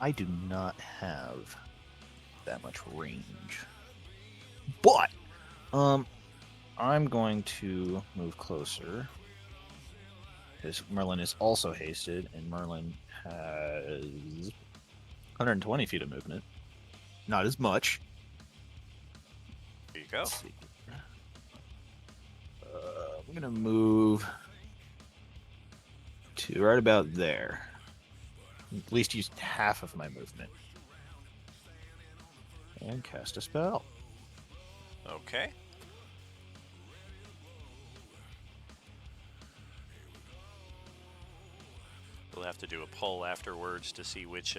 I do not have that much range. But I'm going to move closer. Because Merlin is also hasted, and Merlin has 120 feet of movement. Not as much. There you go. I'm going to move to right about there. At least use half of my movement. And cast a spell. Okay. We'll have to do a poll afterwards to see which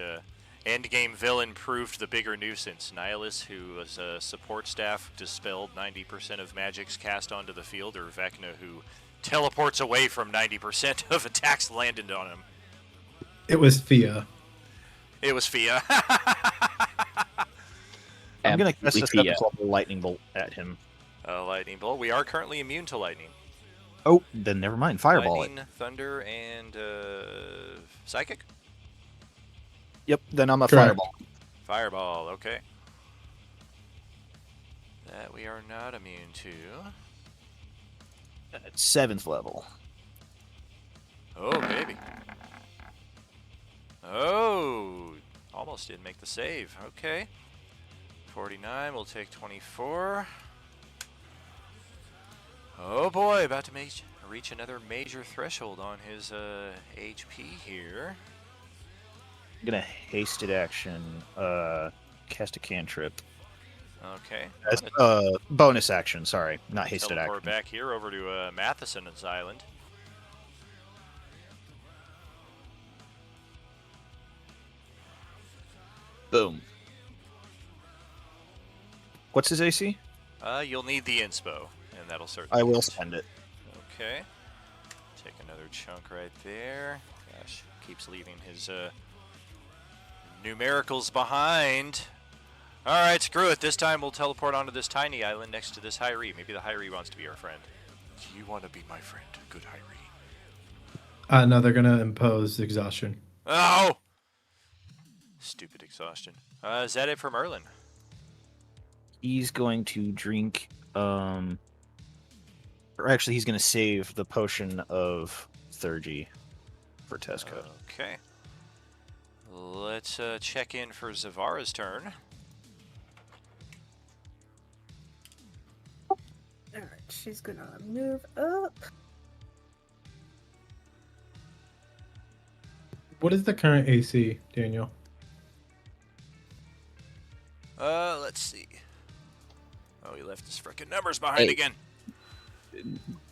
endgame villain proved the bigger nuisance. Nihilus, who was a support staff, dispelled 90% of magics cast onto the field, or Vecna, who teleports away from 90% of attacks landed on him. It was Fia. It was Fia. I'm going to cast a Absolutely Fia. lightning bolt at him. Lightning bolt. We are currently immune to lightning. Oh, then never mind. Fireball Lightning, thunder, and psychic? Yep, then I'm a Correct. fireball. Fireball, okay. That we are not immune to. At 7th level. Oh, baby. Oh, almost did make the save. Okay. 49, we'll take 24. Oh boy, about to reach another major threshold on his HP here. I'm going to hasted action, cast a cantrip. Okay. As, bonus action, sorry, not hasted Teleport action. back here over to Matheson's island. Boom. What's his AC? You'll need the inspo, and and that'll certainly I will hit. spend it. Okay. Take another chunk right there. Gosh, keeps leaving his numericals behind. Alright, screw it. This time we'll teleport onto this tiny island next to this Hyrie. Maybe the Hyrie wants to be our friend. Do you want to be my friend, good Hyrie? No, they're gonna impose exhaustion. Oh! Stupid exhaustion. Is that it for Merlin? He's going to drink, or actually he's going to save the potion of Thurgy for Tesco. Okay. Let's check in for Zavara's turn. Alright, she's gonna move up. What is the current AC, Daniel? Let's see. Oh, he left his frickin' numbers behind again.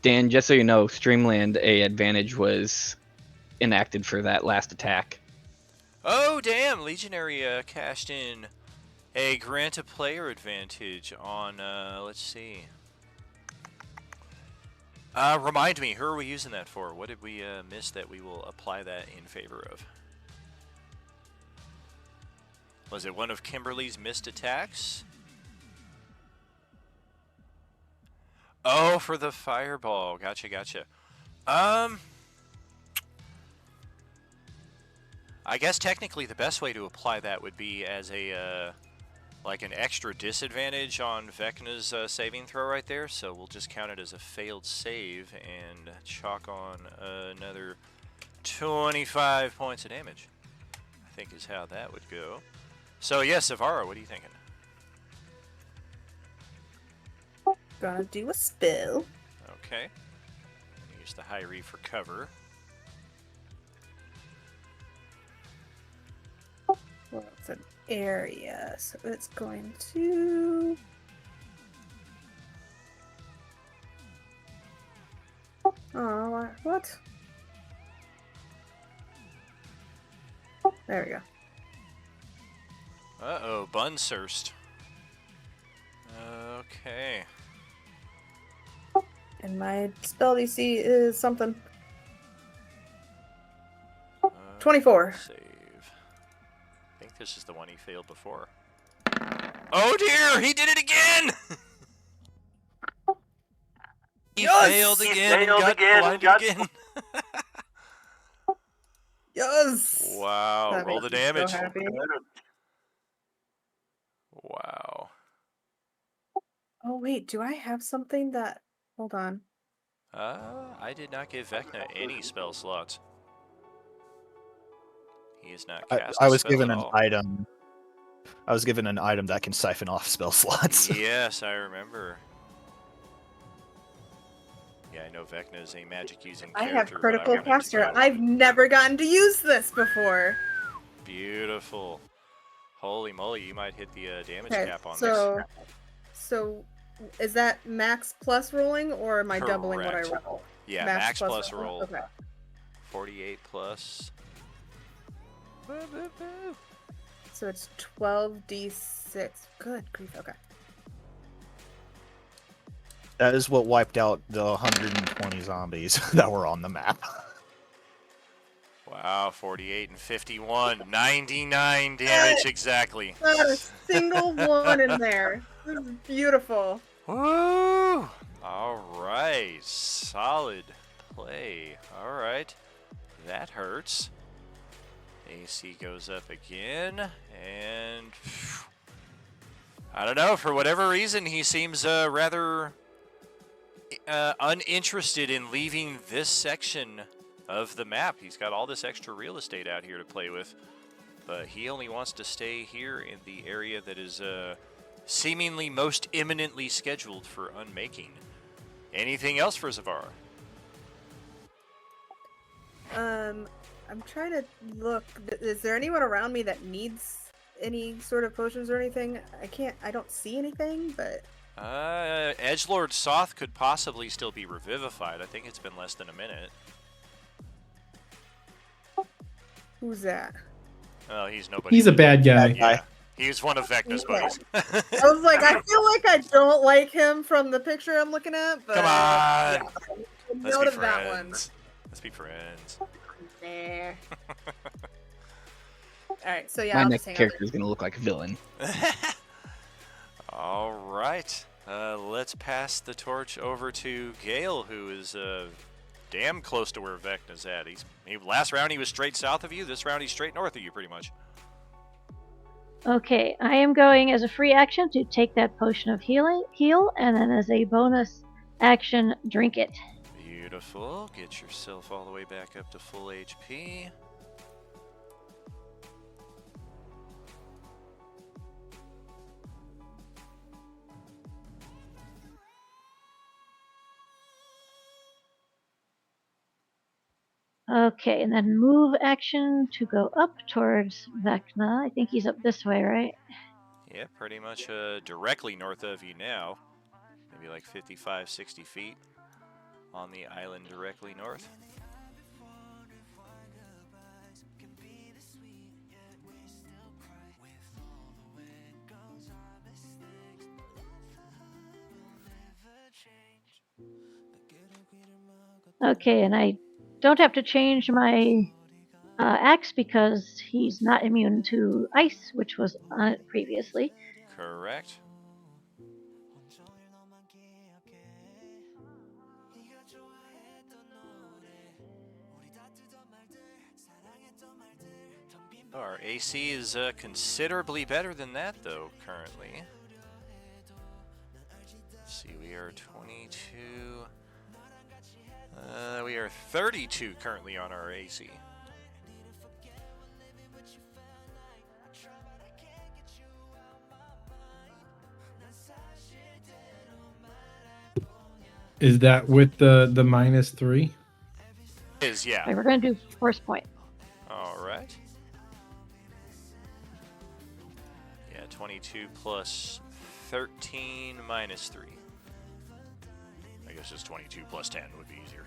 Dan, just so you know, Streamland A advantage was enacted for that last attack. Oh, damn! Legionary cashed in a grant a player advantage on, let's see. Remind me, who are we using that for? What did we miss that we will apply that in favor of? Was it one of Kimberly's missed attacks? Oh, for the fireball. Gotcha, gotcha. I guess technically the best way to apply that would be as a, like an extra disadvantage on Vecna's saving throw right there. So we'll just count it as a failed save and chalk on another 25 points of damage, I think is how that would go. So yes, Zavara, what are you thinking? Gonna do a spill. Okay. Use the Hyrie for cover. Well, it's an area, so it's going to... Oh, what? There we go. Uh-oh, Bunsurst. Okay. And my spell DC is something. 24. Save. I think this is the one he failed before. Oh dear, he did it again! He failed again, got blinded again. Yes! Wow, That roll makes the me so damage. happy. Wow. Oh wait, do I have something that... Hold on. I did not give Vecna any spell slots. He is not I cast a was spell given at an all. item. I was given an item that can siphon off spell slots. Yes, I remember. Yeah, I know Vecna is a magic using I character. have but critical wanted to posture. go- I've never gotten to use this before. Beautiful. Holy moly, you might hit the damage Okay, cap on so is that max plus rolling, or am I doubling what I Correct. roll? Yeah, max plus roll. Okay. 48 plus. So it's 12d6. Good grief. Okay. That is what wiped out the 120 zombies that were on the map. Wow, 48 and 51. 99 damage exactly. Not a single one in there. This is beautiful. Woo! Alright, solid play. Alright, that hurts. AC goes up again, and I don't know, for whatever reason, he seems rather uninterested in leaving this section of the map. He's got all this extra real estate out here to play with, but he only wants to stay here in the area that is seemingly most imminently scheduled for unmaking. Anything else for Zavara? I'm trying to look. Is there anyone around me that needs any sort of potions or anything? I don't see anything, but... Edgelord Soth could possibly still be revivified. I think it's been less than a minute. Who's that? Oh, he's nobody. He's a bad guy. Yeah. He was one of Vecna's buddies. I was like, I feel like I don't like him from the picture I'm looking at, but Come on. yeah, Let's note be of that one. friends. Let's be friends. Nah. All right, so yeah, My I'll next just hang out character is gonna look like a villain. All right. Let's pass the torch over to Gale, who is damn close to where Vecna's at. Last round he was straight south of you. This round he's straight north of you, pretty much. Okay, I am going as a free action to take that potion of heal, and then as a bonus action, drink it. Beautiful. Get yourself all the way back up to full HP. Okay, and then move action to go up towards Vecna. I think he's up this way, right? Yeah, pretty much directly north of you now. Maybe like 55, 60 feet on the island directly north. Okay, and I don't have to change my axe because he's not immune to ice, which was on it previously. Correct. Our AC is considerably better than that, though, currently. Let's see, we are 22. We are 32 currently on our AC. Is that with the -3? Is, yeah. Okay, we're going to do force point. All right. Yeah, 22 plus 13 minus 3. I guess it's 22 plus 10 would be easier.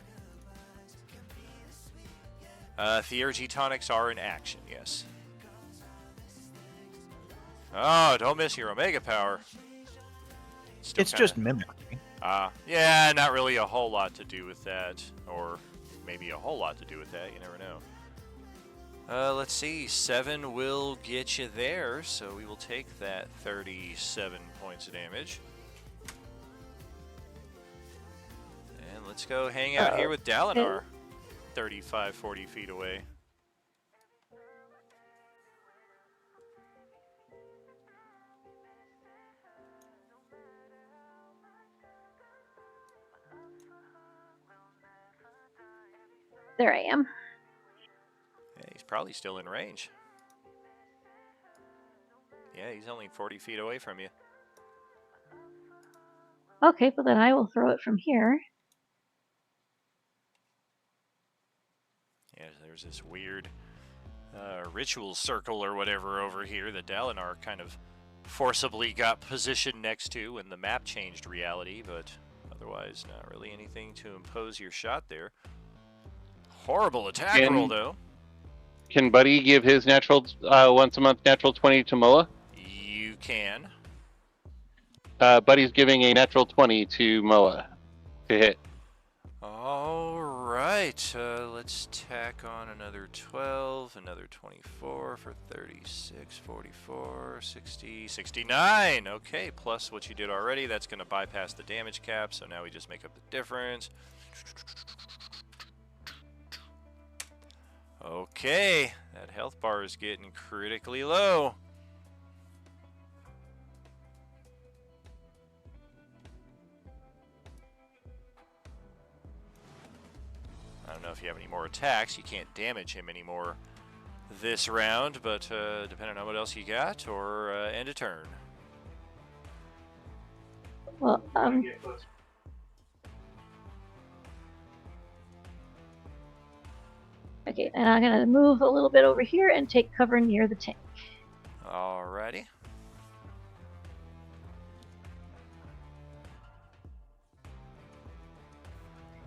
Theurgy tonics are in action, yes. Oh, don't miss your Omega power. It's just mimicry. Yeah, not really a whole lot to do with that. Or maybe a whole lot to do with that, you never know. Let's see, 7 will get you there, so we will take that 37 points of damage. And let's go hang out here with Dalinar, 35, 40 feet away. There I am. Yeah, he's probably still in range. Yeah, he's only 40 feet away from you. Okay, but then I will throw it from here. Yeah, there's this weird ritual circle or whatever over here that Dalinar kind of forcibly got positioned next to when the map changed reality, but otherwise not really anything to impose your shot there. Horrible attack roll, though. Can Buddy give his natural once a month natural 20 to Moa? You can. Buddy's giving a natural 20 to Moa to hit. All right, let's tack on another 12, another 24 for 36, 44, 60, 69. Okay, plus what you did already. That's going to bypass the damage cap, so now we just make up the difference. Okay, that health bar is getting critically low. I don't know if you have any more attacks. You can't damage him anymore this round, but depending on what else you got, or end a turn. Well, okay, and I'm going to move a little bit over here and take cover near the tank. Alrighty.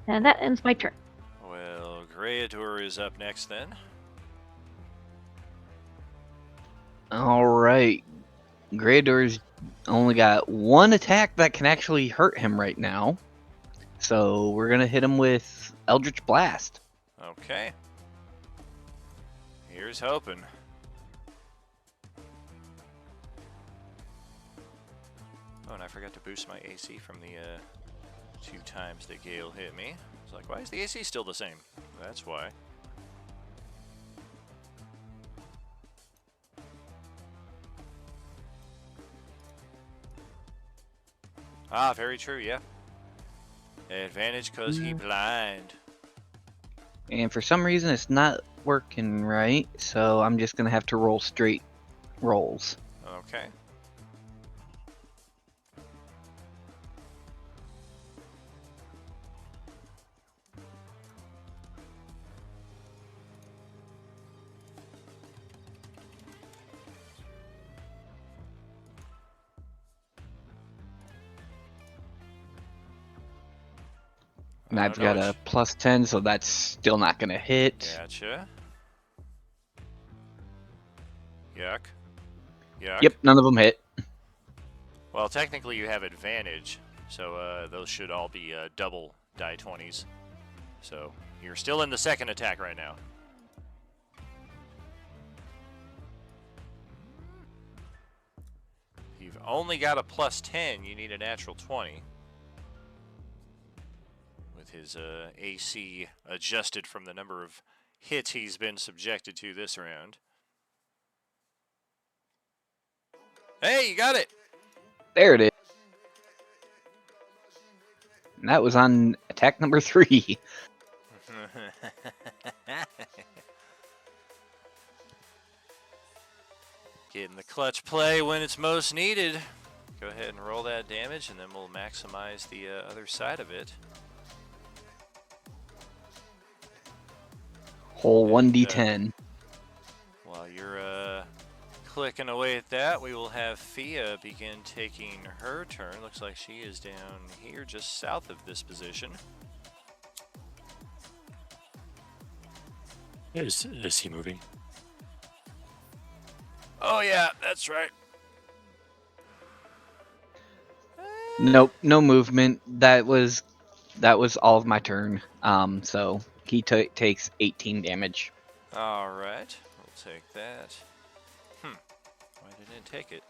And that ends my turn. Well, Greator is up next then. All right. Greydor's only got one attack that can actually hurt him right now. So we're gonna hit him with Eldritch Blast. Okay. Here's hoping. Oh, and I forgot to boost my AC from the 2 times that Gale hit me. It's like, why is the AC still the same? That's why. Ah, very true, yeah. Advantage because he blind. And for some reason it's not working right, so I'm just gonna have to roll straight rolls. Okay. And I've got a +10, so that's still not gonna hit. Gotcha. Yuck. Yuck. Yep, none of them hit. Well, technically you have advantage, so those should all be double die 20s. So you're still in the second attack right now. If you've only got a +10, you need a natural 20. With his AC adjusted from the number of hits he's been subjected to this round. Hey, you got it! There it is. And that was on attack number 3. Getting the clutch play when it's most needed. Go ahead and roll that damage, and then we'll maximize the other side of it. Whole 1d10. While you're clicking away at that, we will have Fia begin taking her turn. Looks like she is down here just south of this position. Is he moving? Oh yeah, that's right. Nope, no movement. That was all of my turn. So he takes 18 damage. All right, we'll take that. Why didn't it take it?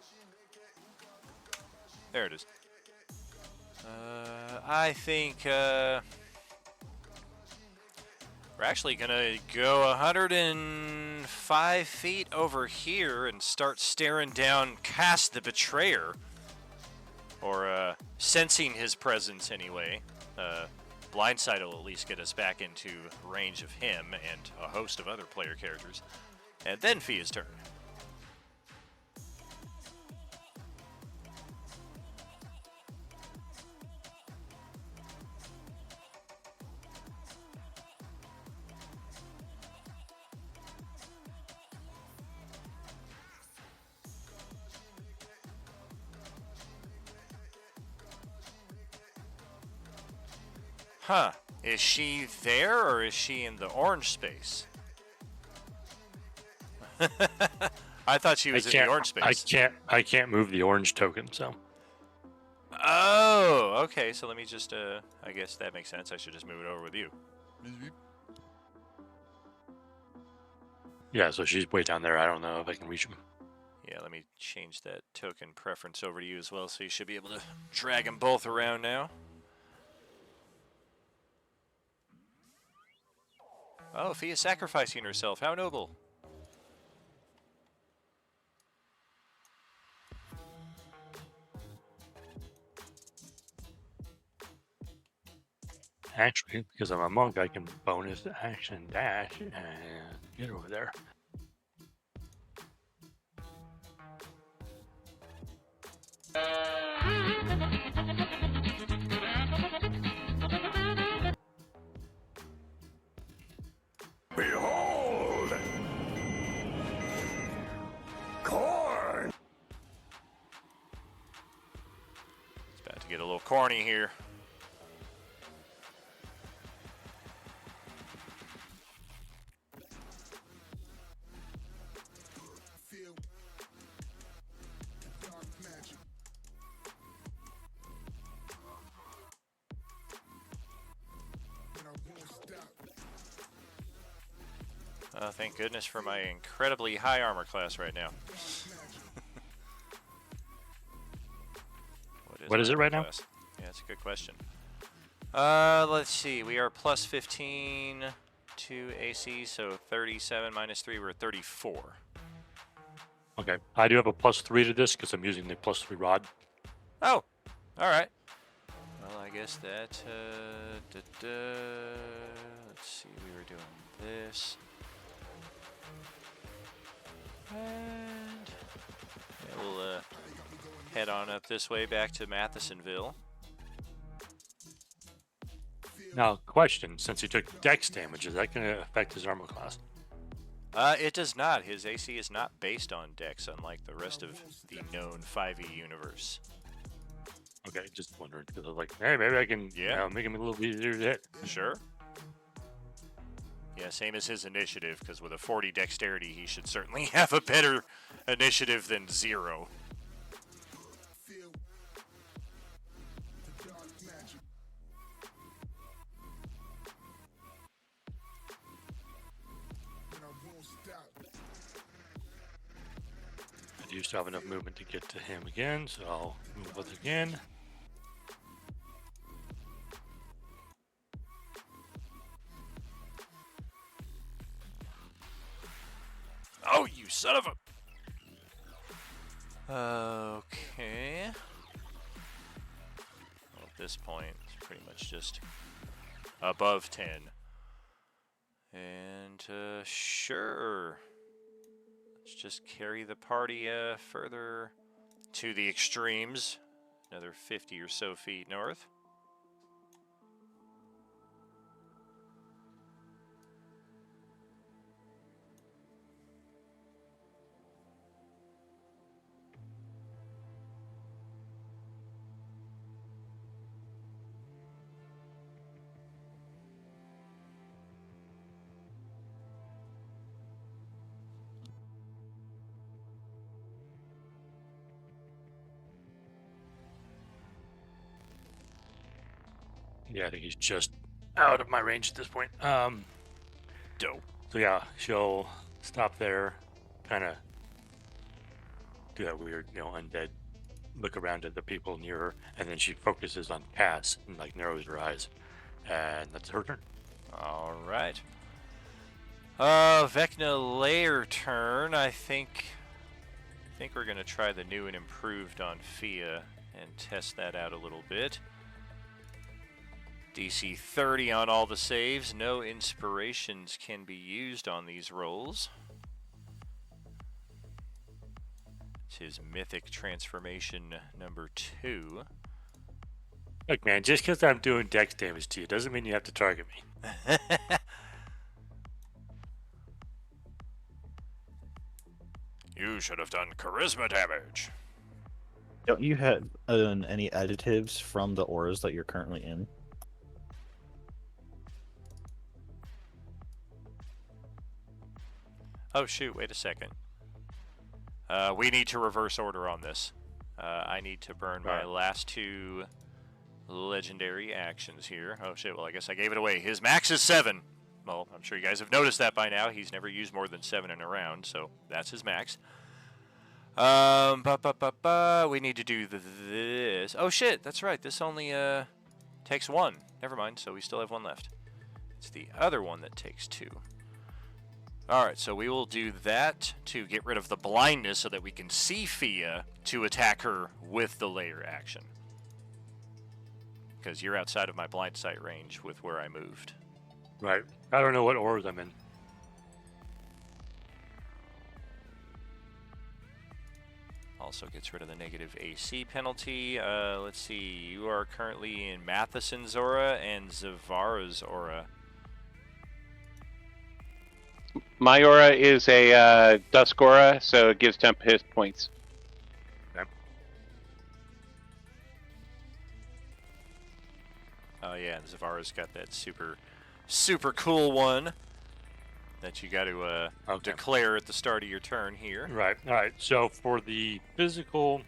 There it is. I think we're actually gonna go 105 feet over here and start staring down Cast the Betrayer. Or sensing his presence anyway. Blindside will at least get us back into range of him and a host of other player characters. And then Fia's turn. Huh. Is she there or is she in the orange space? I thought she was in the orange space. I can't move the orange token, so. Oh, okay. So let me just, I guess that makes sense. I should just move it over with you. Yeah, so she's way down there. I don't know if I can reach him. Yeah, let me change that token preference over to you as well, so you should be able to drag them both around now. Oh, Fia sacrificing herself. How noble. Actually, because I'm a monk, I can bonus action dash and get over there. Behold! Corn! It's about to get a little corny here. Oh, thank goodness for my incredibly high armor class right now. What is my it right armor now? class? Yeah, that's a good question. Let's see. We are plus 15 to AC, so 37 minus 3, we're 34. Okay, I do have a +3 to this because I'm using the +3 rod. Oh, all right. Well, I guess that. Let's see. We were doing this, and yeah, we'll head on up this way back to Mathesonville. Now, question: since he took dex damage, is that going to affect his armor class? It does not. His AC is not based on Dex, unlike the rest of the known 5e universe. Okay, just wondering because I was like, hey, maybe I can make him a little easier to hit. Sure. Yeah, same as his initiative, because with a 40 dexterity, he should certainly have a better initiative than 0. I do still have enough movement to get to him again, so I'll move with again. Oh, you son of a... Okay. Well, at this point, it's pretty much just above 10. And, sure. Let's just carry the party further to the extremes. Another 50 or so feet north. Yeah, I think he's just out of my range at this point. Dope. So yeah, she'll stop there, kind of do that weird, undead look around at the people near her, and then she focuses on Cass and like narrows her eyes, and that's her turn. All right. Vecna layer turn. I think we're gonna try the new and improved on Fia and test that out a little bit. DC 30 on all the saves. No inspirations can be used on these rolls. It's his mythic transformation number 2. Look, man, just because I'm doing dex damage to you doesn't mean you have to target me. You should have done charisma damage. Don't you have any additives from the auras that you're currently in? Oh shoot, wait a second. We need to reverse order on this. I need to burn my last 2 legendary actions here. Oh shit, well I guess I gave it away. His max is 7. Well, I'm sure you guys have noticed that by now. He's never used more than 7 in a round, so that's his max. We need to do this. Oh shit, that's right. This only takes 1. Never mind, so we still have 1 left. It's the other one that takes 2. Alright, so we will do that to get rid of the blindness so that we can see Fia to attack her with the layer action. Because you're outside of my blind sight range with where I moved. Right. I don't know what auras I'm in. Also gets rid of the negative AC penalty. Let's see, you are currently in Matheson's aura and Zavara's aura. My aura is a dusk aura, so it gives temp hit points. Okay. Oh yeah, and Zavara's got that super cool one that you got to declare at the start of your turn here. Right. All right. So for the physical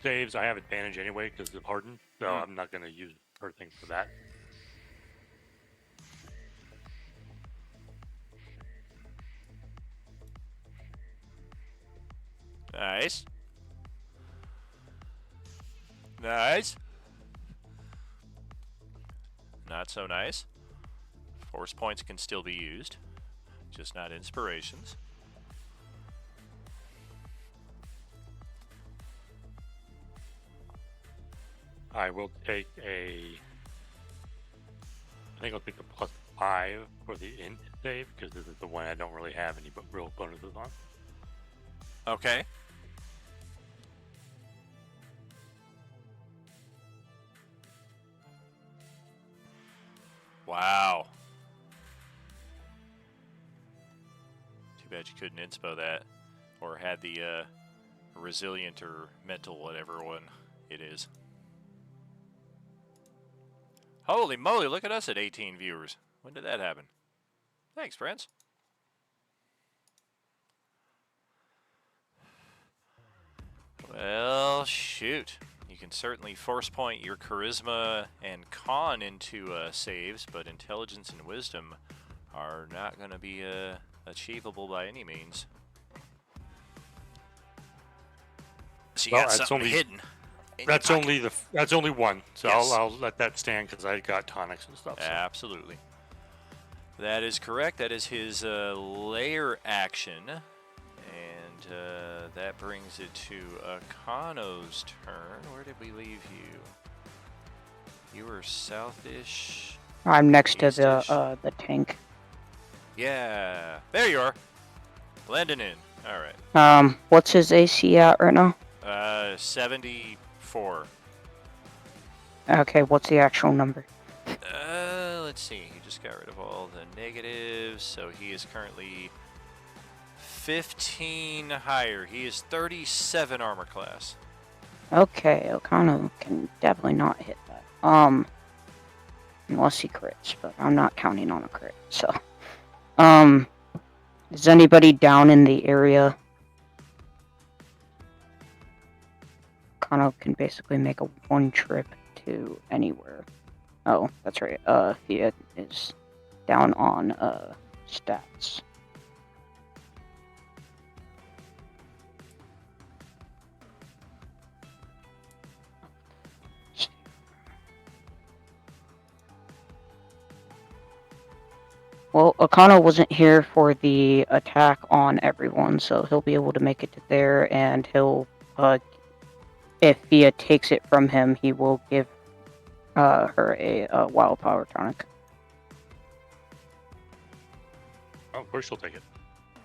saves, I have advantage anyway because of Harden, so I'm not going to use her thing for that. Nice. Nice. Not so nice. Force points can still be used, just not inspirations. I will take I think I'll take a +5 for the int save because this is the one I don't really have any real bonuses on. Okay. Wow. Too bad you couldn't inspo that, or had the resilient or mental whatever one it is. Holy moly, look at us at 18 viewers. When did that happen? Thanks, friends. Well, shoot. You can certainly force point your charisma and con into saves, but intelligence and wisdom are not going to be achievable by any means. So you Well, got that's something only hidden. That's only one. So Yes. I'll let that stand because I got tonics and stuff. So. Absolutely. That is correct. That is his layer action. And that brings it to Akano's turn. Where did we leave you? You were southish. I'm next to East-ish. the tank. Yeah. There you are. Blending in. All right. What's his AC at right now? 74. Okay, what's the actual number? Let's see. He just got rid of all the negatives, so he is currently 15 higher. He is 37 armor class. Okay, Okano can definitely not hit that. Unless he crits, but I'm not counting on a crit, so. Is anybody down in the area? Okano can basically make a one trip to anywhere. Oh, that's right. Thea is down on, stats. Well, Okano wasn't here for the attack on everyone, so he'll be able to make it to there, and he'll, if Thea takes it from him, he will give her a wild power tonic. Oh, of course she'll take it.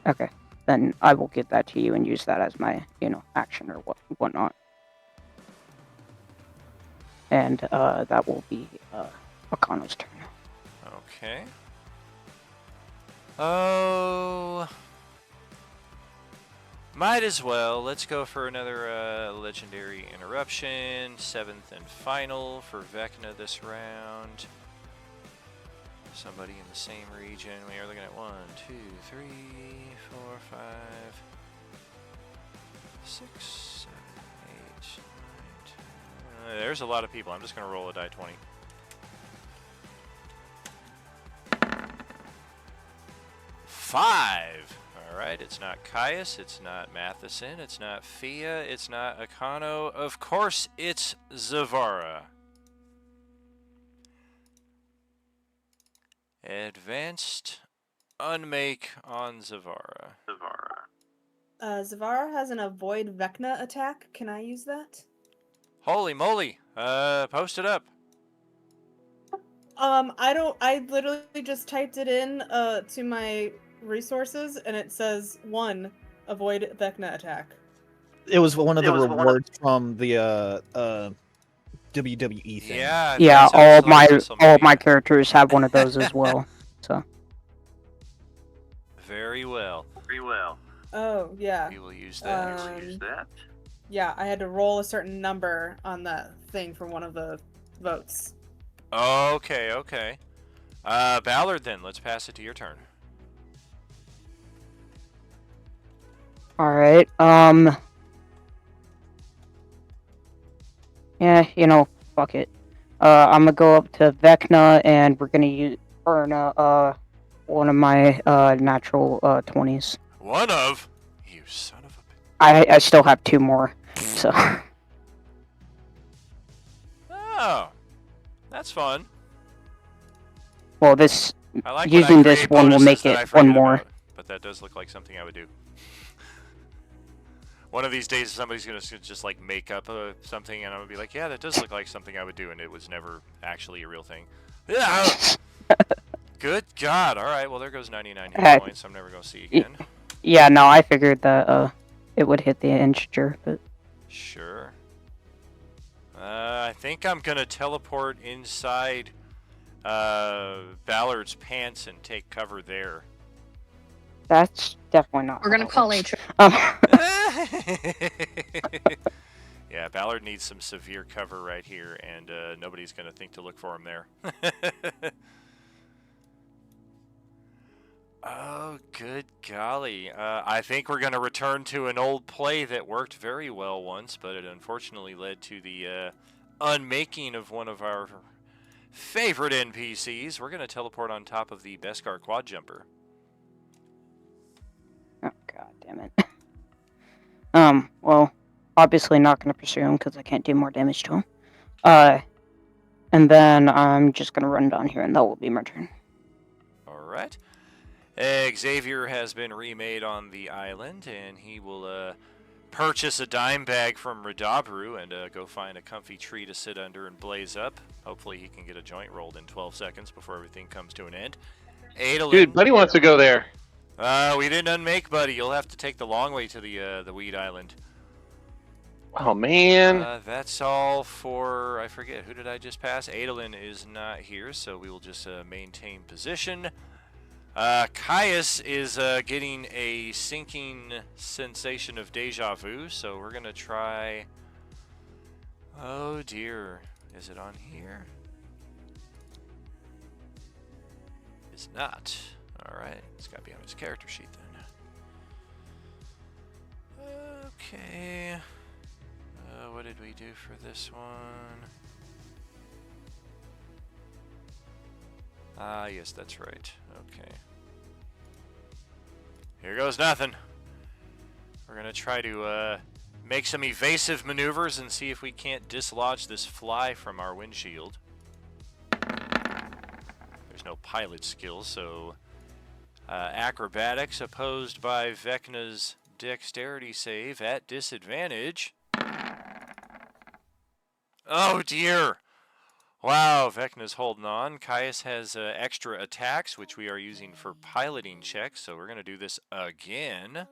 Okay, then I will give that to you and use that as my, action or whatnot. And that will be Okano's turn. Okay. Oh, might as well. Let's go for another legendary interruption. 7th and final for Vecna this round. Somebody in the same region. We are looking at 1, 2, 3, 4, 5, 6, 7, 8, 9, 10. There's a lot of people. I'm just going to roll a die 20. 5. All right, it's not Caius, it's not Matheson, it's not Fia, it's not Akano. Of course, it's Zavara. Advanced unmake on Zavara. Zavara has an avoid Vecna attack. Can I use that? Holy moly! Post it up. I literally just typed it in to my resources and it says 1 avoid Vecna attack. It was one of the rewards from the WWE thing. Yeah. Yeah, all of my characters have one of those as well. So. Very well. Oh yeah. We will use that. Yeah, I had to roll a certain number on that thing for one of the votes. Okay, okay. Ballard, then let's pass it to your turn. Alright, yeah, fuck it. I'm gonna go up to Vecna and we're gonna burn one of my natural 20s. One of? You son of a... I still have 2 more. So. Oh, that's fun. Well, this I like when I using this create one will bonuses make that it I one forget more. about, but that does look like something I would do. One of these days, somebody's gonna just like make up something, and I'm gonna be like, "Yeah, that does look like something I would do," and it was never actually a real thing. Yeah. Good God! All right, well there goes 99 hit points. I'm never gonna see again. Yeah, no, I figured that it would hit the integer, but Sure. I think I'm gonna teleport inside Ballard's pants and take cover there. that's definitely not. We're gonna call HR. Yeah, Ballard needs some severe cover right here, and nobody's gonna think to look for him there. Oh, good golly. I think we're going to return to an old play that worked very well once, but it unfortunately led to the unmaking of one of our favorite NPCs. We're going to teleport on top of the Beskar quad jumper. Oh, god damn it. Well, obviously not going to pursue him because I can't do more damage to him. And then I'm just going to run down here and that will be my turn. Alright. Xavier has been remade on the island, and he will purchase a dime bag from Radabru and go find a comfy tree to sit under and blaze up. Hopefully he can get a joint rolled in 12 seconds before everything comes to an end. Adolin. Dude, Buddy wants to go there. We didn't unmake Buddy. You'll have to take the long way to the Weed Island. Oh, man. That's all for, I forget, who did I just pass? Adolin is not here, so we will just maintain position. Caius is getting a sinking sensation of deja vu, so we're going to try... Oh dear, is it on here? It's not. Alright, it's got to be on his character sheet then. Okay. What did we do for this one? Ah, yes, that's right. Okay. Here goes nothing. We're going to try to make some evasive maneuvers and see if we can't dislodge this fly from our windshield. There's no pilot skill, so acrobatics opposed by Vecna's dexterity save at disadvantage. Oh dear! Wow, Vecna's holding on. Caius has extra attacks, which we are using for piloting checks, so we're going to do this again.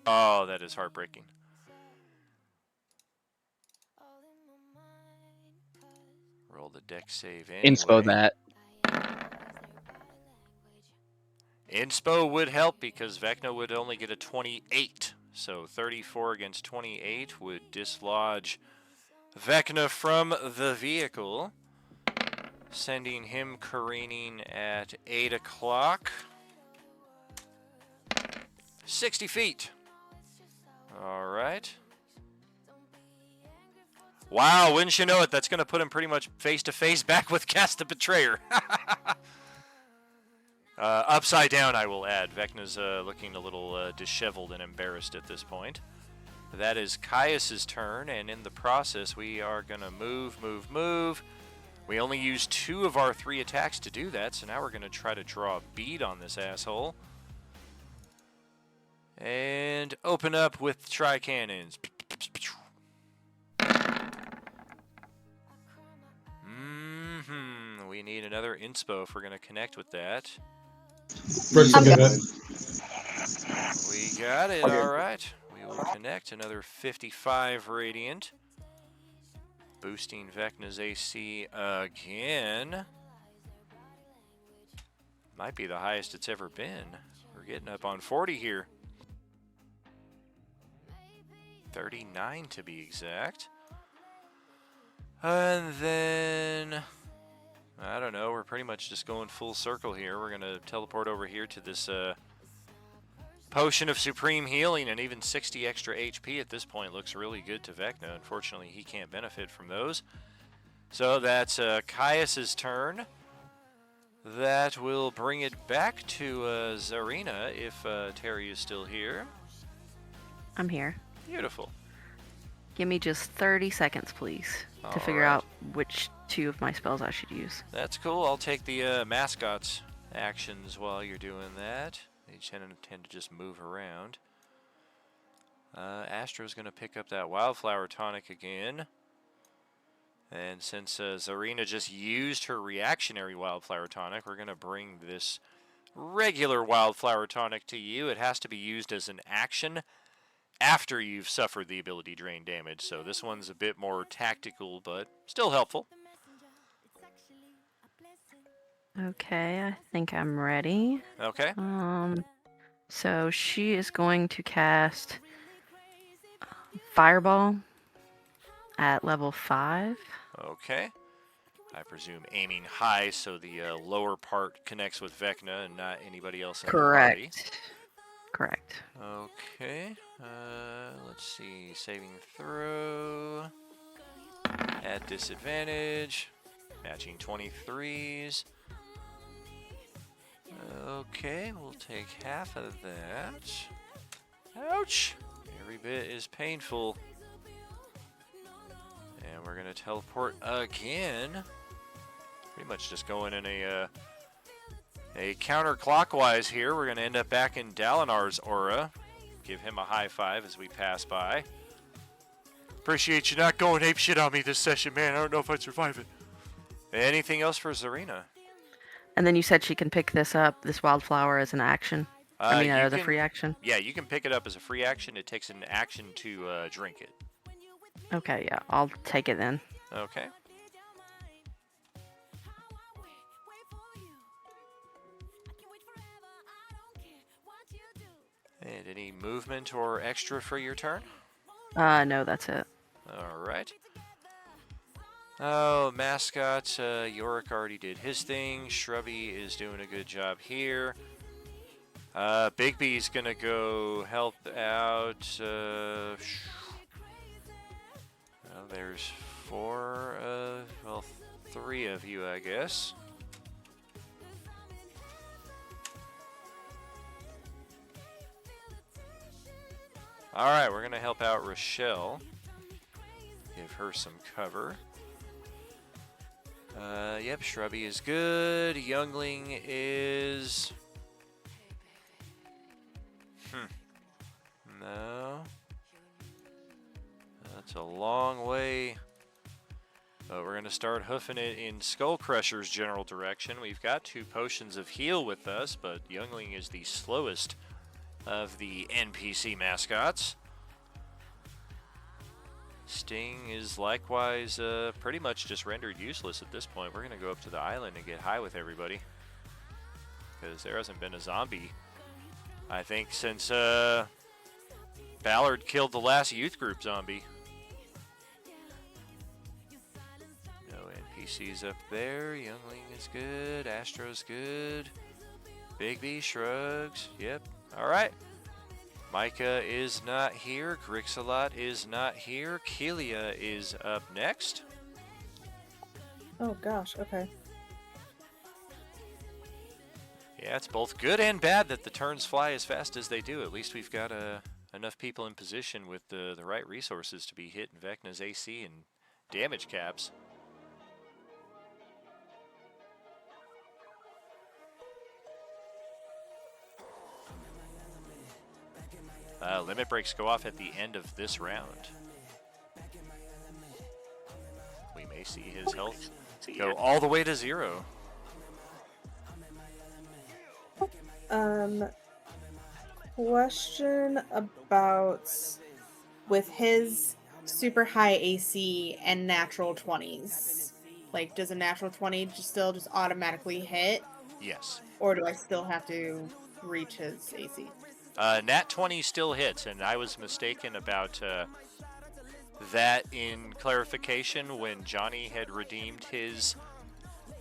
Oh, that is heartbreaking. Roll the dex save anyway. Inspo that. Inspo would help because Vecna would only get a 28. So 34 against 28 would dislodge Vecna from the vehicle, sending him careening at 8 o'clock. 60 feet. All right. Wow, wouldn't you know it? That's going to put him pretty much face-to-face back with Cast the Betrayer. Upside down, I will add. Vecna's looking a little disheveled and embarrassed at this point. That is Caius's turn, and in the process, we are going to move. We only used 2 of our 3 attacks to do that, so now we're going to try to draw a bead on this asshole. And open up with tri-cannons. We need another inspo if we're going to connect with that. We got it, alright. We will connect another 55 radiant. Boosting Vecna's AC again. Might be the highest it's ever been. We're getting up on 40 here. 39 to be exact. And then... I don't know, we're pretty much just going full circle here. We're going to teleport over here to this Potion of Supreme Healing, and even 60 extra HP at this point looks really good to Vecna. Unfortunately, he can't benefit from those. So that's Caius's turn. That will bring it back to Zarina if Terry is still here. I'm here. Beautiful. Give me just 30 seconds, please, to figure Alright. out which 2 of my spells I should use. That's cool. I'll take the mascot's actions while you're doing that. They tend to just move around. Astro's going to pick up that Wildflower Tonic again. And since Zarina just used her reactionary Wildflower Tonic, we're going to bring this regular Wildflower Tonic to you. It has to be used as an action after you've suffered the ability drain damage. So this one's a bit more tactical, but still helpful. Okay, I think I'm ready. Okay. So she is going to cast Fireball at level 5. Okay. I presume aiming high so the lower part connects with Vecna and not anybody else in the party. Correct. Okay. Let's see. Saving throw. At disadvantage. Matching 23s. Okay, we'll take half of that. Ouch! Every bit is painful. And we're gonna teleport again. Pretty much just going in a counterclockwise here. We're gonna end up back in Dalinar's aura. Give him a high five as we pass by. Appreciate you not going apeshit on me this session, man. I don't know if I'd survive it. Anything else for Zarina? And then you said she can pick this up, this wildflower, as an action. As a free action. Yeah, you can pick it up as a free action. It takes an action to drink it. Okay, yeah, I'll take it then. Okay. And any movement or extra for your turn? No, that's it. Alright. Oh, mascot, Yorick already did his thing. Shrubby is doing a good job here. Bigby's gonna go help out. Well, there's 3 of you, I guess. Alright, we're gonna help out Rochelle. Give her some cover. Yep, Shrubby is good. Youngling is... No. That's a long way. But we're going to start hoofing it in Skull Crusher's general direction. We've got 2 potions of heal with us, but Youngling is the slowest of the NPC mascots. Sting is likewise pretty much just rendered useless at this point. We're going to go up to the island and get high with everybody. Because there hasn't been a zombie, I think, since Ballard killed the last youth group zombie. No NPCs up there. Youngling is good. Astro's good. Bigby shrugs. Yep. Alright. Micah is not here. Grixalot is not here. Kelia is up next. Oh gosh, okay. Yeah, it's both good and bad that the turns fly as fast as they do. At least we've got enough people in position with the right resources to be hitting Vecna's AC and damage caps. Limit breaks go off at the end of this round. We may see his health go all the way to 0. Question about with his super high AC and natural 20s. Like, does a natural 20 just automatically hit? Yes. Or do I still have to reach his AC? Nat 20 still hits, and I was mistaken about that in clarification when Johnny had redeemed his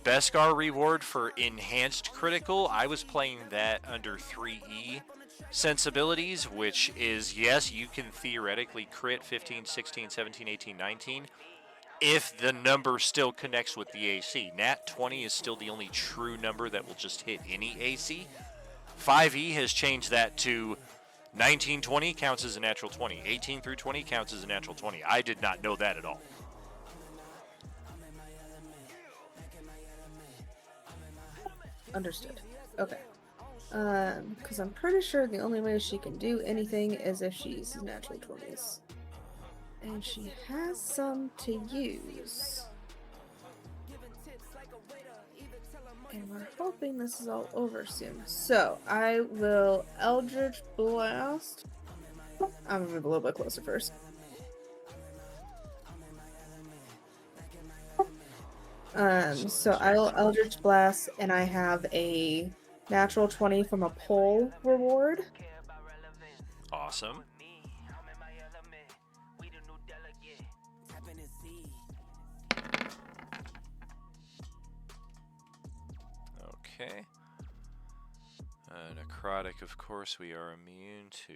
Beskar reward for enhanced critical. I was playing that under 3E sensibilities, which is, yes, you can theoretically crit 15, 16, 17, 18, 19, if the number still connects with the AC. Nat 20 is still the only true number that will just hit any AC. 5e has changed that to 1920 counts as a natural 20. 18 through 20 counts as a natural 20. I did not know that at all. Understood. Okay. Because I'm pretty sure the only way she can do anything is if she uses natural 20s. And she has some to use. And we're hoping this is all over soon. So, I will Eldritch Blast. I'm gonna move a little bit closer first. So I will Eldritch Blast, and I have a natural 20 from a pole reward. Awesome. Okay. Necrotic, of course, we are immune to.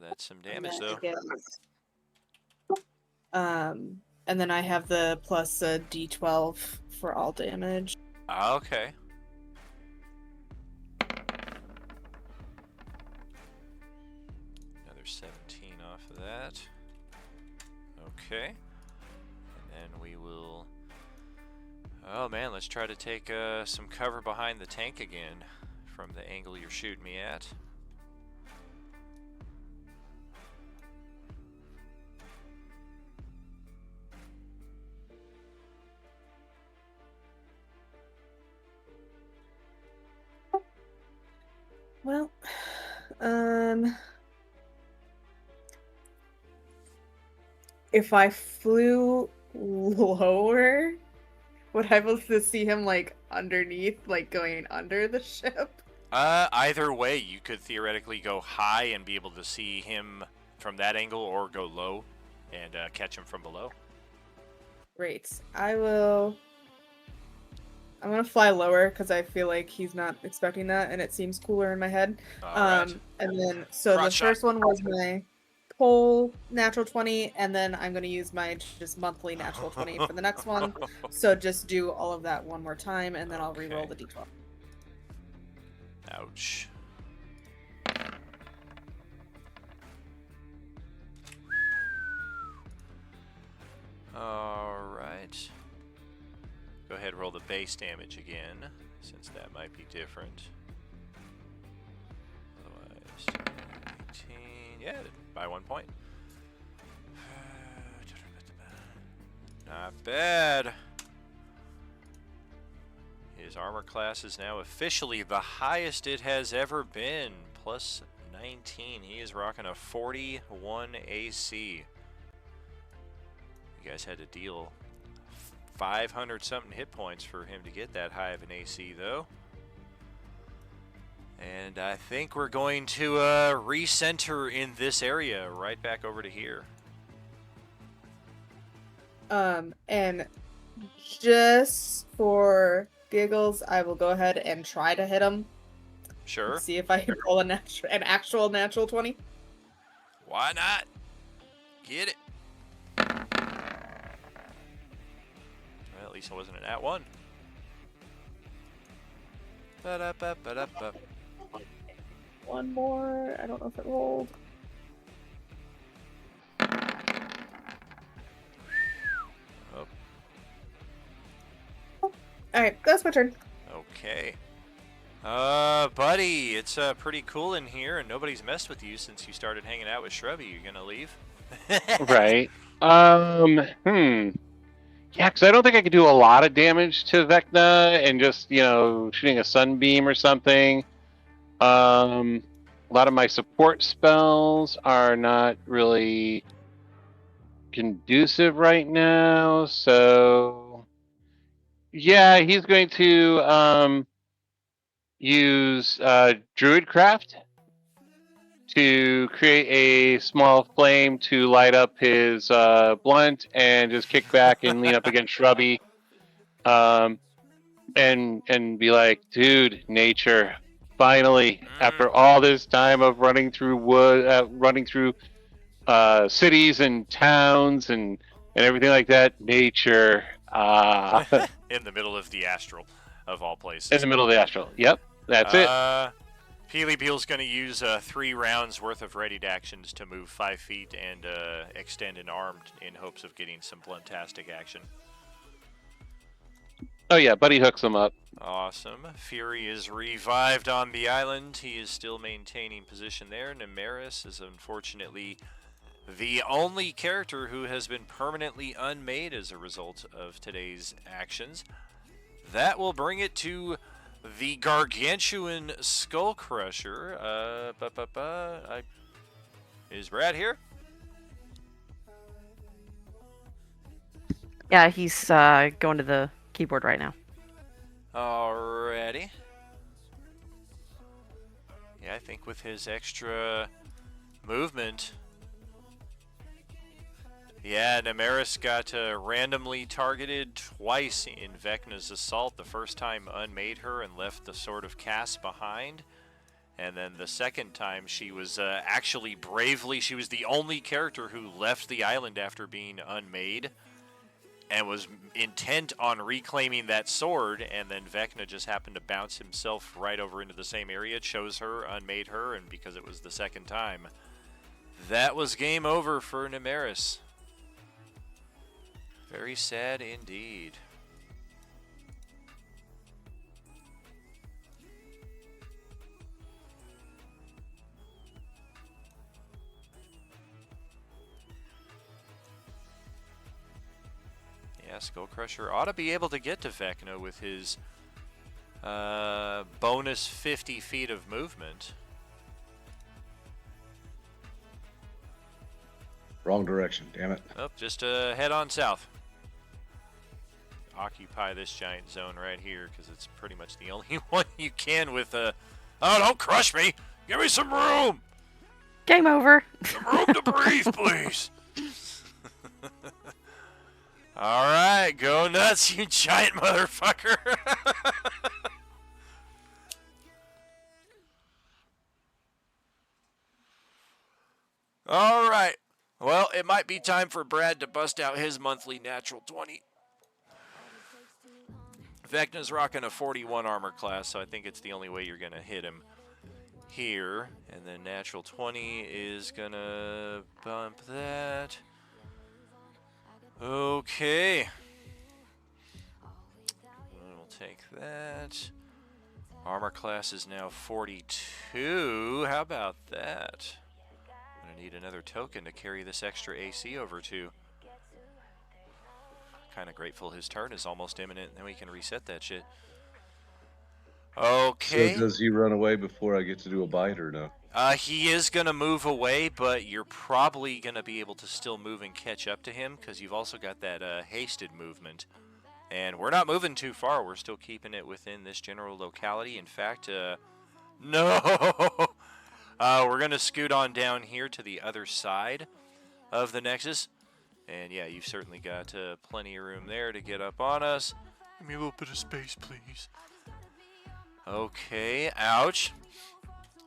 That's some damage, though. And then I have the plus D12 for all damage. Okay. Another 17 off of that. Okay. And then we will... Oh man, let's try to take some cover behind the tank again from the angle you're shooting me at. Well, if I flew lower, would I be able to see him like underneath, like going under the ship? Either way, you could theoretically go high and be able to see him from that angle, or go low and catch him from below. Great. I'm gonna fly lower because I feel like he's not expecting that, and it seems cooler in my head. Right. And then so Front the shot. first one was my pole natural 20, and then I'm gonna use my just monthly natural 20 for the next one. So just do all of that one more time, and then I'll re-roll the d12. Ouch. Alright. Go ahead and roll the base damage again, since that might be different. Otherwise, 18. Yeah, by 1 point. Not bad. His armor class is now officially the highest it has ever been, plus 19. He is rocking a 41 AC. You guys had to deal 500 something hit points for him to get that high of an AC, though. And I think we're going to recenter in this area, right back over to here. And just for giggles, I will go ahead and try to hit him. Sure. See if I can roll an actual natural 20. Why not? Get it. Well, at least I wasn't an at one. Ba-da-ba-ba-da-ba. One more. I don't know if it rolled. Oh. Alright, that's my turn. Okay. Buddy, it's pretty cool in here, and nobody's messed with you since you started hanging out with Shrubby. You gonna leave? Right. Yeah, because I don't think I could do a lot of damage to Vecna and just, shooting a sunbeam or something. A lot of my support spells are not really conducive right now, so yeah, he's going to use Druidcraft to create a small flame to light up his blunt and just kick back and lean up against Shrubby, and be like, dude, nature, finally, after all this time of running through cities and towns and and everything like that. Nature. In the middle of the astral, of all places. In the middle of the astral. Yep, that's it. Peely Beel's going to use 3 rounds worth of readied actions to move 5 feet and extend an arm in hopes of getting some bluntastic action. Oh yeah, Buddy hooks him up. Awesome. Fury is revived on the island. He is still maintaining position there. Nemeris is unfortunately the only character who has been permanently unmade as a result of today's actions. That will bring it to the gargantuan Skull Crusher. Is Brad here? Yeah, he's going to the keyboard right now. Alrighty. Yeah, I think with his extra movement. Yeah, Nemeris got randomly targeted twice in Vecna's assault. The first time unmade her and left the Sword of Cass behind. And then the second time she was actually bravely, she was the only character who left the island after being unmade and was intent on reclaiming that sword, and then Vecna just happened to bounce himself right over into the same area, chose her, unmade her, and because it was the second time, that was game over for Nemeris. Very sad indeed. Yeah, Skull Crusher ought to be able to get to Vecna with his bonus 50 feet of movement. Wrong direction, damn it. Oh, just head on south. Occupy this giant zone right here because it's pretty much the only one you can with oh, don't crush me! Give me some room! Game over. Some room to breathe, please! Alright, go nuts, you giant motherfucker! Alright. Well, it might be time for Brad to bust out his monthly natural 20. Vecna's rocking a 41 armor class, so I think it's the only way you're going to hit him here. And then natural 20 is going to bump that. Okay. We'll take that. Armor class is now 42. How about that? I'm going to need another token to carry this extra AC over to. Kind of grateful his turn is almost imminent, and then we can reset that shit. Okay. So does he run away before I get to do a bite or no? He is going to move away, but you're probably going to be able to still move and catch up to him because you've also got that hasted movement. And we're not moving too far. We're still keeping it within this general locality. In fact, no! We're going to scoot on down here to the other side of the Nexus. And yeah, you've certainly got plenty of room there to get up on us. Give me a little bit of space, please. Okay, ouch.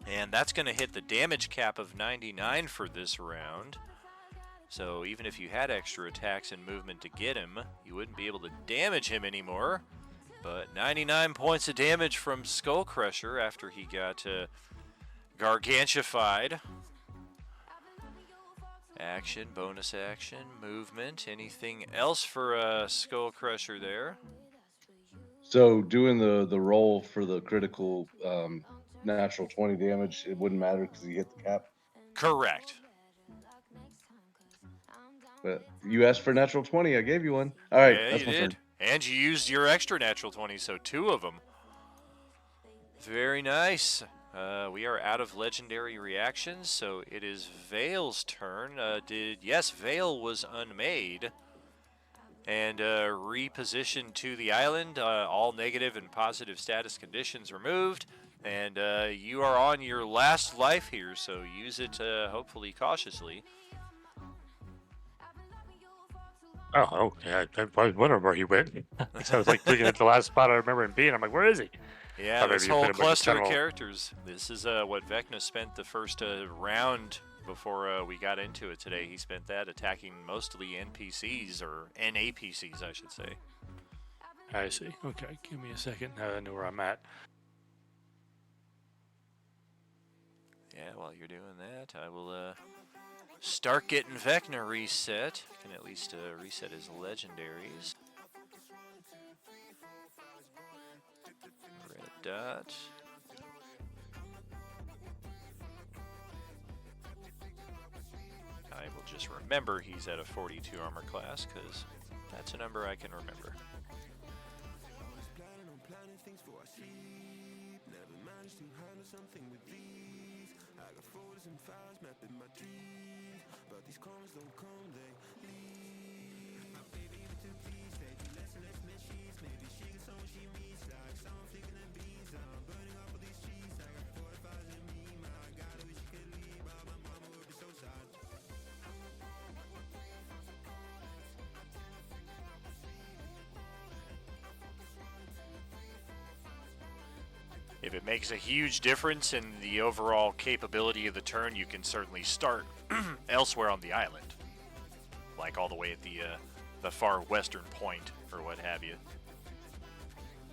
And that's going to hit the damage cap of 99 for this round. So even if you had extra attacks and movement to get him, you wouldn't be able to damage him anymore. But 99 points of damage from Skull Crusher after he got gargantified. Action, bonus action, movement. Anything else for Skull Crusher there? So doing the roll for the critical natural 20 damage, it wouldn't matter because you hit the cap? Correct. But you asked for natural 20, I gave you one. All right, Yeah, that's you my did. turn. And you used your extra natural 20, so 2 of them. Very nice. We are out of legendary reactions, so it is Vale's turn. Yes, Vale was unmade and repositioned to the island. All negative and positive status conditions removed, and you are on your last life here, so use it hopefully cautiously. Oh, yeah. I was wondering where he went. So I was like looking at the last spot I remember him being. I'm like, where is he? Yeah, Thought this maybe you whole put him, like, cluster of general- characters. This is what Vecna spent the first round before we got into it today. He spent that attacking mostly NPCs, or NAPCs, I should say. I see. Okay, give me a second. Now that I know where I'm at. Yeah, while you're doing that, I will start getting Vecna reset. Can at least reset his legendaries. Red dot. I will just remember he's at a 42 armor class, because that's a number I can remember. If it makes a huge difference in the overall capability of the turn, you can certainly start elsewhere on the island, like all the way at the far western point or what have you.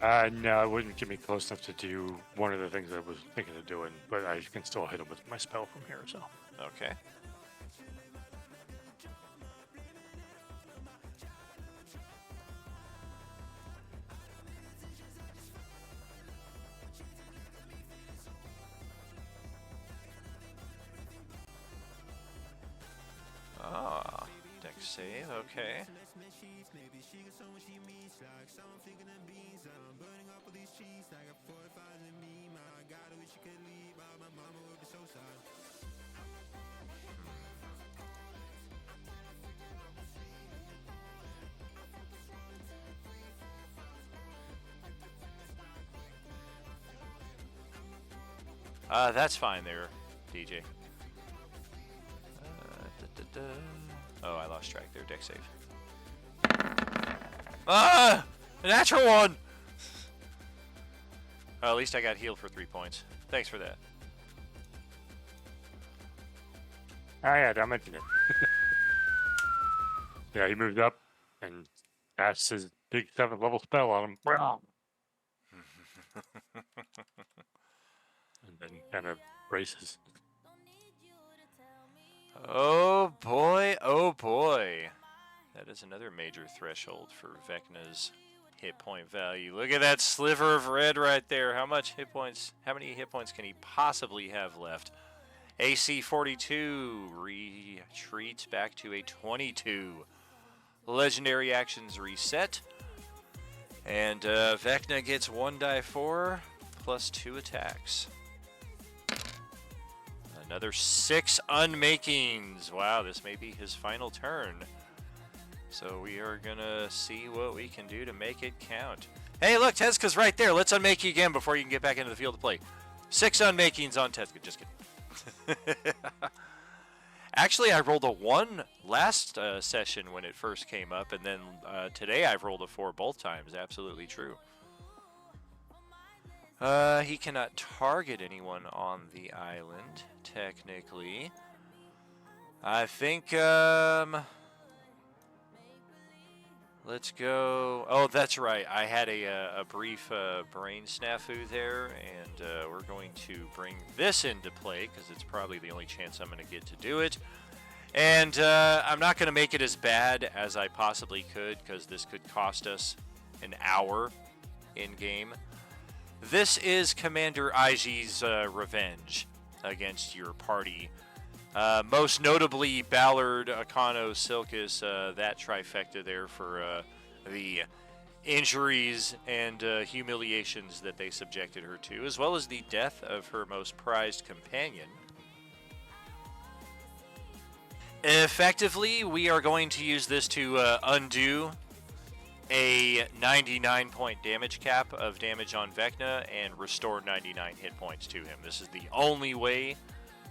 No, it wouldn't get me close enough to do one of the things I was thinking of doing, but I can still hit him with my spell from here, so. Okay. Ah, deck save, okay. That's fine there, DJ. Oh, I lost track there. Deck save. Ah! A natural one! At least I got healed for 3 points. Thanks for that. Ah, yeah, I mentioned it. Yeah, he moved up and cast his big 7th level spell on him. And then kind of braces. Oh boy, oh boy. That is another major threshold for Vecna's hit point value. Look at that sliver of red right there. How many hit points can he possibly have left? AC 42 retreats back to a 22. Legendary actions reset. And Vecna gets 1 die 4 plus 2 attacks. Another 6 unmakings. Wow, this may be his final turn. So we are gonna see what we can do to make it count. Hey, look, Tezka's right there. Let's unmake you again before you can get back into the field of play. 6 unmakings on Tezka. Just kidding. Actually, I rolled a 1 last session when it first came up, and then today I've rolled a 4 both times. Absolutely true. He cannot target anyone on the island, technically. I think, let's go. Oh, that's right. I had a brief brain snafu there, and we're going to bring this into play because it's probably the only chance I'm going to get to do it. And I'm not going to make it as bad as I possibly could because this could cost us an hour in game. This is Commander Aiji's revenge against your party. Most notably, Ballard, Akano, Silkus, that trifecta there for the injuries and humiliations that they subjected her to, as well as the death of her most prized companion. Effectively, we are going to use this to undo a 99 point damage cap of damage on Vecna and restore 99 hit points to him. This is the only way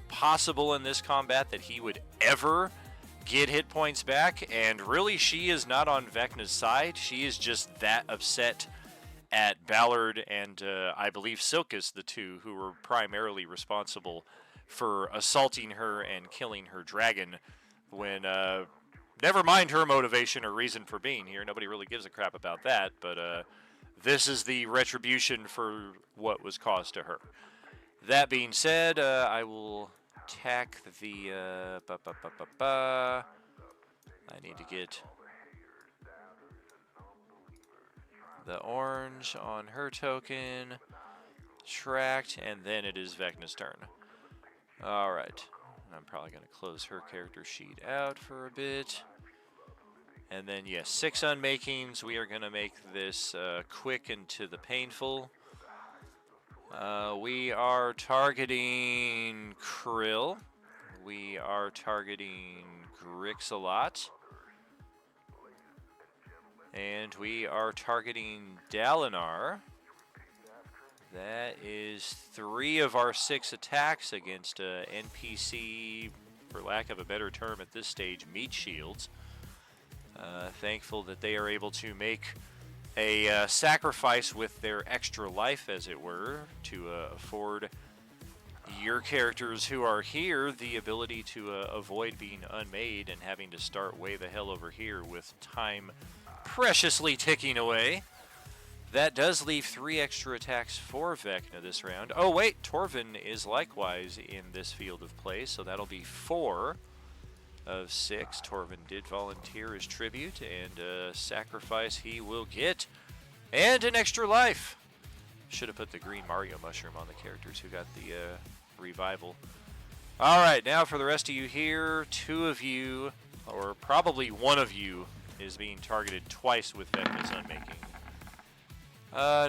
possible in this combat that he would ever get hit points back, and really she is not on Vecna's side. She is just that upset at Ballard and I believe Silkus, the two who were primarily responsible for assaulting her and killing her dragon when, never mind her motivation or reason for being here. Nobody really gives a crap about that, but this is the retribution for what was caused to her. That being said, I will tack the, I need to get the orange on her token, tracked, and then it is Vecna's turn. Alright, I'm probably going to close her character sheet out for a bit. And then, yes, 6 unmakings. We are going to make this quick and to the painful. We are targeting Krill. We are targeting Grix a lot. And we are targeting Dalinar. That is 3 of our 6 attacks against NPC, for lack of a better term at this stage, meat shields. Thankful that they are able to make a sacrifice with their extra life, as it were, to afford your characters who are here the ability to avoid being unmade and having to start way the hell over here with time preciously ticking away. That does leave 3 extra attacks for Vecna this round. Oh wait, Torvin is likewise in this field of play, so that'll be 4 of 6. Torvin did volunteer as tribute, and sacrifice he will get. And an extra life! Should have put the green Mario mushroom on the characters who got the revival. Alright, now for the rest of you here, 2 of you, or probably 1 of you, is being targeted twice with Vecna's Unmaking.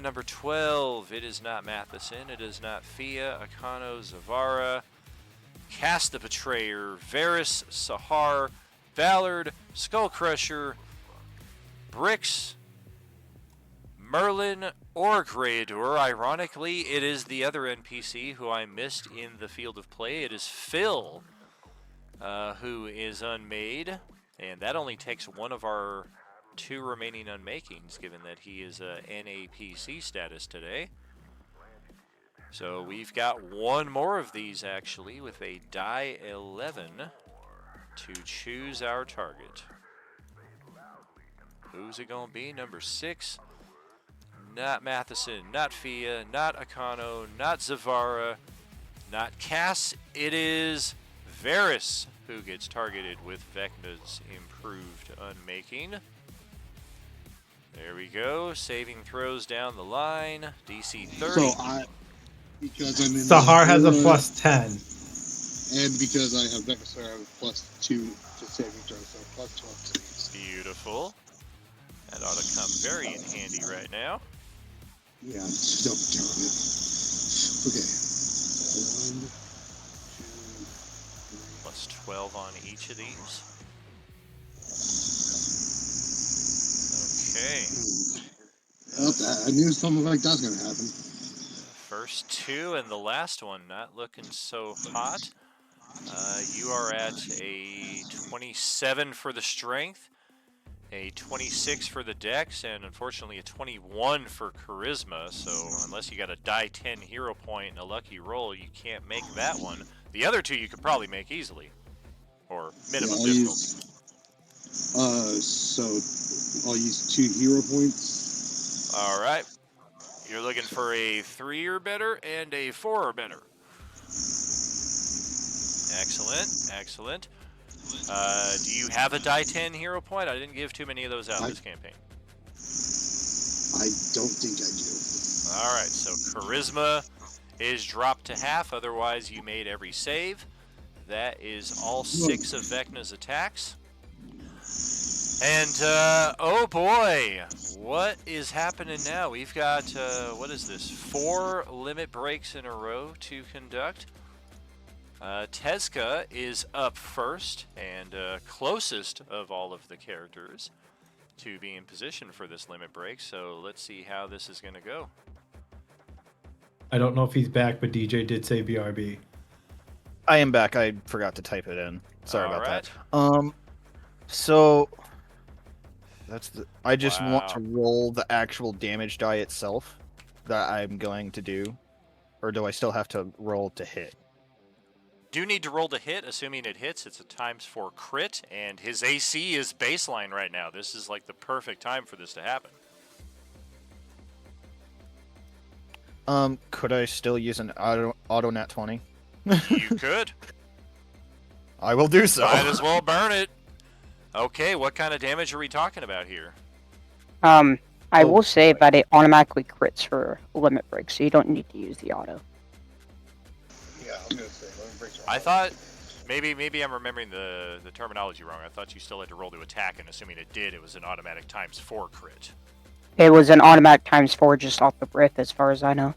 Number 12, it is not Matheson, it is not Fia, Akano, Zavara, Cast the Betrayer, Varys, Sahar, Ballard, Skullcrusher, Brix, Merlin, or Greydor. Ironically, it is the other NPC who I missed in the field of play. It is Phil, who is unmade, and that only takes 1 of our 2 remaining unmakings, given that he is NAPC status today. So we've got 1 more of these, actually, with a die 11 to choose our target. Who's it going to be? Number 6. Not Matheson, not Fia, not Akano, not Zavara, not Cass. It is Varys who gets targeted with Vecna's improved unmaking. There we go. Saving throws down the line. DC 30. So because I'm in Sahar has a +10. And because I have Vecna, I have a +2 to saving throw, so +12 saves. Beautiful. That ought to come very in handy right now. Yeah, don't count it. Okay. 1, 2, 3. +12 on each of these. Okay. I knew something like that was going to happen. First 2 and the last one not looking so hot. You are at a 27 for the strength, a 26 for the dex, and unfortunately a 21 for charisma. So unless you got a die 10 hero point and a lucky roll, you can't make that one. The other 2 you could probably make easily, or minimum difficulty. So I'll use 2 hero points. All right. You're looking for a 3 or better and a 4 or better. Excellent, excellent. Do you have a die 10 hero point? I didn't give too many of those out this campaign. I don't think I do. All right, so charisma is dropped to half. Otherwise, you made every save. That is all 6 of Vecna's attacks. And, oh boy, what is happening now? We've got, what is this, 4 limit breaks in a row to conduct. Tezka is up first and closest of all of the characters to be in position for this limit break, so let's see how this is going to go. I don't know if he's back, but DJ did say BRB. I am back. I forgot to type it in. Sorry All about right. that. So that's the. I just want to roll the actual damage die itself that I'm going to do, or do I still have to roll to hit? do need to roll to hit. Assuming it hits, it's a ×4 crit, and his AC is baseline right now. This is like the perfect time for this to happen. Could I still use an auto nat 20? You could. I will do so. Might as well burn it. Okay, what kind of damage are we talking about here? I will say that it automatically crits for limit break, so you don't need to use the auto. Yeah, I was gonna say limit breaks are I thought maybe I'm remembering the terminology wrong. I thought you still had to roll to attack, and assuming it did, it was an automatic ×4 crit. It was an automatic ×4 just off the breath, as far as I know.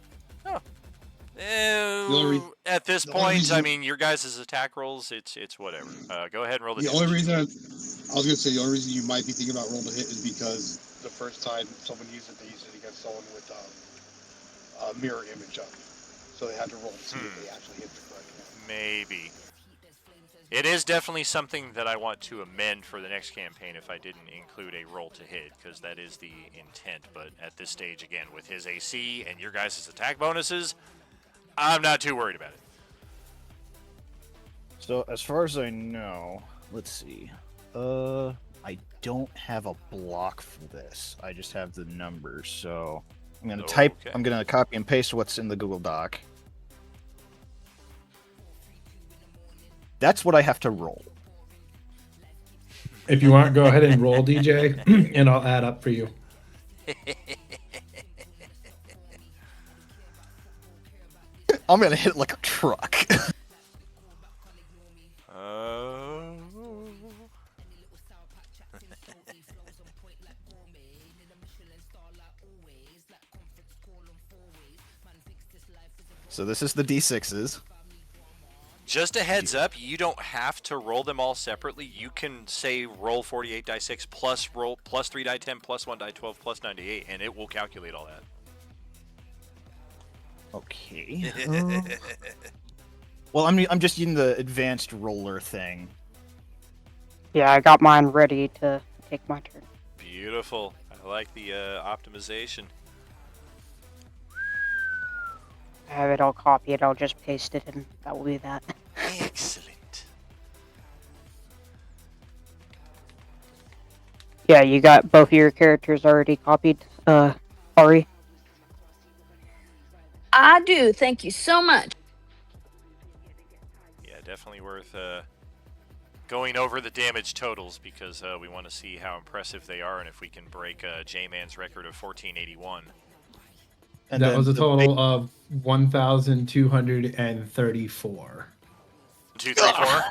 At this point, I mean, your guys' attack rolls, it's whatever. Go ahead and roll the The damage. only reason I was gonna say the only reason you might be thinking about roll to hit is because the first time someone used it, they used it against someone with a mirror image up, so they had to roll to see if they actually hit the correct one. Maybe. It is definitely something that I want to amend for the next campaign if I didn't include a roll to hit, because that is the intent. But at this stage, again, with his AC and your guys' attack bonuses, I'm not too worried about it. So, as far as I know, let's see. I don't have a block for this. I just have the numbers, so I'm gonna I'm gonna copy and paste what's in the Google Doc. That's what I have to roll. If you want, go ahead and roll, DJ, and I'll add up for you. I'm gonna hit it like a truck. So this is the D6s. Just a heads up, you don't have to roll them all separately. You can say roll 48 die 6 plus roll plus 3 die 10 plus 1 die 12 plus 98, and it will calculate all that. Okay. Well, I'm just using the advanced roller thing. Yeah, I got mine ready to take my turn. Beautiful. I like the optimization. I have it all copied. I'll just paste it, and that will be that. Excellent. Yeah, you got both of your characters already copied, Ari? I do. Thank you so much. Yeah, definitely worth going over the damage totals because we want to see how impressive they are and if we can break J-Man's record of 1481. And that was a total of 1,234. 2, 3, 4.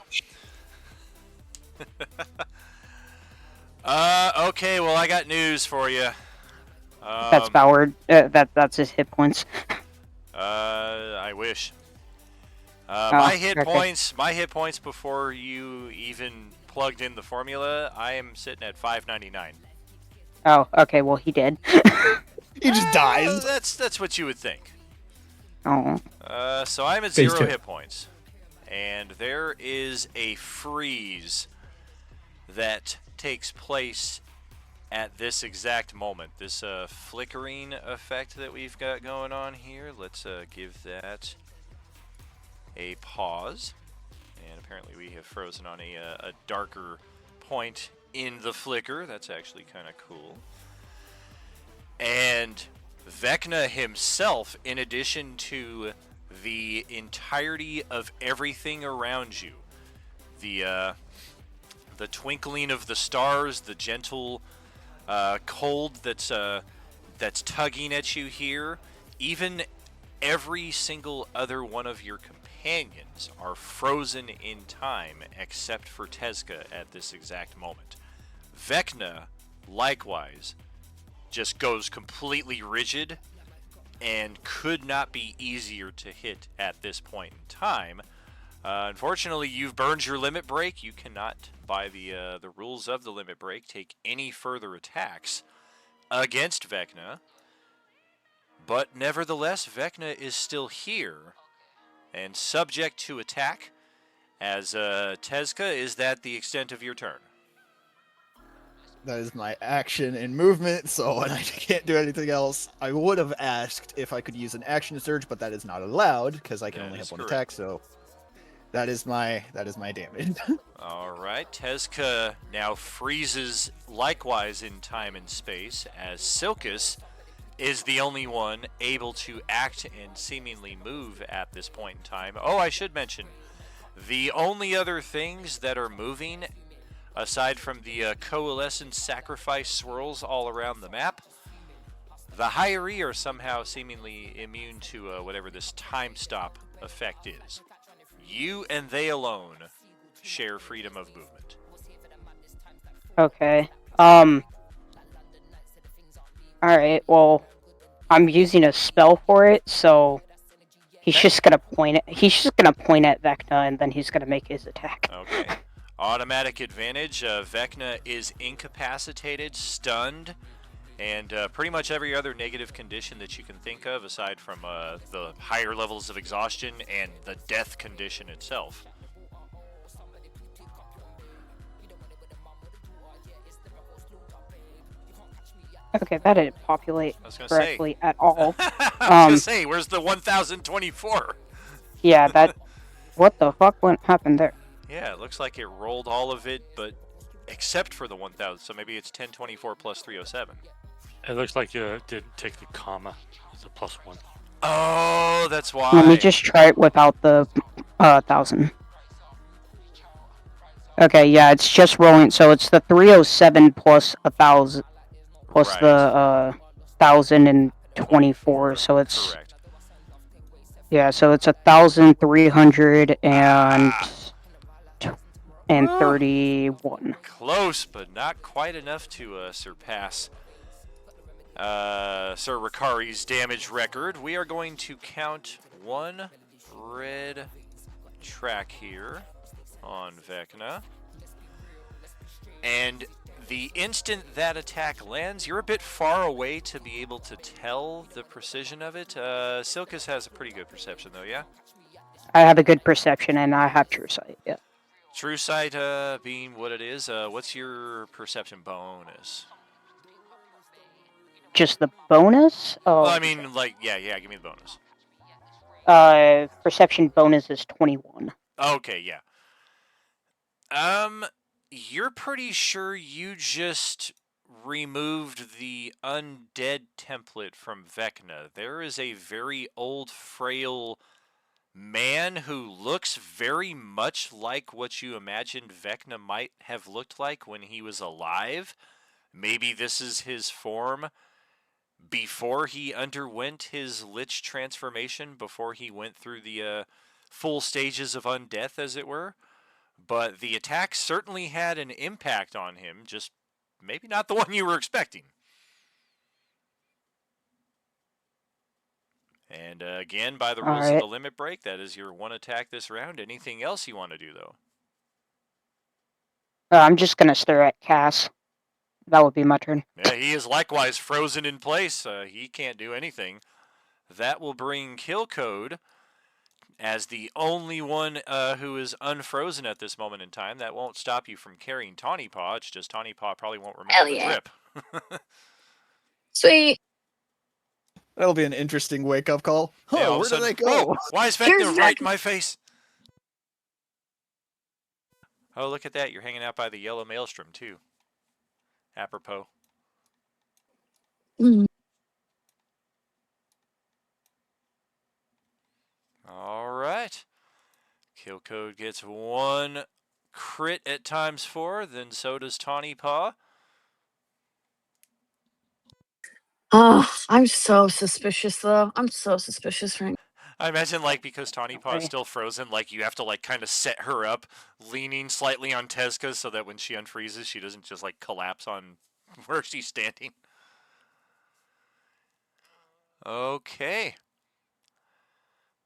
Okay, well, I got news for you. That's Ballard. That's his hit points. I wish. Oh, my hit okay. points before you even plugged in the formula, I am sitting at 599. Oh, okay. Well, he did. He just dies. That's what you would think. Oh. So I'm at Phase 0 two. hit points, and there is a freeze that takes place at this exact moment. This flickering effect that we've got going on here. Let's give that a pause. And apparently we have frozen on a darker point in the flicker. That's actually kind of cool. And Vecna himself, in addition to the entirety of everything around you, the twinkling of the stars, the gentle cold that's tugging at you here, even every single other one of your companions are frozen in time except for Tezca at this exact moment. Vecna, likewise, just goes completely rigid and could not be easier to hit at this point in time. Unfortunately, you've burned your limit break. You cannot, by the rules of the limit break, take any further attacks against Vecna. But nevertheless, Vecna is still here and subject to attack. As Tezca, is that the extent of your turn? That is my action and movement, so I can't do anything else. I would have asked if I could use an action surge, but that is not allowed because I can only have one attack. So That is my damage. All right, Tezka now freezes likewise in time and space as Silkus is the only one able to act and seemingly move at this point in time. Oh, I should mention, the only other things that are moving, aside from the coalescent sacrifice swirls all around the map, the Hiree are somehow seemingly immune to whatever this time stop effect is. You and they alone share freedom of movement. Okay. Alright, well, I'm using a spell for it, so he's just gonna point it. He's just gonna point at Vecna, and then he's gonna make his attack. Okay. Automatic advantage. Vecna is incapacitated, stunned, and pretty much every other negative condition that you can think of, aside from the higher levels of exhaustion and the death condition itself. Okay, that didn't populate I was gonna correctly say. at all. I was gonna say, where's the 1024? Yeah, that. What the fuck happened there? Yeah, it looks like it rolled all of it, but except for the 1000. So maybe it's 1024 plus 307. It looks like you didn't take the comma. It's a +1. Oh, that's why. Let me just try it without the 1000. Okay, yeah, it's just rolling. So it's the 307 plus 1000 plus right. the 1024. So it's correct. Yeah, so it's 1,300 and 31. Close, but not quite enough to surpass Sir Ricari's damage record. We are going to count one red track here on Vecna. And the instant that attack lands, you're a bit far away to be able to tell the precision of it. Silkus has a pretty good perception, though, yeah? I have a good perception, and I have true sight, yeah. True sight being what it is, what's your perception bonus? Just the bonus? Oh, Well, I mean, like, yeah, give me the bonus. Perception bonus is 21. Okay, yeah. You're pretty sure you just removed the undead template from Vecna. There is a very old, frail man who looks very much like what you imagined Vecna might have looked like when he was alive. Maybe this is his form before he underwent his Lich transformation, before he went through the full stages of undeath, as it were. But the attack certainly had an impact on him, just maybe not the one you were expecting. And again, by the rules of the limit break, that is your one attack this round. Anything else you want to do, though? I'm just going to stare at Cass. That would be my turn. Yeah, he is likewise frozen in place. He can't do anything. That will bring kill code as the only one who is unfrozen at this moment in time. That won't stop you from carrying Tawny Paw. It's just Tawny Paw probably won't remember the trip. Sweet. That'll be an interesting wake-up call. Huh, Yeah, where did they go? Whoa, why is Vecna right in my face? Oh, look at that. You're hanging out by the yellow maelstrom, too. Apropos. All right. Kill code gets one crit at ×4, then so does Tawny Paw. Oh, I'm so suspicious, though. I'm so suspicious right now. I imagine, like, because Tawny Paw is still frozen, like, you have to, like, kind of set her up, leaning slightly on Tezka so that when she unfreezes, she doesn't just, like, collapse on where she's standing. Okay.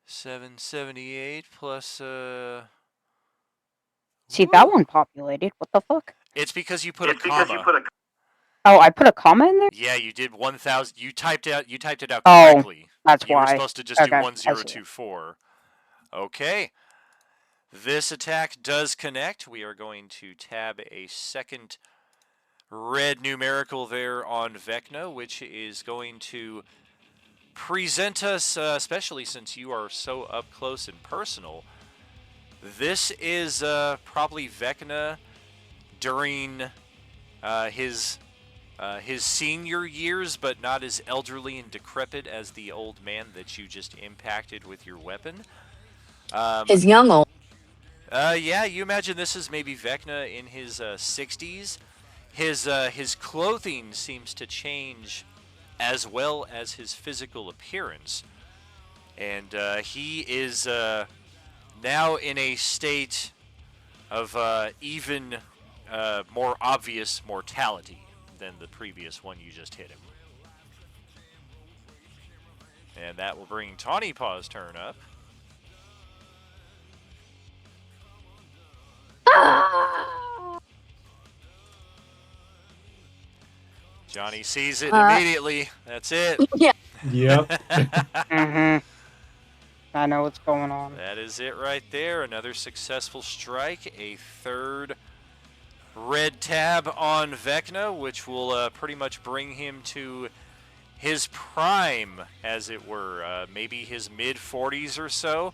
778 plus, See, that one populated. What the fuck? It's because you put a comma. Oh, I put a comma in there? Yeah, you did 1000. You typed it out Oh, correctly. that's you why. You were supposed to just do Okay, 1024. Okay. This attack does connect. We are going to tab a second red numerical there on Vecna, which is going to present us, especially since you are so up close and personal, This is probably Vecna during his senior years, but not as elderly and decrepit as the old man that you just impacted with your weapon. His young old. Yeah, you imagine this is maybe Vecna in his 60s. His clothing seems to change as well as his physical appearance. And he is now in a state of even more obvious mortality than the previous one you just hit him. And that will bring Tawny Paw's turn up. Johnny sees it immediately. That's it. Yeah. Yep. Mm-hmm. I know what's going on. That is it right there. Another successful strike. A third red tab on Vecna, which will pretty much bring him to his prime, as it were. Maybe his mid-40s or so.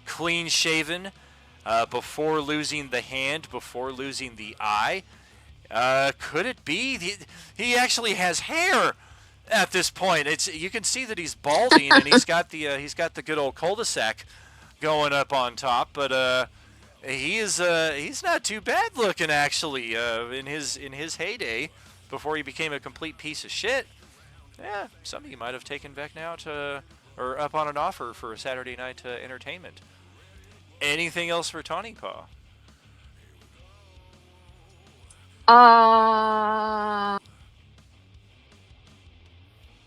Clean shaven. Before losing the hand, before losing the eye. Could it be? He actually has hair at this point. You can see that he's balding and he's got the good old cul-de-sac going up on top. But he's not too bad looking actually. In his heyday, before he became a complete piece of shit. Yeah, some of you might have taken Vecna out or up on an offer for a Saturday night entertainment. Anything else for Tawny Paw?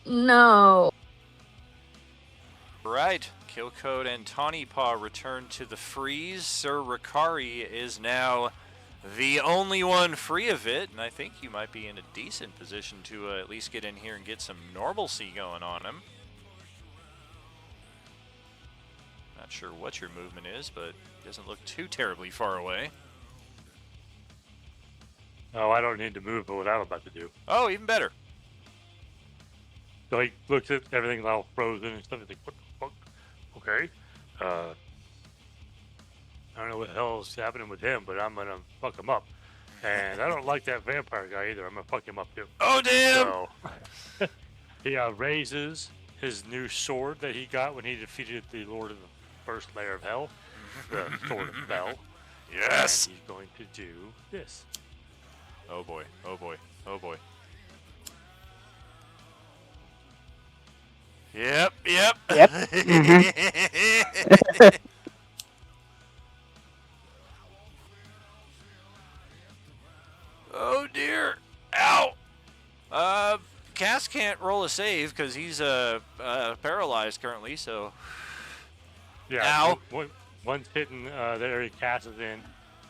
No. Right. Killcode and Tawny Paw return to the freeze. Sir Ricari is now the only one free of it, and I think you might be in a decent position to at least get in here and get some normalcy going on him. Not sure what your movement is, but it doesn't look too terribly far away. Oh, I don't need to move, but what I'm about to do. Oh, even better. So he looks at everything all frozen and stuff. He's like, what the fuck? Okay. I don't know what the hell is happening with him, but I'm going to fuck him up. And I don't like that vampire guy either. I'm going to fuck him up too. Oh, damn! So he raises his new sword that he got when he defeated the Lord of the First Layer of Hell, the Sword of Bell. Yes! And he's going to do this. Oh boy, oh boy, oh boy. Yep. Yep. Mm-hmm. Oh dear. Ow. Cass can't roll a save because he's paralyzed currently, so. Yeah. Ow. One's hitting there, he casts in.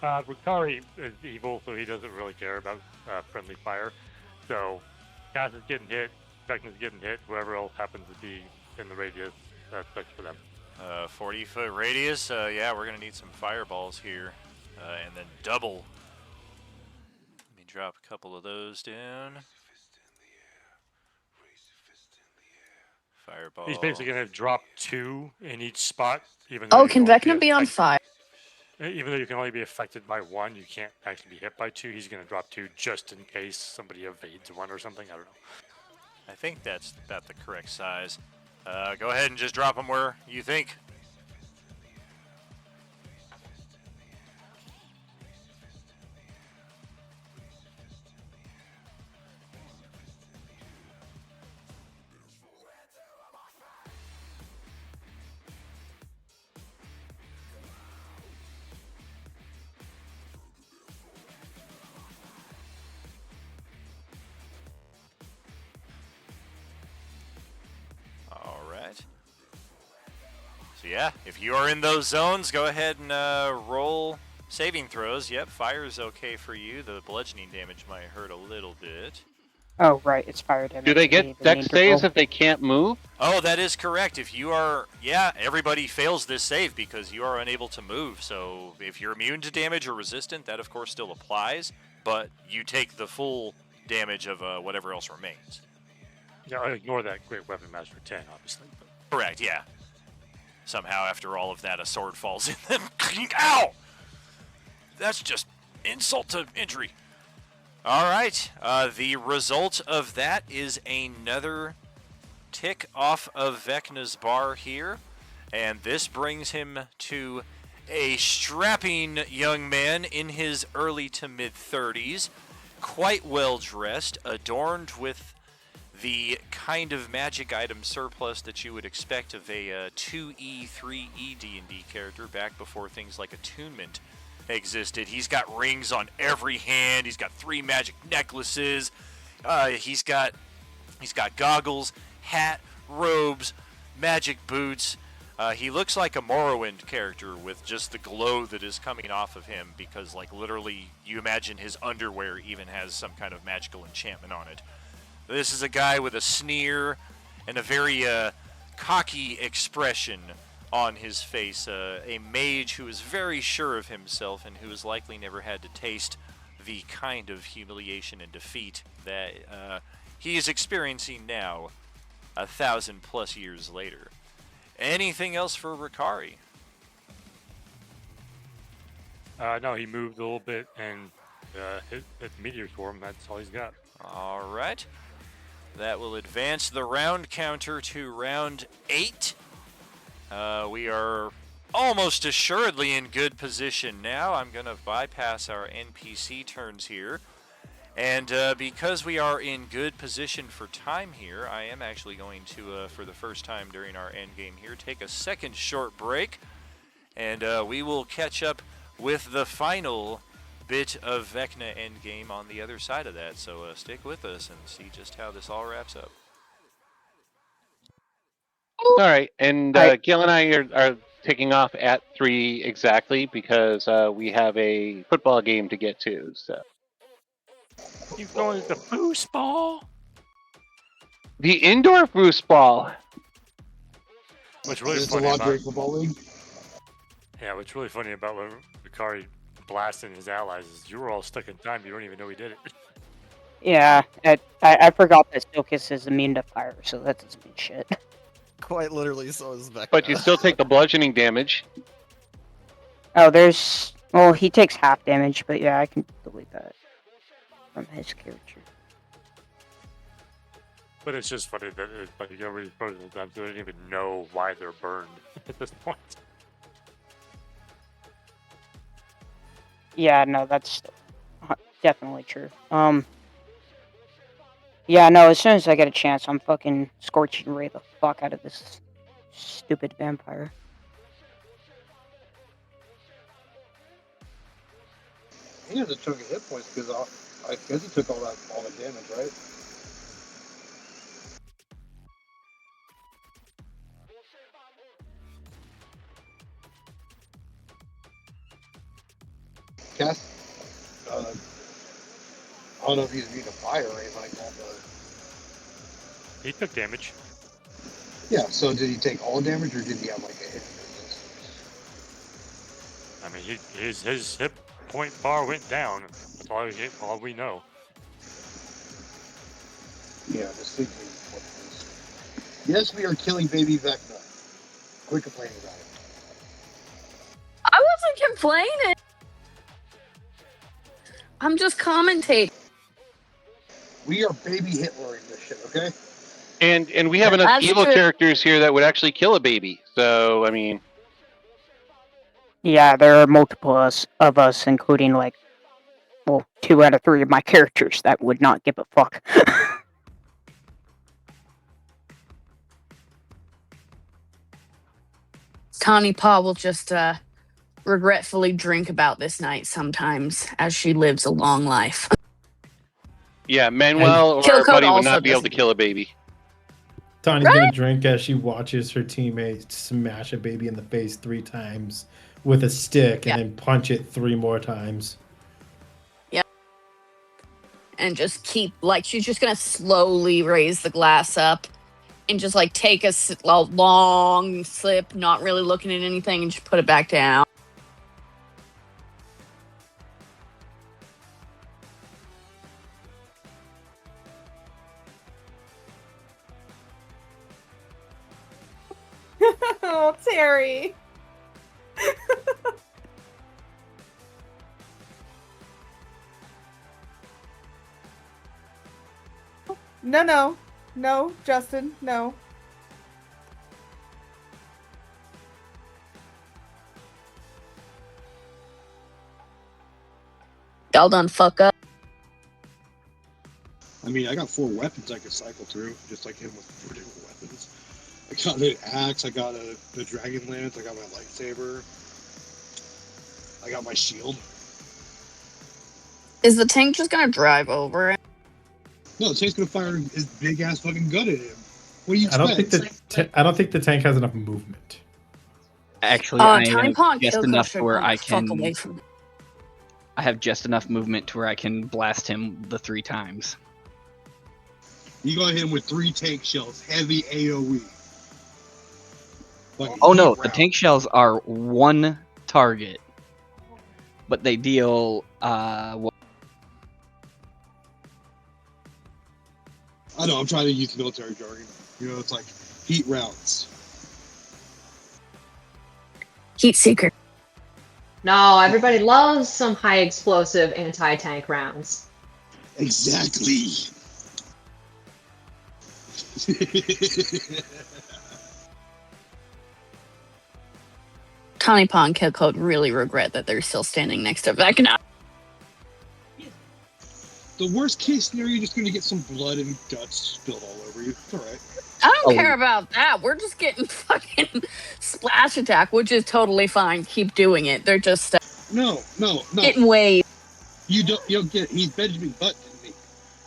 Ricari is evil, so he doesn't really care about friendly fire. So, Cass is getting hit, Vecna's getting hit, whoever else happens to be in the radius, that's for them. 40-foot radius. Yeah, we're gonna need some fireballs here, and then double. Let me drop a couple of those down. Fireball. He's basically gonna drop 2 in each spot, even though Oh, can Vecna be on fire? Even though you can only be affected by 1, you can't actually be hit by 2. He's gonna drop 2 just in case somebody evades 1 or something. I don't know. I think that's about the correct size. Go ahead and just drop them where you think. All right. So yeah, if you are in those zones, go ahead and roll saving throws. Yep, fire is okay for you. The bludgeoning damage might hurt a little bit. Oh, right, it's fire damage. Do they get dex saves if they can't move? Oh, that is correct. If you are, yeah, everybody fails this save because you are unable to move. So if you're immune to damage or resistant, that of course still applies, but you take the full damage of whatever else remains. Yeah, I ignore that Great Weapon Master 10, obviously. But. Correct, yeah. somehow after all of that, a sword falls in them. Ow! That's just insult to injury. All right, the result of that is another tick off of Vecna's bar here, and this brings him to a strapping young man in his early to mid-30s, quite well dressed, adorned with the kind of magic item surplus that you would expect of a 2E, 3E D&D character back before things like attunement existed. He's got rings on every hand. He's got 3 magic necklaces. He's got goggles, hat, robes, magic boots. He looks like a Morrowind character with just the glow that is coming off of him because, like, literally, you imagine his underwear even has some kind of magical enchantment on it. This is a guy with a sneer and a very cocky expression on his face. A mage who is very sure of himself and who has likely never had to taste the kind of humiliation and defeat that he is experiencing now, 1,000+ years later. Anything else for Ricari? No, he moved a little bit and hit the meteor swarm. That's all he's got. All right. That will advance the round counter to round 8. We are almost assuredly in good position now. I'm going to bypass our NPC turns here. And because we are in good position for time here, I am actually going to, for the first time during our end game here, take a second short break. And we will catch up with the final bit of Vecna Endgame on the other side of that. So stick with us and see just how this all wraps up. All right, and Gil and I are taking off at 3 exactly because we have a football game to get to. So He's going to the foosball. the indoor foosball. What's really There's a funny lingerie about football league. Yeah, what's really funny about Ricari blasting his allies is you were all stuck in time. You don't even know he did it. Yeah, I forgot that Silkus is immune to fire, so that doesn't mean shit. Quite literally, so is Vecna. But you still take the bludgeoning damage. Oh, well, he takes half damage, but yeah, I can delete that from his character. But it's just funny that like you already frozen them, so they don't even know why they're burned at this point. Yeah, no, that's definitely true. Yeah, no, as soon as I get a chance, I'm fucking scorching ray the fuck out of this stupid vampire. He has a chunk of hit points because I guess he took all the damage, right? Cast. I don't know if he's immune to fire or anything like that, but He took damage. yeah. So did he take all damage, or did he have like a hit? I mean, his hit point bar went down. That's all we know. Yeah, just thinking what it is. Yes, we are killing baby Vecna. Quit complaining about it. I wasn't complaining. I'm just commentating. We are baby Hitler in this shit, okay? And we have enough That's evil true. characters here that would actually kill a baby. So, I mean... Yeah, there are multiple of us, including, like, well, 2 out of 3 of my characters that would not give a fuck. Tawny Paw will just regretfully drink about this night sometimes as she lives a long life. Yeah, Manuel or Kill our Code buddy would also not be able to doesn't- kill a baby. Tawny's gonna drink as she watches her teammate smash a baby in the face 3 times with a stick and then punch it 3 more times. Yep. And just keep, like, she's just gonna slowly raise the glass up and just, like, take a long sip, not really looking at anything, and just put it back down. Oh, Terry. No, Justin, no. Y'all done fuck up. I mean, I got 4 weapons I could cycle through, just like him with 4 different weapons. I got an axe, I got the dragon lance, I got my lightsaber, I got my shield. Is the tank just gonna drive over it? No, the tank's gonna fire his big ass fucking gun at him. What do you I don't expect? think I don't think the tank has enough movement. Actually, I Tiny have Pond just Kyoko enough to should where run I the fuck can. away from it. I have just enough movement to where I can blast him the 3 times. You got him with 3 tank shells, heavy AoE. Like Oh no, the tank shells are 1 target, but they deal I know, I'm trying to use military jargon. You know, it's like heat rounds. Heat seeker. No, everybody loves some high explosive anti-tank rounds. Exactly. Tiny Pond Kyoko really regret that they're still standing next to Vecna. The worst case scenario, you're just gonna get some blood and guts spilled all over you. It's alright. I don't care about that. We're just getting fucking splash attack, which is totally fine. Keep doing it. They're just No. getting way. You don't get. He's Benjamin Button to me.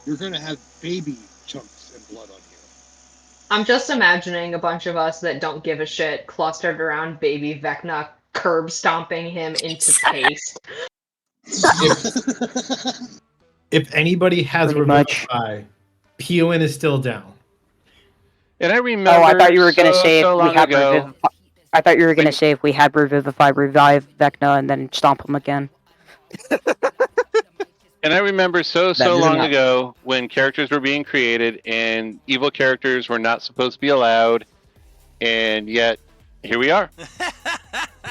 You're gonna have baby chunks and blood on you. I'm just imagining a bunch of us that don't give a shit clustered around baby Vecna, curb stomping him into paste. If anybody has Pretty much. Revivify, Peelin is still down. And I remember. Oh, I thought you were gonna so, say if so we long had ago. Revivify. I thought you were gonna say if we had Revivify, revive Vecna, and then stomp him again. And I remember so That is long enough. ago when characters were being created and evil characters were not supposed to be allowed, and yet here we are.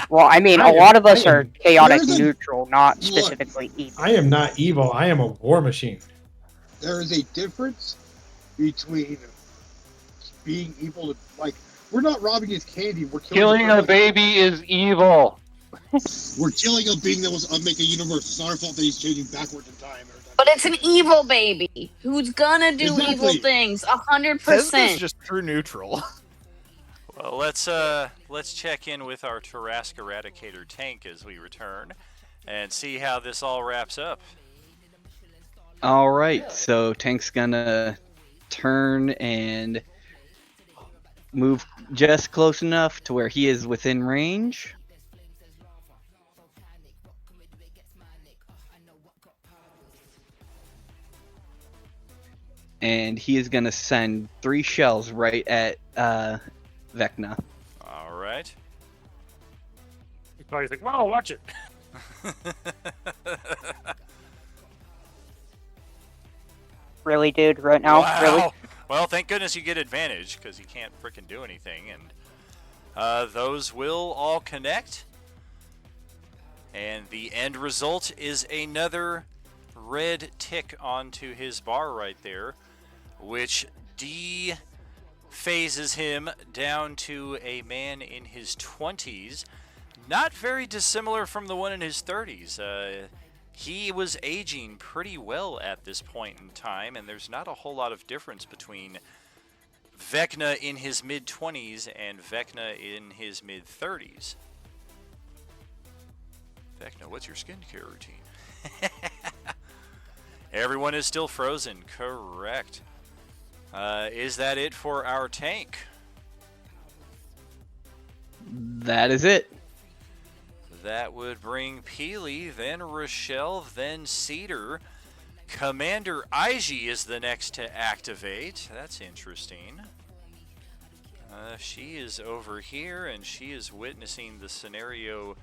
Well, I mean, a lot of us are chaotic neutral, not specifically evil. I am not evil. I am a war machine. There is a difference between being evil to, like, we're not robbing his candy. We're Killing a baby is evil. We're killing a being that was make a universe. It's not our fault that he's changing backwards in time. But it's an evil baby who's gonna do Exactly. evil things. 100%. Tesla's just true neutral. Well, let's check in with our Tarrasque Eradicator tank as we return and see how this all wraps up. All right, so tank's gonna turn and move just close enough to where he is within range. And he is gonna send 3 shells right at Vecna. All right. He's probably like, "Wow, watch it." Really, dude? Right now? Wow. Really? Well, thank goodness you get advantage because he can't frickin' do anything, and those will all connect. And the end result is another red tick onto his bar right there, which phases him down to a man in his 20s, not very dissimilar from the one in his 30s. He was aging pretty well at this point in time, and there's not a whole lot of difference between Vecna in his mid-20s and Vecna in his mid-30s. Vecna, what's your skincare routine? Everyone is still frozen, correct. Is that it for our tank? That is it. That would bring Peely, then Rochelle, then Cedar. Commander Iji is the next to activate. That's interesting. She is over here, and she is witnessing the scenario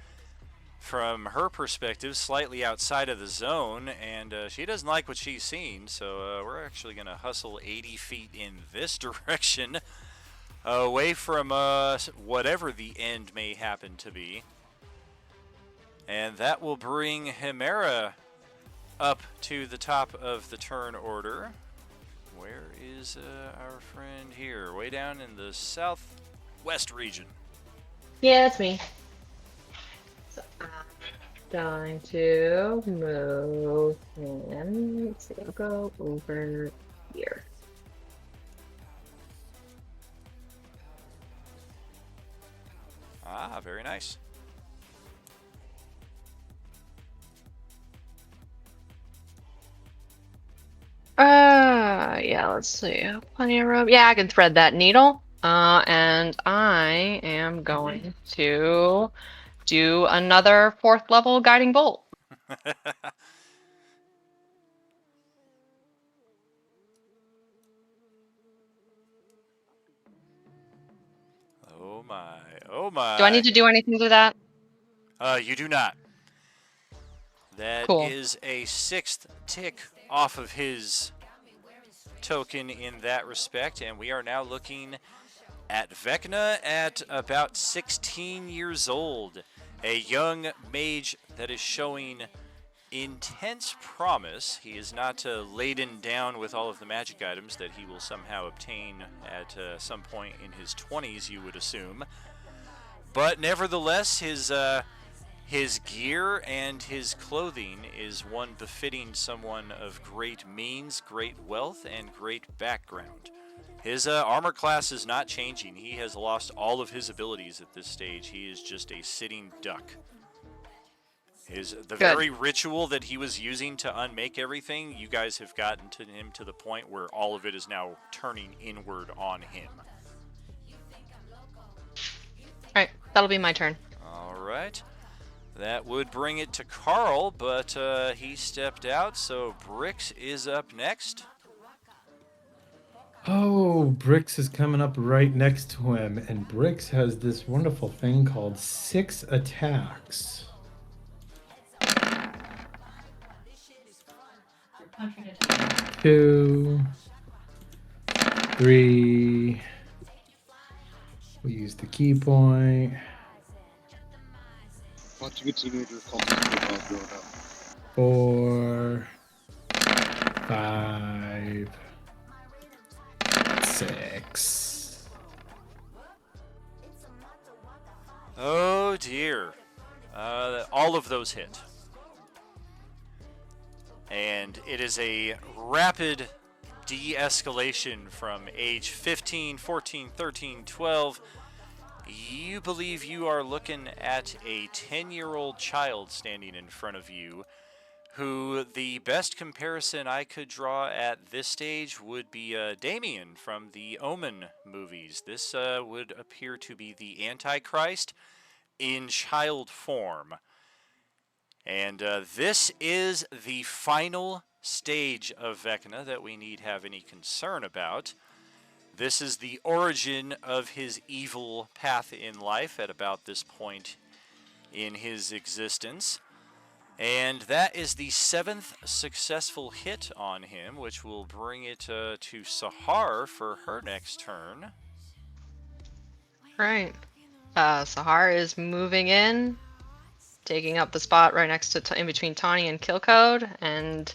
from her perspective, slightly outside of the zone, and she doesn't like what she's seen, so we're actually going to hustle 80 feet in this direction, away from whatever the end may happen to be. And that will bring Himera up to the top of the turn order. Where is our friend here? Way down in the southwest region. Yeah, it's me. So I'm going to move and let's see, I'll go over here. Ah, very nice. Yeah, let's see. Plenty of room. Yeah, I can thread that needle. And I am going to do another 4th level guiding bolt. Oh my, oh my. Do I need to do anything to that? You do not. That Cool. is a 6th tick off of his token in that respect, and we are now looking at Vecna at about 16 years old. A young mage that is showing intense promise. He is not laden down with all of the magic items that he will somehow obtain at some point in his 20s, you would assume. But nevertheless, his gear and his clothing is one befitting someone of great means, great wealth, and great background. His armor class is not changing. He has lost all of his abilities at this stage. He is just a sitting duck. The very ritual that he was using to unmake everything, you guys have gotten to him to the point where all of it is now turning inward on him. Alright, that'll be my turn. Alright. That would bring it to Carl, but he stepped out, so Brix is up next. Oh, Brix is coming up right next to him, and Brix has this wonderful thing called 6 attacks. 2, 3. We use the key point. Watching a teenager cultist growing up. 4, 5, 6. Oh dear. All of those hit. And it is a rapid de-escalation from age 15, 14, 13, 12. You believe you are looking at a 10-year-old child standing in front of you, who the best comparison I could draw at this stage would be Damien from the Omen movies. This would appear to be the Antichrist in child form. And this is the final stage of Vecna that we need have any concern about. This is the origin of his evil path in life at about this point in his existence. And that is the 7th successful hit on him, which will bring it to Sahar for her next turn. Right. Sahar is moving in, taking up the spot right next to in between Tawny and Killcode, and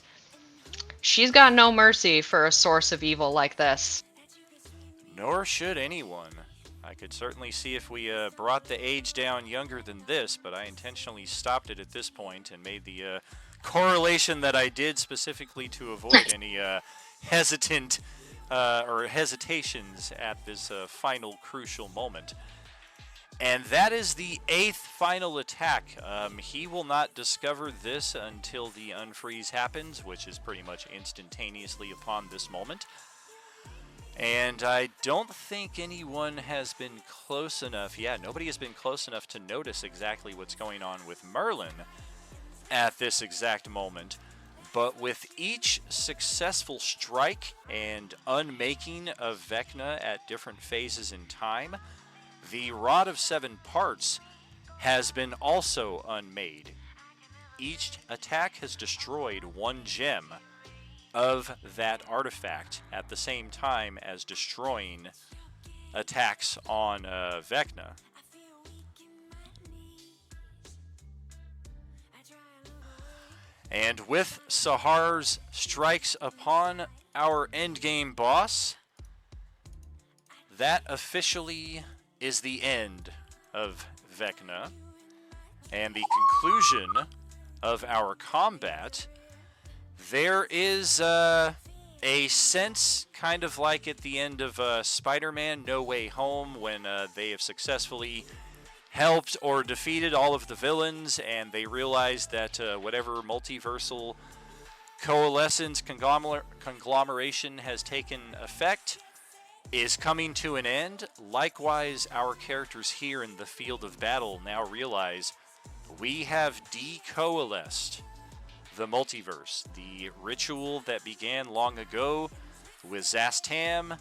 she's got no mercy for a source of evil like this. Nor should anyone. I could certainly see if we brought the age down younger than this, but I intentionally stopped it at this point and made the correlation that I did specifically to avoid any hesitant or hesitations at this final crucial moment. And that is the 8th final attack. He will not discover this until the unfreeze happens, which is pretty much instantaneously upon this moment. And I don't think anyone has been close enough. Yeah, nobody has been close enough to notice exactly what's going on with Merlin at this exact moment. But with each successful strike and unmaking of Vecna at different phases in time, the Rod of 7 Parts has been also unmade. Each attack has destroyed 1 gem of that artifact at the same time as destroying attacks on Vecna. And with Sahar's strikes upon our endgame boss, that officially is the end of Vecna and the conclusion of our combat. There is a sense, kind of like at the end of Spider-Man No Way Home, when they have successfully helped or defeated all of the villains, and they realize that whatever multiversal coalescence conglomeration has taken effect is coming to an end. Likewise, our characters here in the field of battle now realize we have decoalesced the multiverse. The ritual that began long ago with Zastam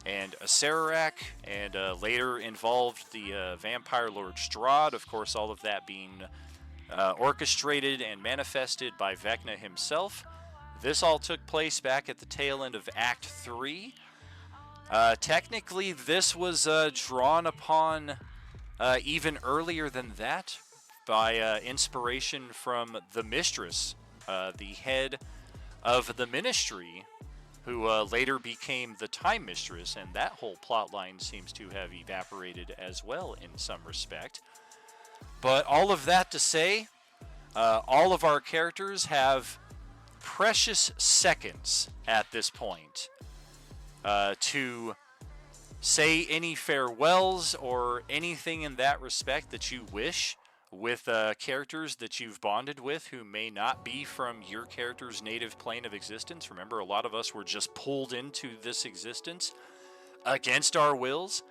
and Acererak, and later involved the Vampire Lord Strahd. Of course, all of that being orchestrated and manifested by Vecna himself. This all took place back at the tail end of Act 3. Technically, this was drawn upon even earlier than that by inspiration from the Mistress, the head of the Ministry, who later became the Time Mistress, and that whole plot line seems to have evaporated as well in some respect. But all of that to say, all of our characters have precious seconds at this point to say any farewells or anything in that respect that you wish with characters that you've bonded with who may not be from your character's native plane of existence. Remember, a lot of us were just pulled into this existence against our wills,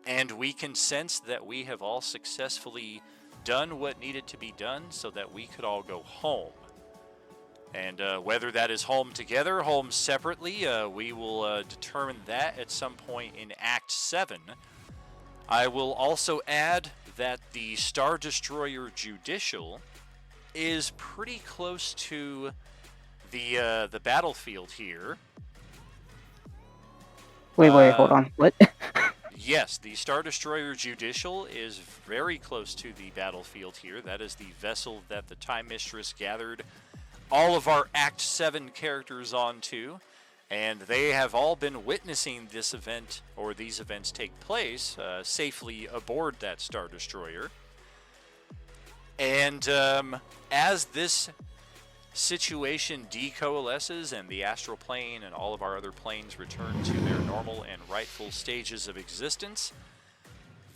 and we can sense that we have all successfully done what needed to be done so that we could all go home. And whether that is home together, home separately, we will determine that at some point in Act 7. I will also add that the Star Destroyer Judicial is pretty close to the battlefield here. Wait, hold on. What? Yes, the Star Destroyer Judicial is very close to the battlefield here. That is the vessel that the Time Mistress gathered all of our Act 7 characters onto, and they have all been witnessing this event, or these events take place, safely aboard that Star Destroyer. And as this situation decoalesces and the astral plane and all of our other planes return to their normal and rightful stages of existence,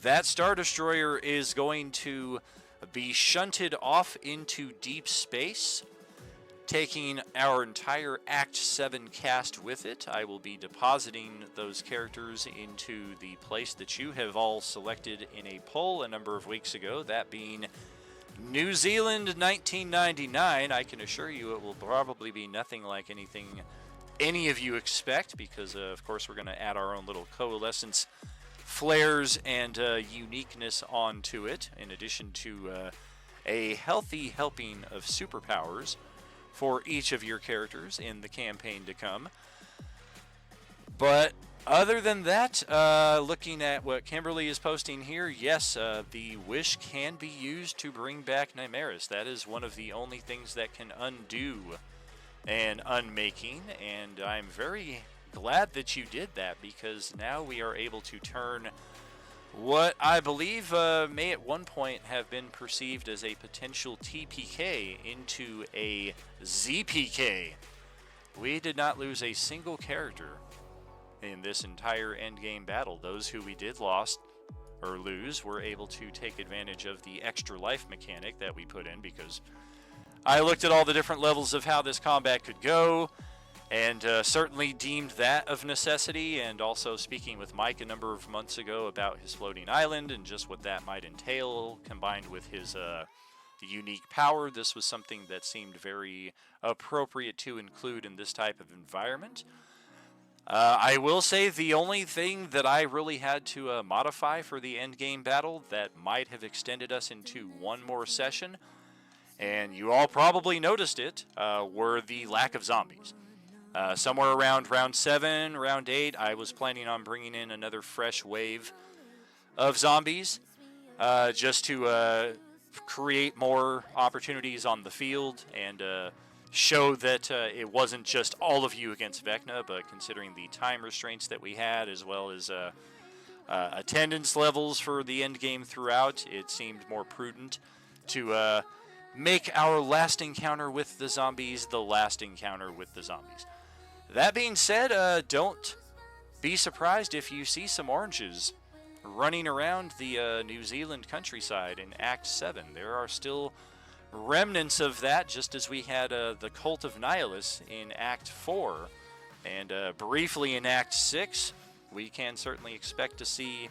that Star Destroyer is going to be shunted off into deep space, taking our entire Act 7 cast with it. I will be depositing those characters into the place that you have all selected in a poll a number of weeks ago, that being New Zealand 1999. I can assure you it will probably be nothing like anything any of you expect, because of course we're going to add our own little coalescence flares and uniqueness onto it, in addition to a healthy helping of superpowers for each of your characters in the campaign to come. But other than that, looking at what Kimberly is posting here, yes, the wish can be used to bring back Nymeris. That is one of the only things that can undo an unmaking, and I'm very glad that you did that, because now we are able to turn what I believe may at one point have been perceived as a potential TPK into a ZPK. We did not lose a single character in this entire endgame battle. Those who we did lose were able to take advantage of the extra life mechanic that we put in, because I looked at all the different levels of how this combat could go, and certainly deemed that of necessity, and also speaking with Mike a number of months ago about his floating island and just what that might entail, combined with his unique power, this was something that seemed very appropriate to include in this type of environment. I will say the only thing that I really had to modify for the endgame battle that might have extended us into one more session, and you all probably noticed it, were the lack of zombies. Somewhere around round 7, round 8, I was planning on bringing in another fresh wave of zombies, just to create more opportunities on the field and show that it wasn't just all of you against Vecna, but considering the time restraints that we had, as well as attendance levels for the end game throughout, it seemed more prudent to make our last encounter with the zombies the last encounter with the zombies. That being said, don't be surprised if you see some oranges running around the New Zealand countryside in Act 7. There are still remnants of that, just as we had the Cult of Nihilus in Act 4. And briefly in Act 6, we can certainly expect to see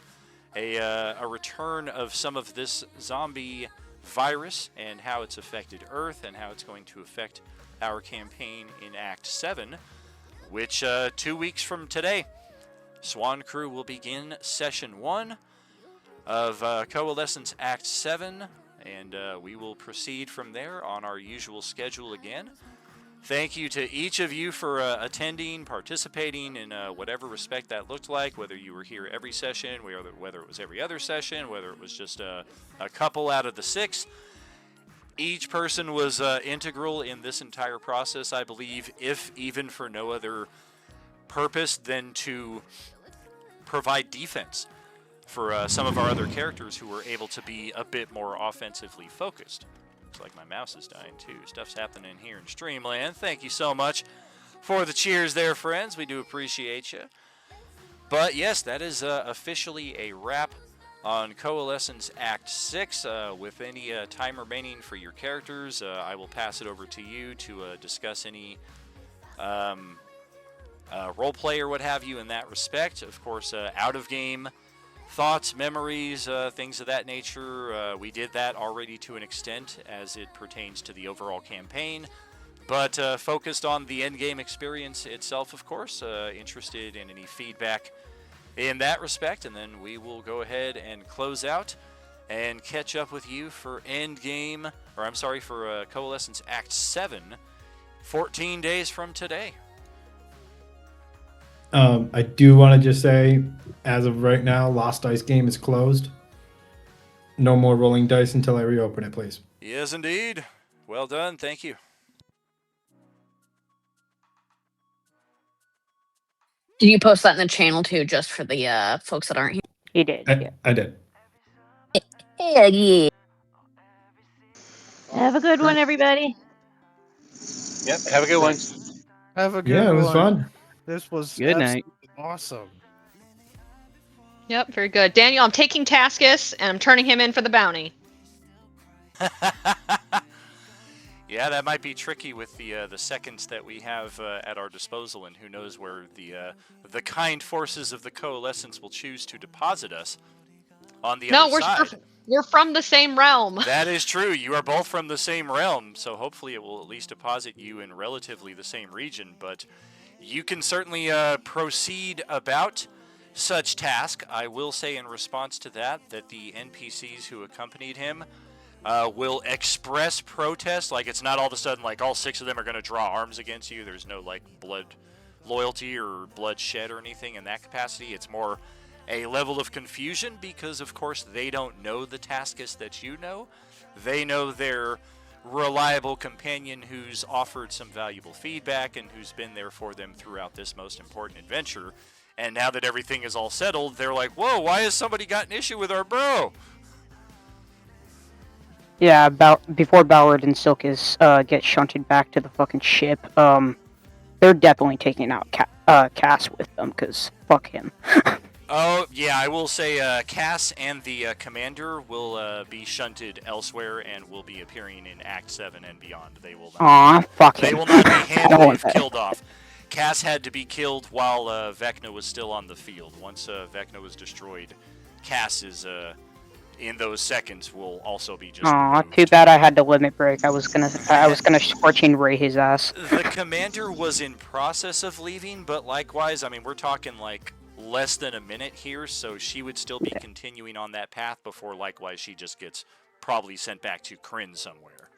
a return of some of this zombie virus and how it's affected Earth and how it's going to affect our campaign in Act 7, which 2 weeks from today, Swan Crew will begin Session 1 of Coalescence Act 7, and we will proceed from there on our usual schedule again. Thank you to each of you for attending, participating in whatever respect that looked like, whether you were here every session, whether it was every other session, whether it was just a couple out of the 6. Each person was integral in this entire process, I believe, if even for no other purpose than to provide defense for some of our other characters who were able to be a bit more offensively focused. Looks like my mouse is dying too. Stuff's happening here in Streamland. Thank you so much for the cheers there, friends. We do appreciate you. But yes, that is officially a wrap on Coalescence Act 6. With any time remaining for your characters, I will pass it over to you to discuss any role play or what have you in that respect. Of course, out of game thoughts, memories, things of that nature. We did that already to an extent as it pertains to the overall campaign, but focused on the endgame experience itself, of course. Interested in any feedback in that respect, and then we will go ahead and close out and catch up with you for for Coalescence Act 7, 14 days from today. I do want to just say, as of right now, Lost Dice game is closed. No more rolling dice until I reopen it, please. Yes, indeed. Well done. Thank you. Did you post that in the channel too, just for the folks that aren't here? He did. I did. Yeah. Have a good one, everybody. Yep. Have a good one. Have a good Yeah, it was one. fun. This was Good night. absolutely awesome. Yep, very good. Daniel, I'm taking Taskus and I'm turning him in for the bounty. Yeah, that might be tricky with the seconds that we have at our disposal, and who knows where the kind forces of the Coalescence will choose to deposit us on the other side. We're from the same realm. That is true. You are both from the same realm, so hopefully it will at least deposit you in relatively the same region. But you can certainly proceed about such task. I will say in response to that the NPCs who accompanied him will express protest. Like, it's not all of a sudden like all 6 of them are going to draw arms against you. There's no like blood loyalty or bloodshed or anything in that capacity. It's more a level of confusion because, of course, they don't know the Taskus that you know. They know their reliable companion who's offered some valuable feedback and who's been there for them throughout this most important adventure. And now that everything is all settled, they're like, whoa, why has somebody got an issue with our bro? Yeah, before Ballard and Silkus get shunted back to the fucking ship, they're definitely taking out Cass with them, because fuck him. Oh, yeah, I will say Cass and the commander will be shunted elsewhere and will be appearing in Act 7 and beyond. They will not, fuck they him. will not be handily killed off. Cass had to be killed while Vecna was still on the field. Once Vecna was destroyed, Cass is, in those seconds, will also be just removed. Too bad I had to limit break. I was gonna scorching ray his ass. The commander was in process of leaving, but likewise, I mean, we're talking like less than a minute here, so she would still be continuing on that path before likewise she just gets probably sent back to Kryn somewhere.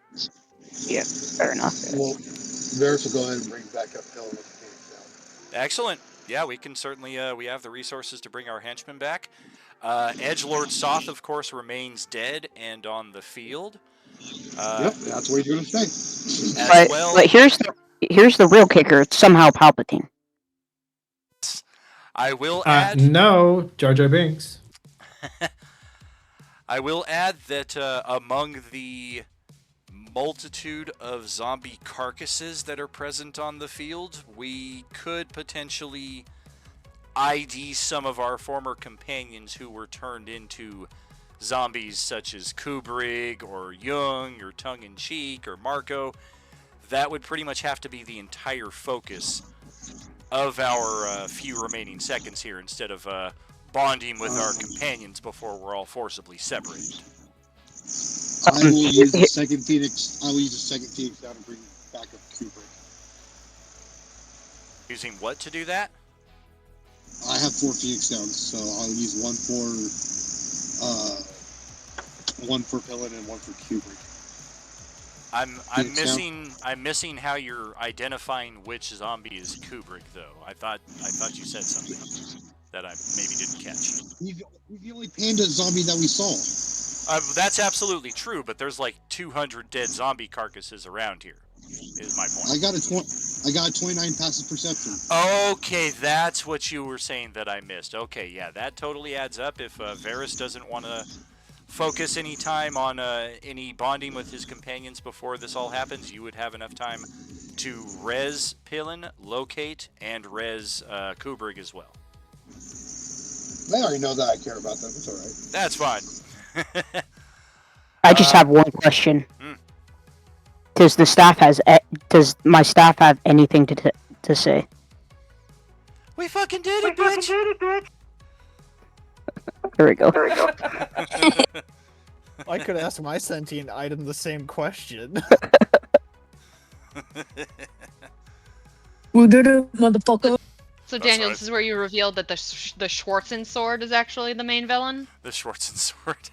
Yeah, fair enough. Well, Varys will go ahead and bring back up Hill with the game's down. Excellent. Yeah, we can certainly, we have the resources to bring our henchmen back. Edgelord Soth, of course, remains dead and on the field. Yep, that's where he's going to stay. As well. But here's the real kicker. It's somehow Palpatine. I will add. No, Jar Jar Binks. I will add that among the multitude of zombie carcasses that are present on the field, we could potentially ID some of our former companions who were turned into zombies, such as Kubrick or Jung or Tongue in Cheek or Marco. That would pretty much have to be the entire focus of our few remaining seconds here, instead of bonding with our companions before we're all forcibly separated. I will use a second Phoenix. I will use a second Phoenix down and bring back up Kubrick. Using what to do that? I have 4 Phoenix downs, so I'll use one for Pillin and one for Kubrick. I'm missing how you're identifying which zombie is Kubrick, though. I thought you said something that I maybe didn't catch. He's the only panda zombie that we saw. That's absolutely true, but there's like 200 dead zombie carcasses around here, is my point. I got a 29 passive perception. Okay, that's what you were saying that I missed. Okay, yeah, that totally adds up. If Varys doesn't want to focus any time on any bonding with his companions before this all happens, you would have enough time to res Pillin, locate, and res Kubrick as well. They already know that I care about them. It's all right. That's fine. I just have one question. Does my staff have anything to say? We fucking did it, bitch! There we go. I could ask my sentient item the same question. We did it, motherfucker. So Daniel, this is where you revealed that the Schwarzen sword is actually the main villain? The Schwarzen sword.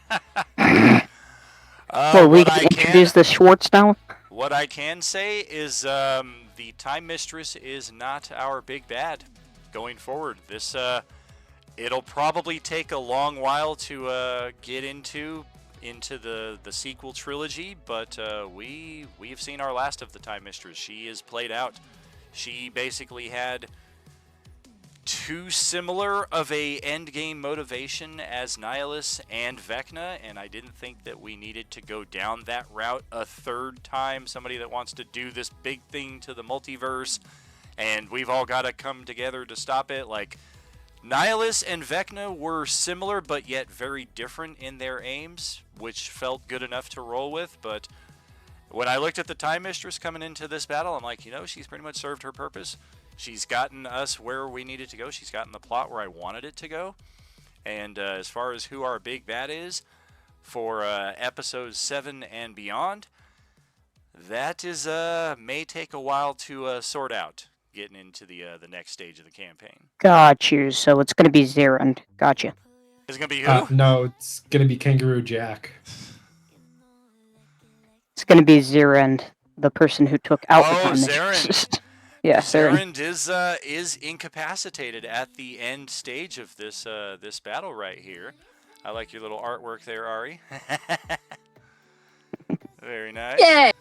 Well, we can introduce the Schwartz now? What I can say is the Time Mistress is not our big bad going forward. This it'll probably take a long while to get into the sequel trilogy, but we've seen our last of the Time Mistress. She is played out. She basically had too similar of a endgame motivation as Nihilus and Vecna, and I didn't think that we needed to go down that route a third time. Somebody that wants to do this big thing to the multiverse, and we've all got to come together to stop it. Like, Nihilus and Vecna were similar but yet very different in their aims, which felt good enough to roll with. But when I looked at the Time Mistress coming into this battle, I'm like, she's pretty much served her purpose. She's gotten us where we needed to go. She's gotten the plot where I wanted it to go. And as far as who our big bad is for episodes 7 and beyond, that is may take a while to sort out, getting into the next stage of the campaign. Got you. So it's going to be Zerend. Gotcha. Is it going to be who? No, it's going to be Kangaroo Jack. It's going to be Zerend, the person who took out the Time Zerend. Mistress. Yeah, Zerend. is incapacitated at the end stage of this this battle right here. I like your little artwork there, Ari. Very nice. Yeah.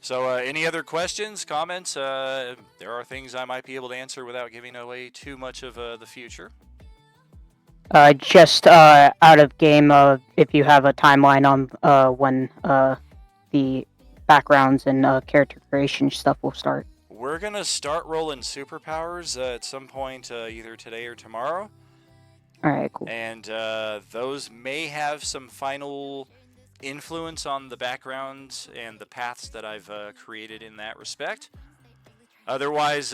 So, any other questions, comments? There are things I might be able to answer without giving away too much of the future. Just out of game, if you have a timeline on when the backgrounds and character creation stuff will start. We're going to start rolling superpowers at some point either today or tomorrow. Alright, cool. And those may have some final influence on the backgrounds and the paths that I've created in that respect. Otherwise,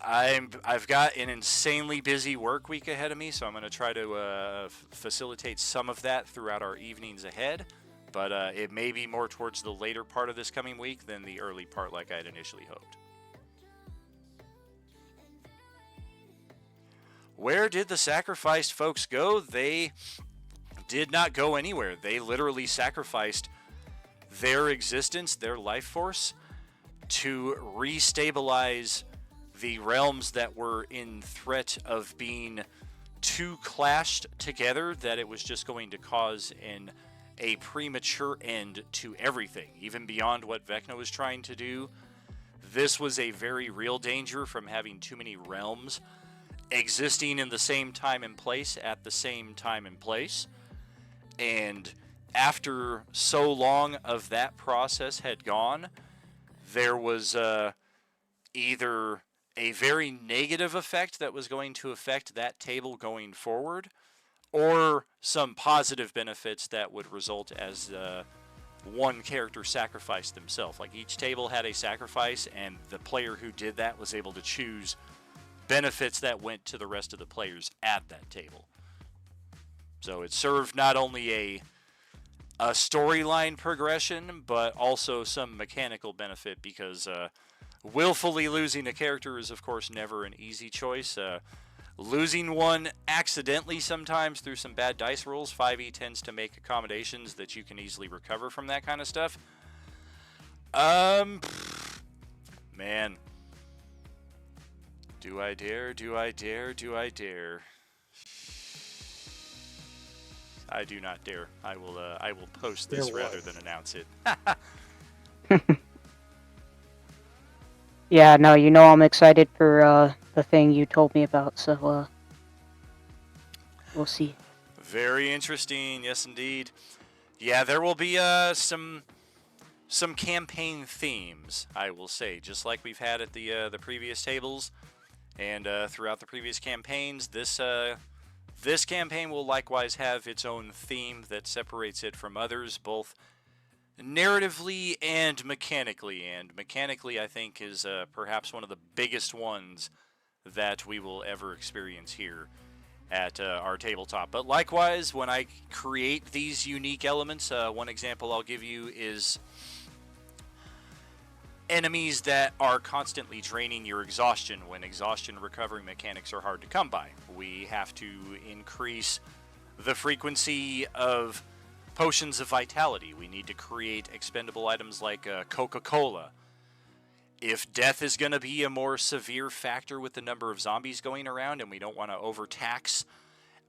I've got an insanely busy work week ahead of me, so I'm going to try to facilitate some of that throughout our evenings ahead. But it may be more towards the later part of this coming week than the early part like I had initially hoped. Where did the sacrificed folks go? They did not go anywhere. They literally sacrificed their existence, their life force, to restabilize the realms that were in threat of being too clashed together that it was just going to cause a premature end to everything, even beyond what Vecna was trying to do. This was a very real danger from having too many realms existing in the same time and place at the same time and place. And after so long of that process had gone, there was either a very negative effect that was going to affect that table going forward, or some positive benefits that would result as one character sacrificed themselves. Like each table had a sacrifice, and the player who did that was able to choose benefits that went to the rest of the players at that table. So it served not only a storyline progression, but also some mechanical benefit, because willfully losing a character is, of course, never an easy choice. Losing one accidentally sometimes through some bad dice rolls, 5e tends to make accommodations that you can easily recover from that kind of stuff. Man. Do I dare? Do I dare? Do I dare? I do not dare. I will post this rather than announce it. Yeah, no, you know I'm excited for the thing you told me about, so we'll see. Very interesting, yes indeed. Yeah, there will be some campaign themes, I will say, just like we've had at the previous tables and throughout the previous campaigns. This campaign will likewise have its own theme that separates it from others, both narratively and mechanically. And mechanically, I think, is perhaps one of the biggest ones that we will ever experience here at our tabletop. But likewise, when I create these unique elements, one example I'll give you is enemies that are constantly draining your exhaustion when exhaustion recovery mechanics are hard to come by. We have to increase the frequency of potions of vitality. We need to create expendable items like Coca-Cola. If death is going to be a more severe factor with the number of zombies going around and we don't want to overtax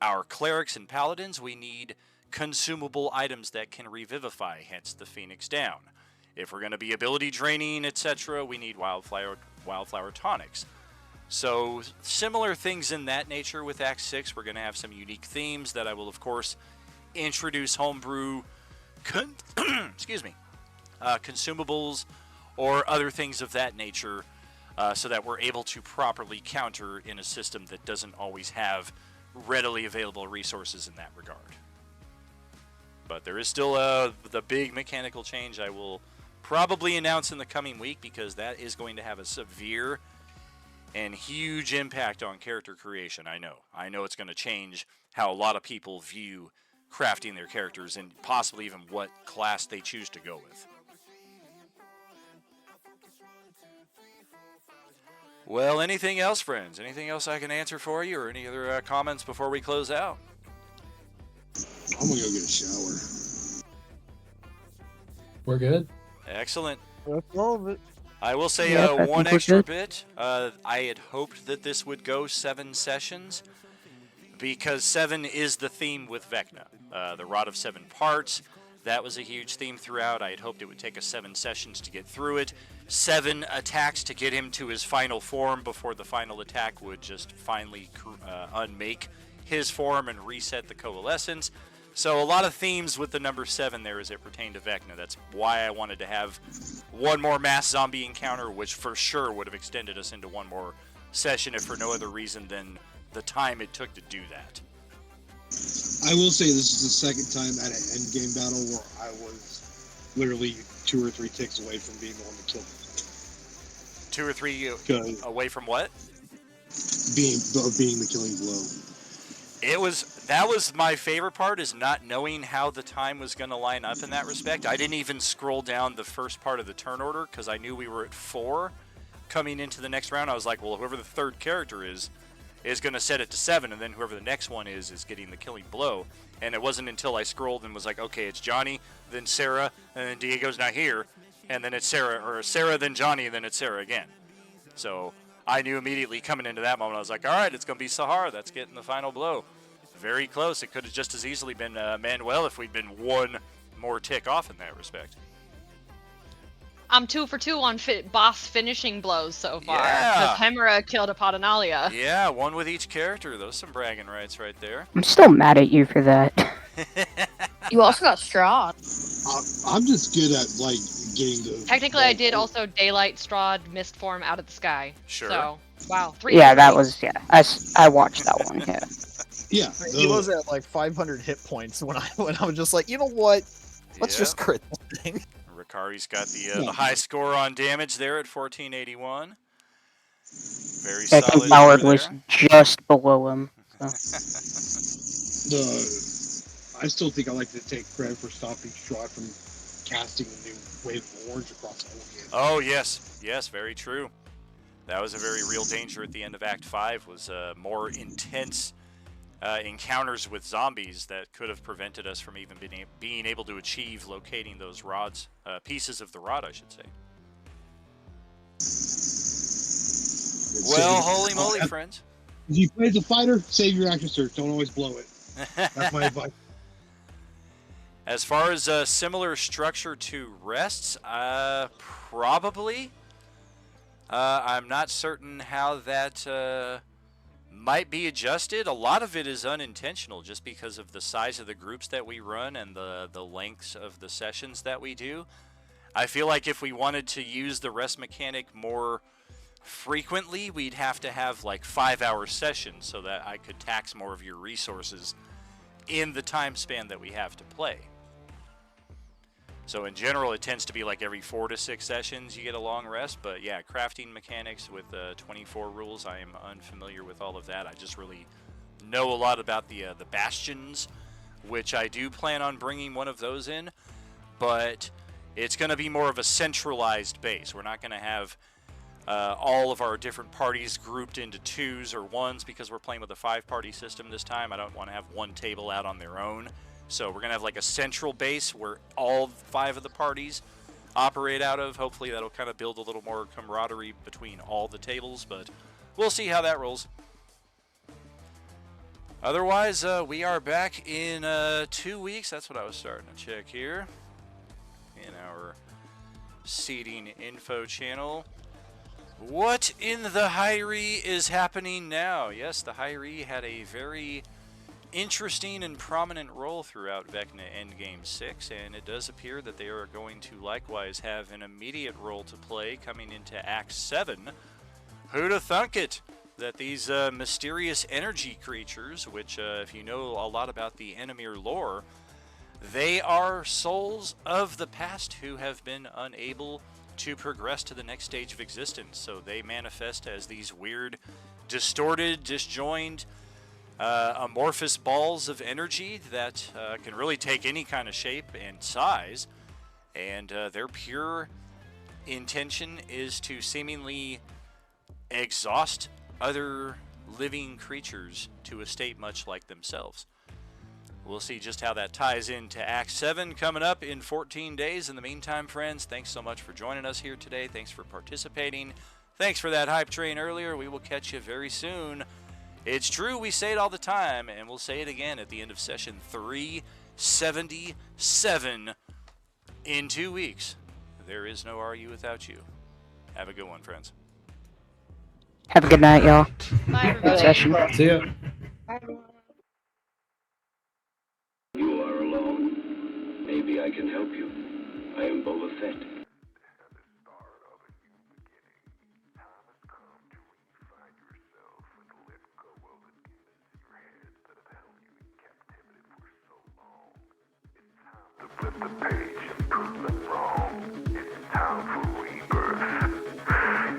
our clerics and paladins, we need consumable items that can revivify, hence the Phoenix Down. If we're going to be ability draining, etc., we need wildflower tonics. So similar things in that nature with Act 6. We're going to have some unique themes that I will, of course, introduce homebrew consumables or other things of that nature, so that we're able to properly counter in a system that doesn't always have readily available resources in that regard. But there is still the big mechanical change I will probably announce in the coming week, because that is going to have a severe and huge impact on character creation. I know it's going to change how a lot of people view crafting their characters and possibly even what class they choose to go with. Well, anything else, friends? Anything else I can answer for you, or any other comments before we close out? I'm gonna go get a shower. We're good. Excellent. That's all of it. I will say Yep, I one think we're extra good. bit. I had hoped that this would go 7 sessions, because 7 is the theme with Vecna. The Rod of 7 Parts, that was a huge theme throughout. I had hoped it would take us 7 sessions to get through it. 7 attacks to get him to his final form before the final attack would just finally unmake his form and reset the coalescence. So a lot of themes with the number 7 there as it pertained to Vecna. That's why I wanted to have one more mass zombie encounter, which for sure would have extended us into one more session, if for no other reason than the time it took to do that. I will say this is the second time at an endgame battle where I was literally 2 or 3 ticks away from being the one to kill him. 2 or 3 away from what? Being the killing blow. That was my favorite part, is not knowing how the time was going to line up in that respect. I didn't even scroll down the first part of the turn order because I knew we were at 4 coming into the next round. I was like, well, whoever the third character is going to set it to 7, and then whoever the next one is getting the killing blow. And it wasn't until I scrolled and was like, okay, it's Johnny, then Sarah, and then Diego's not here, and then it's Sarah, then Johnny, and then it's Sarah again. So I knew immediately coming into that moment, I was like, all right, it's going to be Sahar. That's getting the final blow. Very close. It could have just as easily been Manuel if we'd been one more tick off in that respect. I'm 2 for 2 on boss finishing blows so far. Yeah. Because Hemera killed a Paternalia. Yeah, one with each character. Those some bragging rights right there. I'm still mad at you for that. You also got Strahd. I'm just good at like getting the. Technically, I did also Daylight Strahd Mist Form out of the sky. Sure. So, wow. 3 Yeah, that victories. was I watched that one. Yeah. Yeah. He was at like 500 hit points when I was just like, you know what? Let's just crit this thing. Ricari's got the high score on damage there at 1481. Very I think solid Ballard number was there. just below him. I still think I like to take credit for stopping Strahd from casting a new wave of orange across the whole game. Oh, yes, very true. That was a very real danger at the end of Act 5, was more intense encounters with zombies that could have prevented us from even being able to achieve locating those rods, pieces of the rod, I should say. Well, holy moly, friends. If you play as a fighter, save your action search. Don't always blow it. That's my advice. As far as a similar structure to rests, probably. I'm not certain how that might be adjusted. A lot of it is unintentional just because of the size of the groups that we run and the lengths of the sessions that we do. I feel like if we wanted to use the rest mechanic more frequently, we'd have to have like 5-hour sessions so that I could tax more of your resources in the time span that we have to play. So in general, it tends to be like every 4 to 6 sessions you get a long rest. But yeah, crafting mechanics with 24 rules, I am unfamiliar with all of that. I just really know a lot about the bastions, which I do plan on bringing one of those in. But it's going to be more of a centralized base. We're not going to have all of our different parties grouped into 2s or 1s because we're playing with a 5-party system this time. I don't want to have one table out on their own. So we're going to have like a central base where all 5 of the parties operate out of. Hopefully that'll kind of build a little more camaraderie between all the tables, but we'll see how that rolls. Otherwise, we are back in 2 weeks. That's what I was starting to check here in our seating info channel. What in the Hyrie is happening now? Yes, the Hyrie had a very interesting and prominent role throughout Vecna Endgame VI, and it does appear that they are going to likewise have an immediate role to play coming into Act 7. Who'da thunk it? That these mysterious energy creatures, which if you know a lot about the Enemir lore, they are souls of the past who have been unable to progress to the next stage of existence. So they manifest as these weird, distorted, disjoined, amorphous balls of energy that can really take any kind of shape and size, and their pure intention is to seemingly exhaust other living creatures to a state much like themselves. We'll see just how that ties into Act 7 coming up in 14 days. In the meantime, friends, thanks so much for joining us here today. Thanks for participating. Thanks for that hype train earlier. We will catch you very soon. It's true, we say it all the time, and we'll say it again at the end of session 377 in 2 weeks. There is no RU without you. Have a good one, friends. Have a good night, y'all. Bye, everybody. Session. See ya. You are alone. Maybe I can help you. I am Boba Fett. Flip the page and prove them wrong. It's time for rebirth.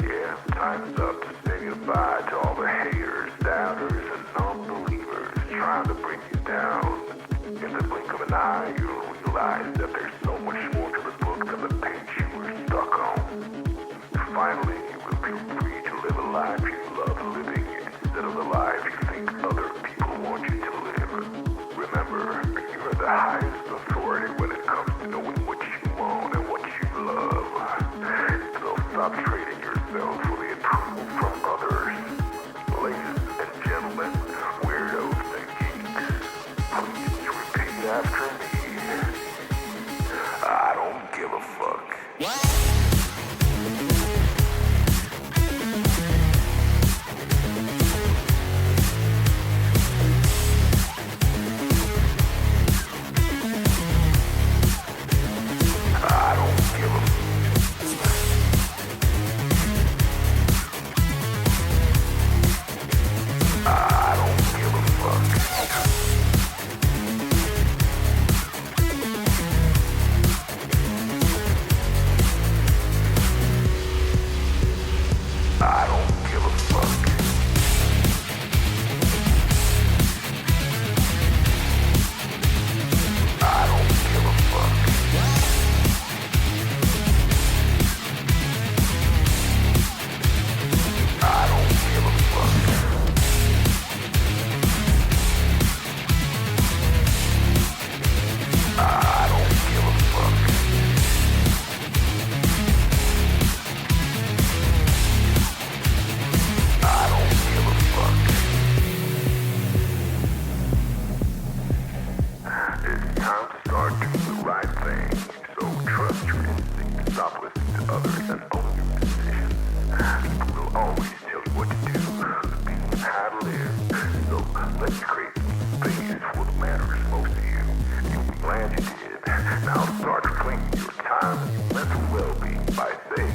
Yeah, time's up to say goodbye to all the haters, doubters, and unbelievers trying to bring you down. In the blink of an eye, you'll realize that there's so much more to the book than the page you were stuck on. Finally, you will feel free to live a life you love living instead of the life you think other people want you to live. Remember, you're the highest authority when it comes to knowing what you want and what you love. So stop trading yourself for the approval from others. stop listening to others and own your decisions. People will always tell you what to do, people how to live. So let's create space for what matters most to you. You'll be glad you did. Now start claiming your time and your mental well-being by saying